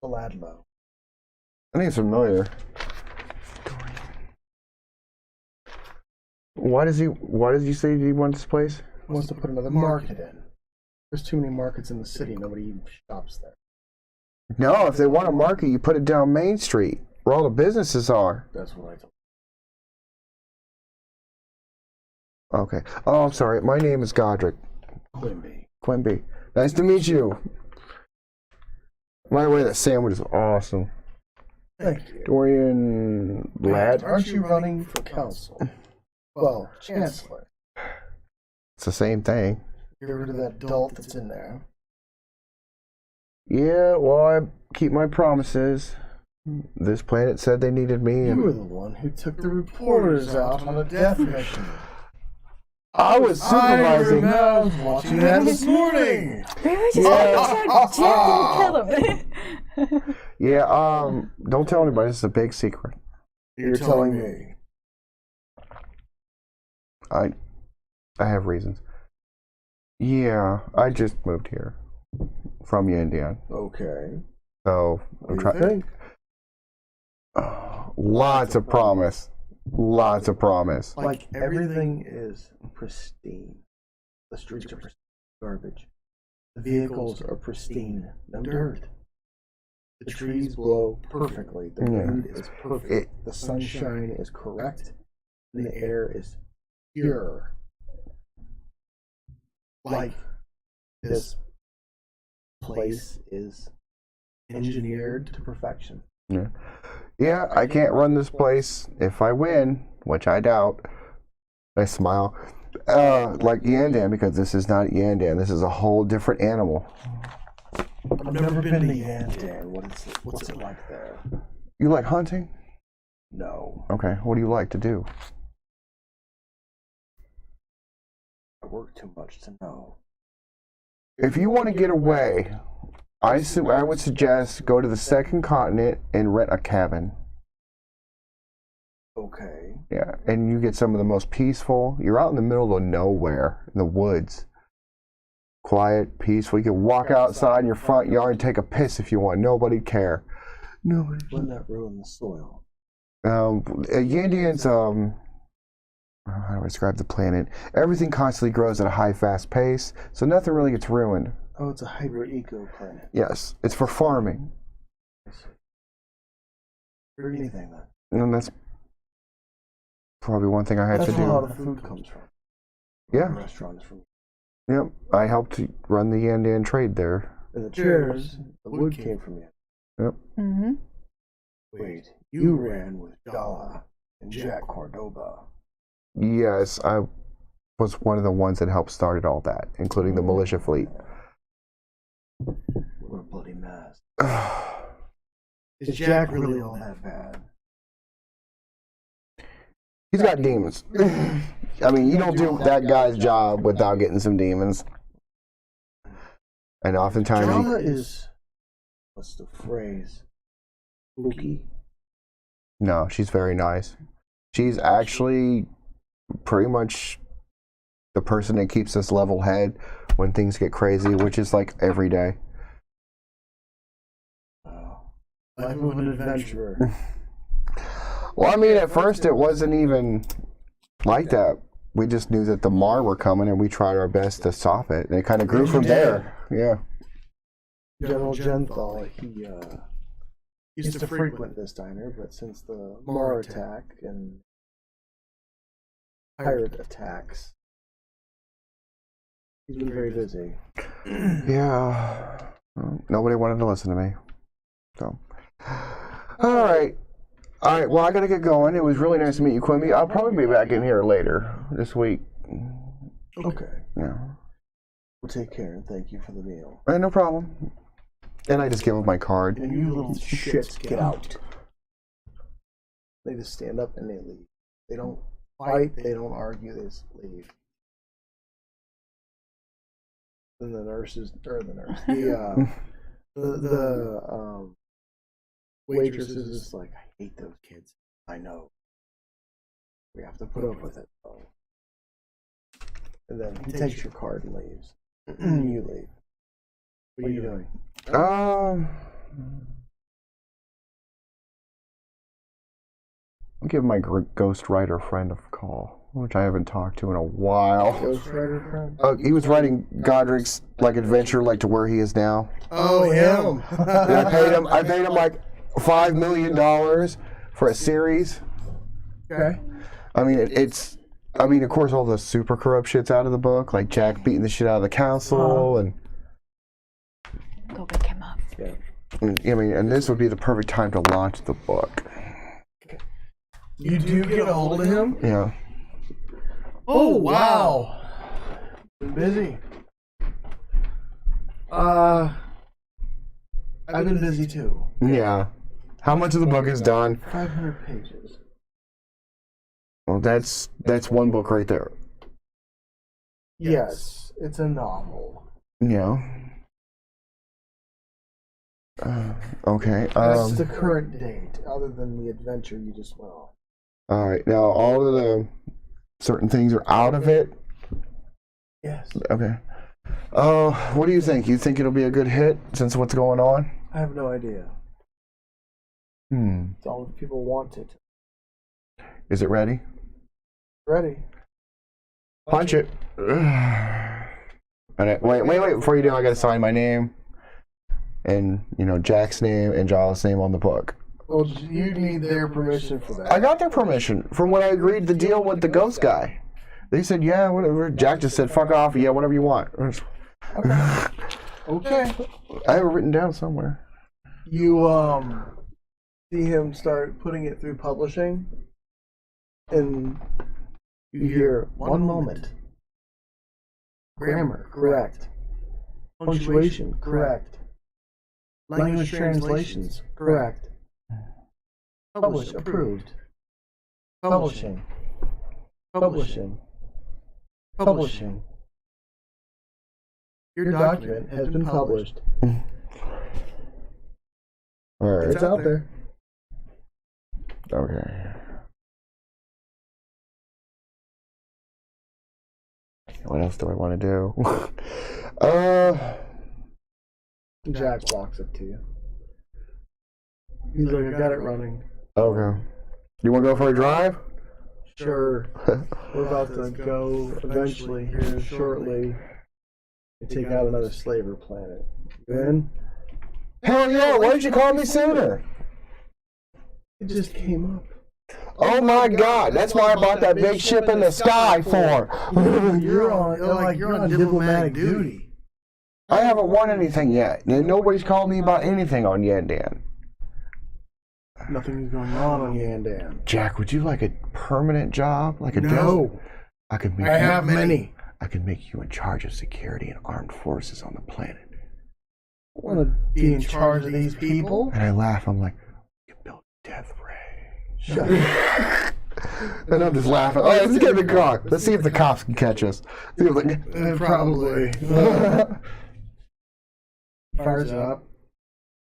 Saladlo. I think it's familiar. Why does he say he wants this place? He wants to put another market in. There's too many markets in the city. Nobody even shops there. No, if they want a market, you put it down Main Street, where all the businesses are. That's what I told Okay. Oh, I'm sorry. My name is Godrick. Quimby. Quimby. Nice to meet you. By the way, that sandwich is awesome. Thank you. Dorian Lad? Aren't you running for council? Well, chancellor. It's the same thing. Get rid of that adult that's in there. Yeah, well, I keep my promises. This planet said they needed me, You and were the one who took the reporters out on a death mission. I was supervising. I was watching that this morning. We were just making sure Jack didn't kill him. Yeah, don't tell anybody. This is a big secret. You're telling me. I have reasons. Yeah, I just moved here from Yandian. Okay. So I'm What do you trying. think? Lots of promise. Lots of promise. Like everything is pristine. The streets are pristine. Garbage. The vehicles are pristine. No dirt. The trees blow perfectly. The wind is perfect. The sunshine is correct. And the air is pure. Like this place is engineered to perfection. Yeah. Yeah, I can't run this place if I win, which I doubt. I smile. Like Yandan, because this is not Yandan. This is a whole different animal. I've never been to Yandan. What's it like there? You like hunting? No. Okay, what do you like to do? I work too much to know. If you want to get away, I would suggest go to the second continent and rent a cabin. Okay. Yeah, and you get some of the most peaceful. You're out in the middle of nowhere, in the woods. Quiet, peaceful. You can walk outside in your front yard and take a piss if you want. Nobody'd care. Nobody. Wouldn't that ruin the soil? Yandians, how do I describe the planet? Everything constantly grows at a high, fast pace, so nothing really gets ruined. Oh, it's a hybrid eco-planet. Yes, it's for farming. For anything then. And that's probably one thing I had That's to where do. a lot of food comes from. Yeah. Restaurants from. Yep, I helped to run the Yandan trade there. And the chairs, the wood came from you. Yep. Mm-hmm. Wait, you ran with Jala and Jack Cordoba. Yes, I was one of the ones that helped started all that, including the militia fleet. What a bloody mess. Is Jack really all that bad? He's got demons. I mean, you don't do that guy's job without getting some demons. And oftentimes, Jala is, what's the phrase? Spooky? no, she's very nice. She's actually pretty much the person that keeps us level head when things get crazy, which is like every day. Life of an adventurer. Well, I mean, at first it wasn't even like that. We just knew that the Mar were coming, and we tried our best to stop it. And it kind of grew from there. Yeah. General Genthal, he used to frequent this diner, but since the Mar attack and pirate attacks, he's been very busy. Yeah. Well, nobody wanted to listen to me. So. All right. All right. Well, I got to get going. It was really nice to meet you, Quimby. I'll probably be back in here later this week. Okay. Yeah. Well, take care and thank you for the meal. No problem. And I just give him my card. And you little shits, get out. They just stand up and they leave. They don't fight, they don't argue, they just leave. Then the waitress is just like, I hate those kids. I know. We have to put up with it. So. And then he takes your card and leaves. You leave. What are you doing? I'll give my Ghost Rider friend a call, which I haven't talked to in a while. Ghost Rider friend? He was writing Godrick's adventure to where he is now. Oh, him! And I paid him like $5 million for a series. Okay. I mean, of course, all the super corrupt shit's out of the book, like Jack beating the shit out of the council, and Go wake him up. Yeah. and this would be the perfect time to launch the book. You do get a hold of him? Yeah. Oh, wow. Been busy. I've been busy too. Yeah. How much of the book is done? 500 pages. Well, that's one book right there. Yes, it's a novel. Yeah. Okay. That's the current date, other than the adventure you just went on. All right. Now, all of the certain things are out of it. Yes. Okay. What do you think? You think it'll be a good hit since what's going on? I have no idea. It's all the people want it. Is it ready? Ready. Punch it. Wait. Before you do, I gotta sign my name. And, Jack's name and Jala's name on the book. Well, you need their permission for that. I got their permission from when I agreed to deal with the ghost guy. They said, yeah, whatever. Jack just said, fuck off. Yeah, whatever you want. Okay. I have it written down somewhere. You, see him start putting it through publishing, and you hear, one moment. Grammar, correct. Punctuation, correct. Language translations, correct. Publish, approved. Publishing. Publishing. Publishing. Your document has been published. All right. It's out there. Okay. What else do I want to do? Jack walks up to you. He's like, I got it running. Okay. You want to go for a drive? Sure. We're about to go eventually here shortly and take out another slaver planet. Then? Hell yeah, why did you call me sooner? It just came up. Oh my god, that's why I bought that big ship in the sky for. You're on diplomatic duty. I haven't won anything yet. Nobody's called me about anything on Yandan. Nothing is going on Yandan. Jack, would you like a permanent job? Like a No. I could make I have many. I could make you in charge of security and armed forces on the planet. I want to be in charge of these people. And I laugh, I'm like, you can build a death ray. Shut up. And I'm just laughing. Oh, let's get in the car. Let's see if the cops can catch us. See if Probably. Fires it up.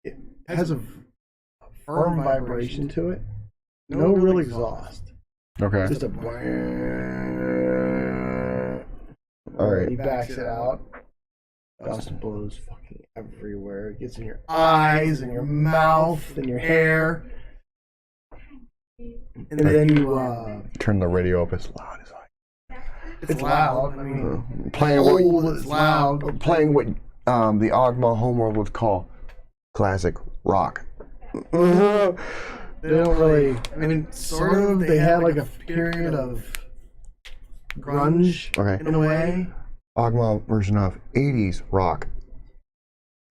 It has a firm vibration to it. No real exhaust. Okay. Just a All right. He backs it out. Dust blows fucking everywhere. It gets in your eyes and your mouth and your hair. And then you turn the radio up as loud as it's loud. I mean, playing it's loud. Playing what the Agmach homeworld would call classic rock. They don't really. I mean, sort of. They had like a period of grunge in a way. Agmach version of 80s rock.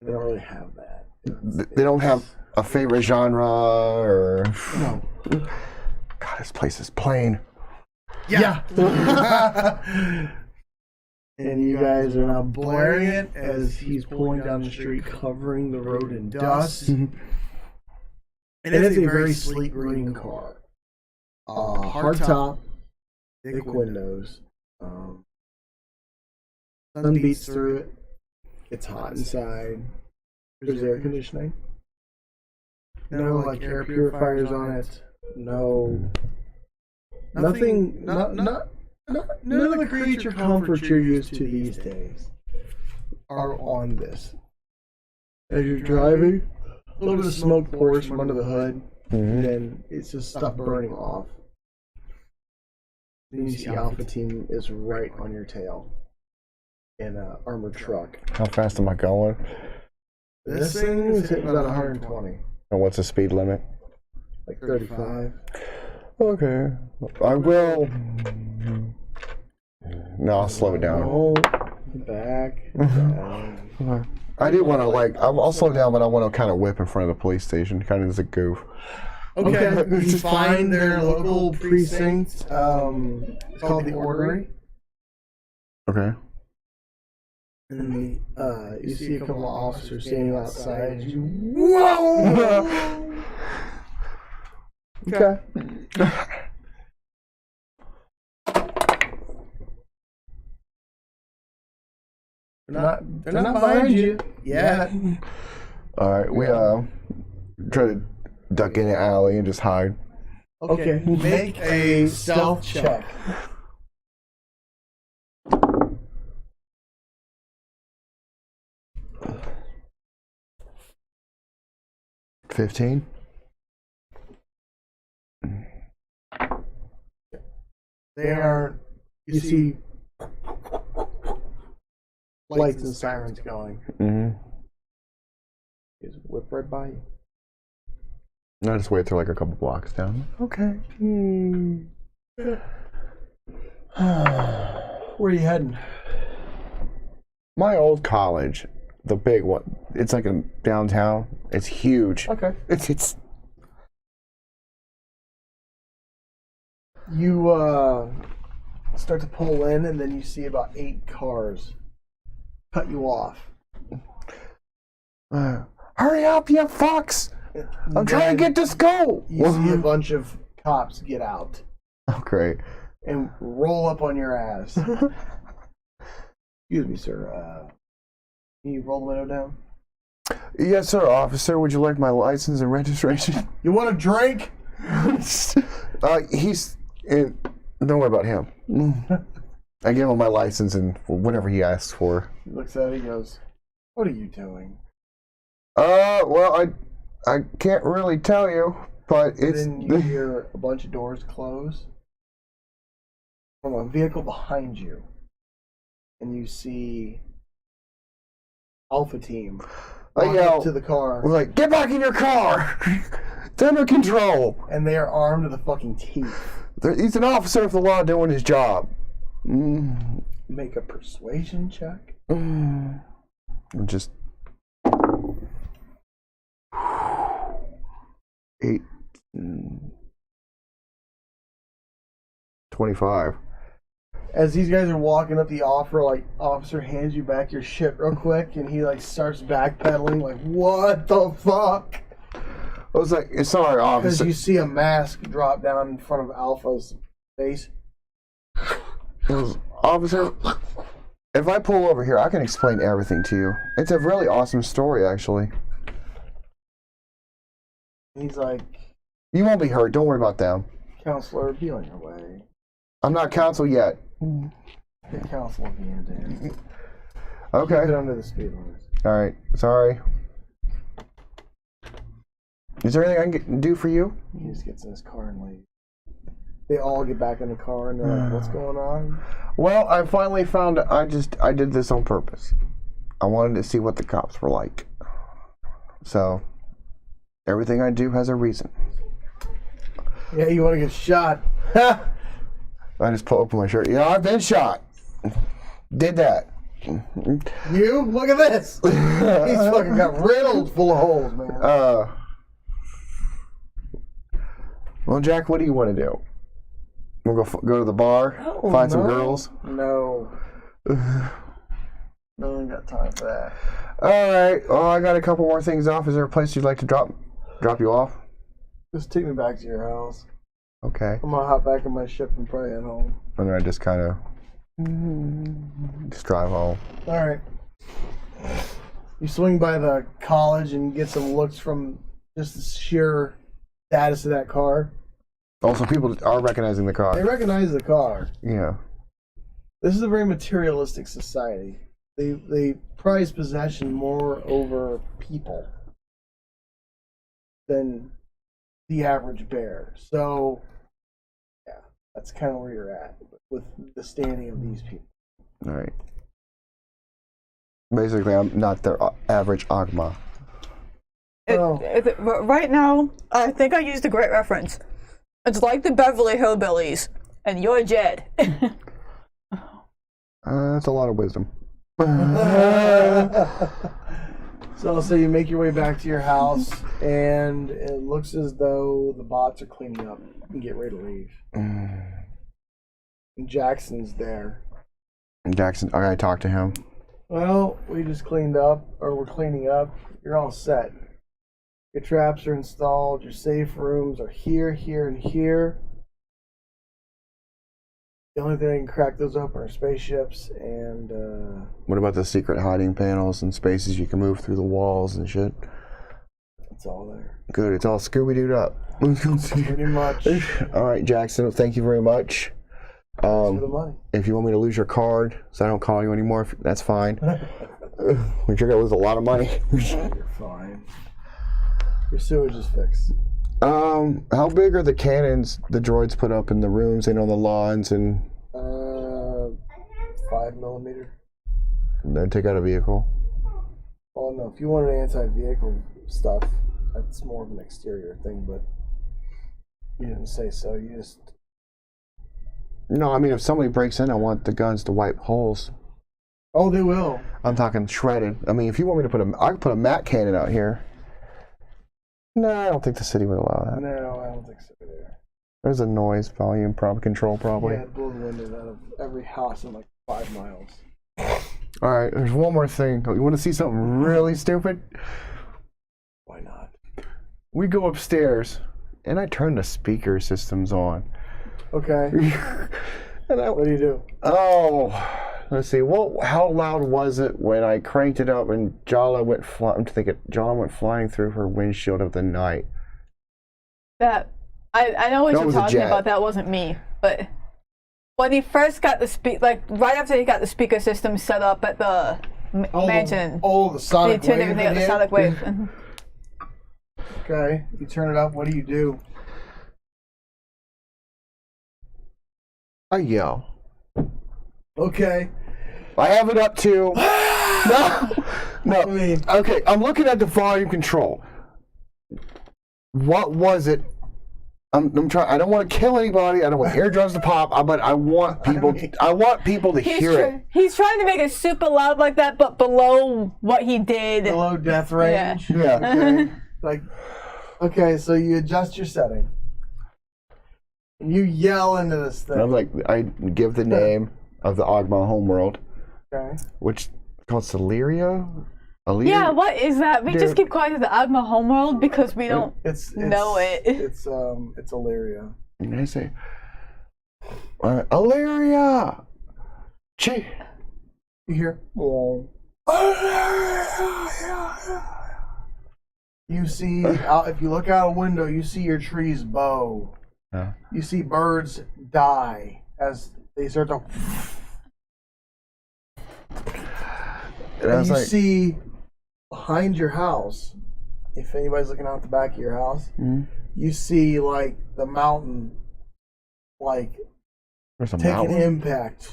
They don't really have that. They don't have a favorite genre or. No. God, this place is plain. Yeah. And you guys are now blaring it as he's pulling down the street, covering the road in dust. And it's a very sleek green car. Hard top, thick windows. Sun beats through it. It's hot inside. There's air conditioning. No like air purifiers on it. No. Nothing. None of the creature comforts you're used to these days are on this. As you're driving, a little bit of smoke pours from under the hood, and then it's just stuff burning off. Then you see Alpha Team is right on your tail in an armored truck. How fast am I going? This thing is hitting about 120. And what's the speed limit? Like 35. Okay. I will. No, I'll slow it down. Roll back. Down. I do want to, I'll slow down, but I want to kind of whip in front of the police station, kind of as a goof. Okay. You find their local precinct. It's called the Orrery. Okay. And you see a couple of officers standing outside. Whoa! Okay. They're not behind you. Yeah. All right, we try to duck in an alley and just hide. Okay, make a stealth check. $15. They are. You see lights and sirens going. Mm-hmm. Just whip right by you. I just wait till like a couple blocks down. Okay. Where are you heading? My old college, the big one. It's like in downtown. It's huge. Okay. It's. You start to pull in, and then you see about 8 cars cut you off. Hurry up, you fucks! I'm trying to get to school! You see a bunch of cops get out Oh, great. and roll up on your ass. Excuse me, sir. Can you roll the window down? Yes, sir, officer. Would you like my license and registration? You want a drink? He's... don't worry about him. I give him my license and whatever he asks for. He looks at it, he goes, "What are you doing?" Well, I can't really tell you, but it's... Then you hear a bunch of doors close from a vehicle behind you. And you see Alpha Team I walk yell, up to the car. we're like, get back in your car! It's under control! And they are armed to the fucking teeth. He's an officer of the law doing his job. Make a persuasion check. Just... 8... 25. As these guys are walking up, the officer hands you back your shit real quick, and he starts backpedaling, like, what the fuck? I was like, sorry, Because officer. you see a mask drop down in front of Alpha's face. Officer, if I pull over here, I can explain everything to you. It's a really awesome story, actually. He's like, You won't be hurt. Don't worry about them. "Counselor, be on your way." I'm not counsel yet. The counselor will be in there. Okay. Keep it under the speed limit. All right. Sorry. Is there anything I can do for you? He just gets in his car and leaves. They all get back in the car and they're like, "What's going on?" Well, I finally found I did this on purpose. I wanted to see what the cops were like. So, everything I do has a reason. Yeah, you want to get shot. I just pull open my shirt. Yeah, I've been shot. Did that. You? Look at this. He's fucking got riddled full of holes, man. Well, Jack, what do you want to do? We'll go to the bar, find some girls. No. No one got time for that. All right. Well, I got a couple more things off. Is there a place you'd like to drop you off? Just take me back to your house. Okay. I'm gonna hop back in my ship and probably head home. And then I just kind of just drive home. All right. You swing by the college and get some looks from just the sheer status of that car. Also, people are recognizing the They car. recognize the car. Yeah. This is a very materialistic society. They prize possession more over people than the average bear. So, yeah, that's kind of where you're at with the standing of these people. All right. Basically, I'm not their average Agmach. Right now, I think I used a great reference. It's like the Beverly Hillbillies, and you're Jed. That's a lot of wisdom. So you make your way back to your house, and it looks as though the bots are cleaning up and get ready to leave. And Jackson's there. And Jackson, I gotta talk to him. Well, we just cleaned up, or we're cleaning up. You're all set. Your traps are installed. Your safe rooms are here, here, and here. The only thing that can crack those open are spaceships and, What about the secret hiding panels and spaces you can move through the walls and shit? it's all there. Good, it's all Scooby-Dooed up. Pretty much. All right, Jackson, thank you very much. For the money. If you want me to lose your card so I don't call you anymore, that's fine. We're gonna lose a lot of money. You're fine. Your sewage is fixed. How big are the cannons the droids put up in the rooms and on the lawns and 5mm. then take out a vehicle? Oh no, if you wanted anti-vehicle stuff, that's more of an exterior thing, but you didn't say so. You just... No, I mean if somebody breaks in, I want the guns to wipe holes. Oh, they will. I'm talking shredded. I mean, if you want me to I can put a MAC cannon out here. No, I don't think the city would allow that. No, I don't think so either. There's a noise volume control probably. Yeah, it blew the windows out of every house in like 5 miles. All right, there's one more thing. You want to see something really stupid? Why not? We go upstairs, and I turn the speaker systems on. Okay. And What do you do? oh, let's see. Well, how loud was it when I cranked it up and Jala went flying through her windshield of the night? That I know what That you're was a talking jet. about. That wasn't me, but when he first got the right after he got the speaker system set up at the mansion, The sonic he turned wave. everything up it the is? sonic wave. Okay, you turn it up. What do you do? I yell. Okay. I have it up to. No. I mean, Okay, I'm looking at the volume control. What was it? I'm trying. I don't want to kill anybody. I don't want eardrums to pop. But I want people. I want people to hear it. He's trying to make it super loud like that, but below what he did. below death range. Yeah. Okay. Like, okay, so you adjust your setting. And you yell into this thing. And I'm like, I give the name of the Agmach homeworld, Okay. which is called Alyeria. Alyeria? Yeah, what is that? We Dude. just keep calling it the Agmach homeworld because we don't It's know it. It's Alyeria. And I say, Alyeria. Gee. You hear? You see, if you look out a window, you see your trees bow. You see birds die as they start to. And I was you like, see behind your house, if anybody's looking out the back of your house, you see like the mountain, like there's a take an mountain. impact.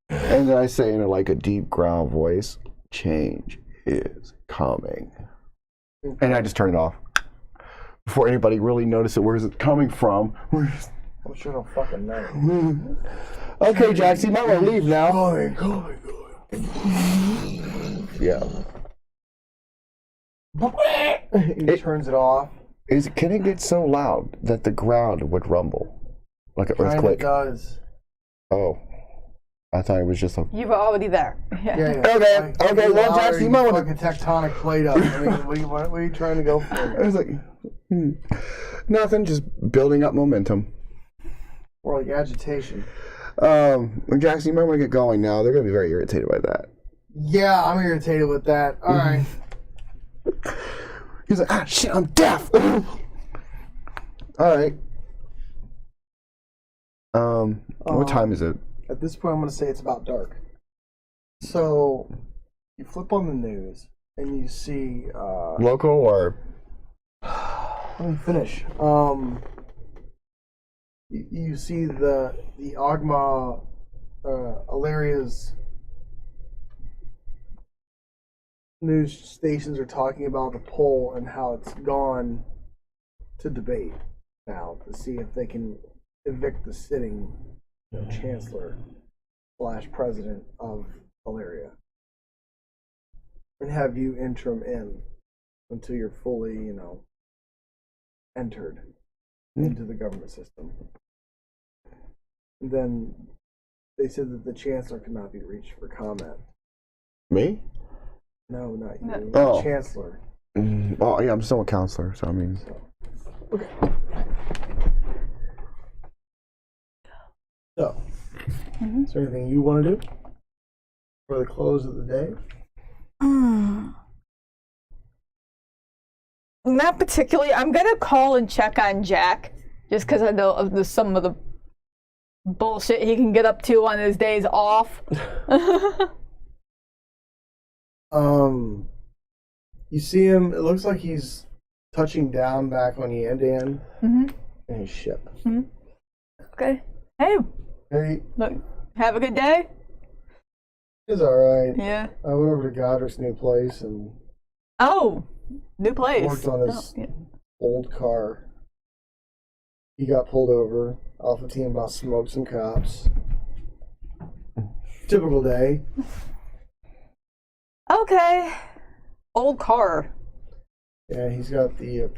And then I say in like a deep growl voice, change is coming. And I just turn it off. Before anybody really notices it, where's it coming from? I'm sure they'll fucking know. Okay, Jackson, you might want to leave now. Going. Yeah. He turns it off. Can it get so loud that the ground would rumble? Like an Kind of earthquake? does. Oh. I thought it was just a... You were already there. Yeah. Okay, well, Jackson, you might want fucking tectonic plate up. I mean, what are you trying to go for? I was like, nothing, just building up momentum. Or like agitation. Jackson, you might want to get going now. They're going to be very irritated by that. Yeah, I'm irritated with that. All right. He's like, shit, I'm deaf. All right. What time is it? At this point, I'm going to say it's about dark. So, you flip on the news, and you see... Local or... Let me finish. You see the Agmach, Alyeria's news stations are talking about the poll and how it's gone to debate now to see if they can evict the sitting chancellor / president of Alyeria and have you interim in until you're fully, entered into the government system. And then they said that the Chancellor could not be reached for comment. Me? No, not you. No. The Oh. Chancellor. Oh, yeah, I'm still a counselor, so I mean. Okay. So, is there anything you want to do for the close of the day? Not particularly. I'm gonna call and check on Jack, just because I know of some of the bullshit he can get up to on his days off. You see him. It looks like he's touching down back on Yandan in his ship. Okay. Hey, Hey, look. Have a good day. it's all right. Yeah. I went over to Godrick's new place and Oh, new place. worked on his Oh, yeah. old car. He got pulled over. Alpha team about smoked some cops. Typical day. Okay. Old car. Yeah, he's got the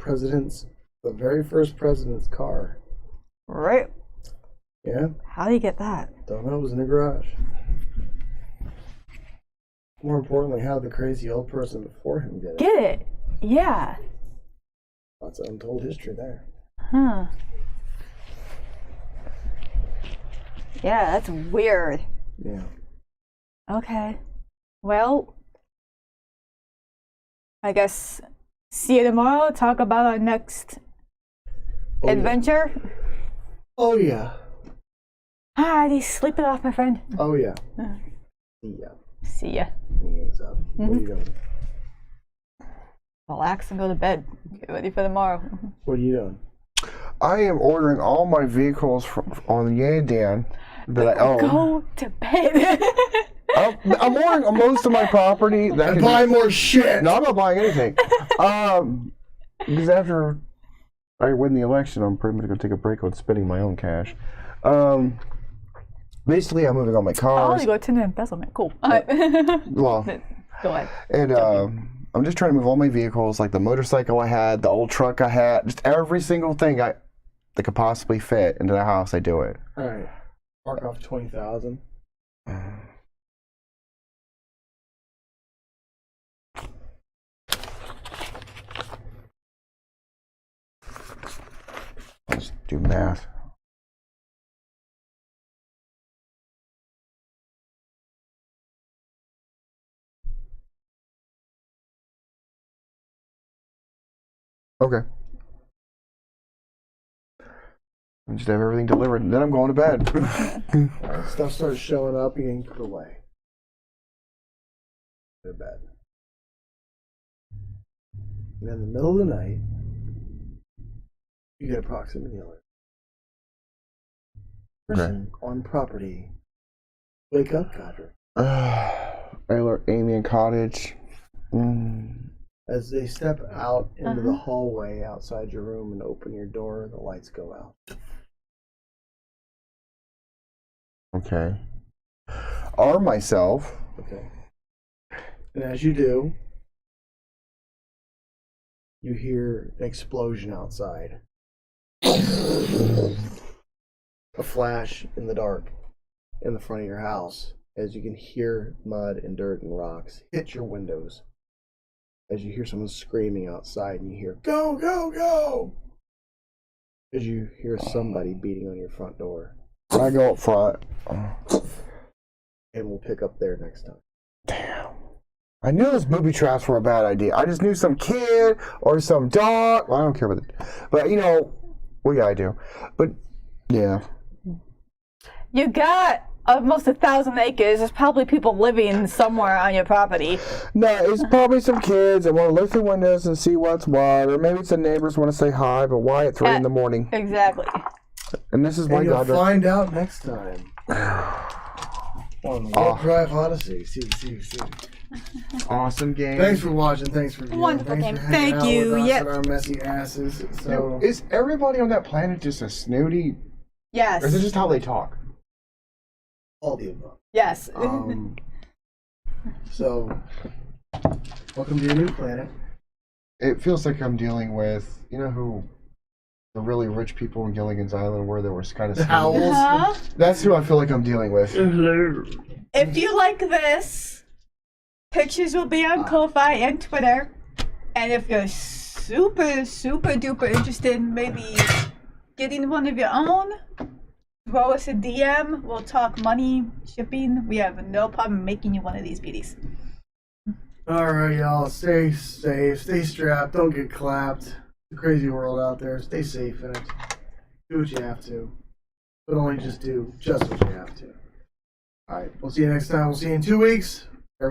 very first president's car. Right. Yeah, How do you get that? don't know. It was in the garage. More importantly, how the crazy old person before him did it. Get it? Yeah. Lots of untold history there. Huh. Yeah, that's weird. Yeah. Okay. Well, I guess see you tomorrow. Talk about our next adventure. Oh yeah. Alrighty, sleep it off, my friend. Oh yeah. Yeah. See ya. He hangs up. What are you doing? Relax and go to bed. Get ready for tomorrow. What are you doing? I am ordering all my vehicles on Yandan that I own. Go to bed. I'm ordering most of my property. That can Buy more shit. No, I'm not buying anything. Because after I win the election, I'm pretty much going to take a break on spending my own cash. Basically, I'm moving all my Oh, cars. you go to the embezzlement. Cool. Well, Go ahead. and I'm just trying to move all my vehicles, like the motorcycle I had, the old truck I had, just every single thing that could possibly fit into the house. I do it. All right. Mark off 20,000. Let's do math. Okay. I just have everything delivered, and then I'm going to bed. Stuff starts showing up. You getting put away. Go to bed. And in the middle of the night, you get a proximity alert. Person on property. Wake up, Godrick. I alert Amy and Cottage. As they step out into the hallway outside your room and open your door, the lights go out. Okay. Arm myself. Okay. And as you do, you hear an explosion outside. A flash in the dark in the front of your house as you can hear mud and dirt and rocks hit your windows. As you hear someone screaming outside and you hear, "Go, go, go!" As you hear somebody beating on your front door. I go up front. And we'll pick up there next time. Damn. I knew those booby traps were a bad idea. I just knew some kid or some dog. Well, I don't care about it. But, you know, what I do. But, yeah. You got almost 1,000 acres. There's probably people living somewhere on your property. No, it's probably some kids that want to look through windows and see what's what. Or maybe it's the neighbors want to say hi, but why at 3 in the morning? Exactly. And this is why And you'll God... find out next time. On Warp Drive Odyssey. See. Awesome game. Thanks for watching. Thanks for viewing. Wonderful Thanks game. for hanging Thank out you. with us Yep. and our messy asses. So Is everybody on that planet just a snooty? Yes. Or is it just how they talk? all the above. Yes. So welcome to your new planet. It feels like I'm dealing with, you know who the really rich people in Gilligan's Island where they were kind of The owls. Uh-huh. That's who I feel like I'm dealing with. If you like this, pictures will be on Ko-Fi and Twitter. And if you're super, super duper interested in maybe getting one of your own, throw us a DM. We'll talk money, shipping. We have no problem making you one of these beauties. Alright, y'all. Stay safe. Stay strapped. Don't get clapped. It's a crazy world out there. Stay safe in it. Do what you have to. But only just do just what you have to. Alright, we'll see you next time. We'll see you in 2 weeks.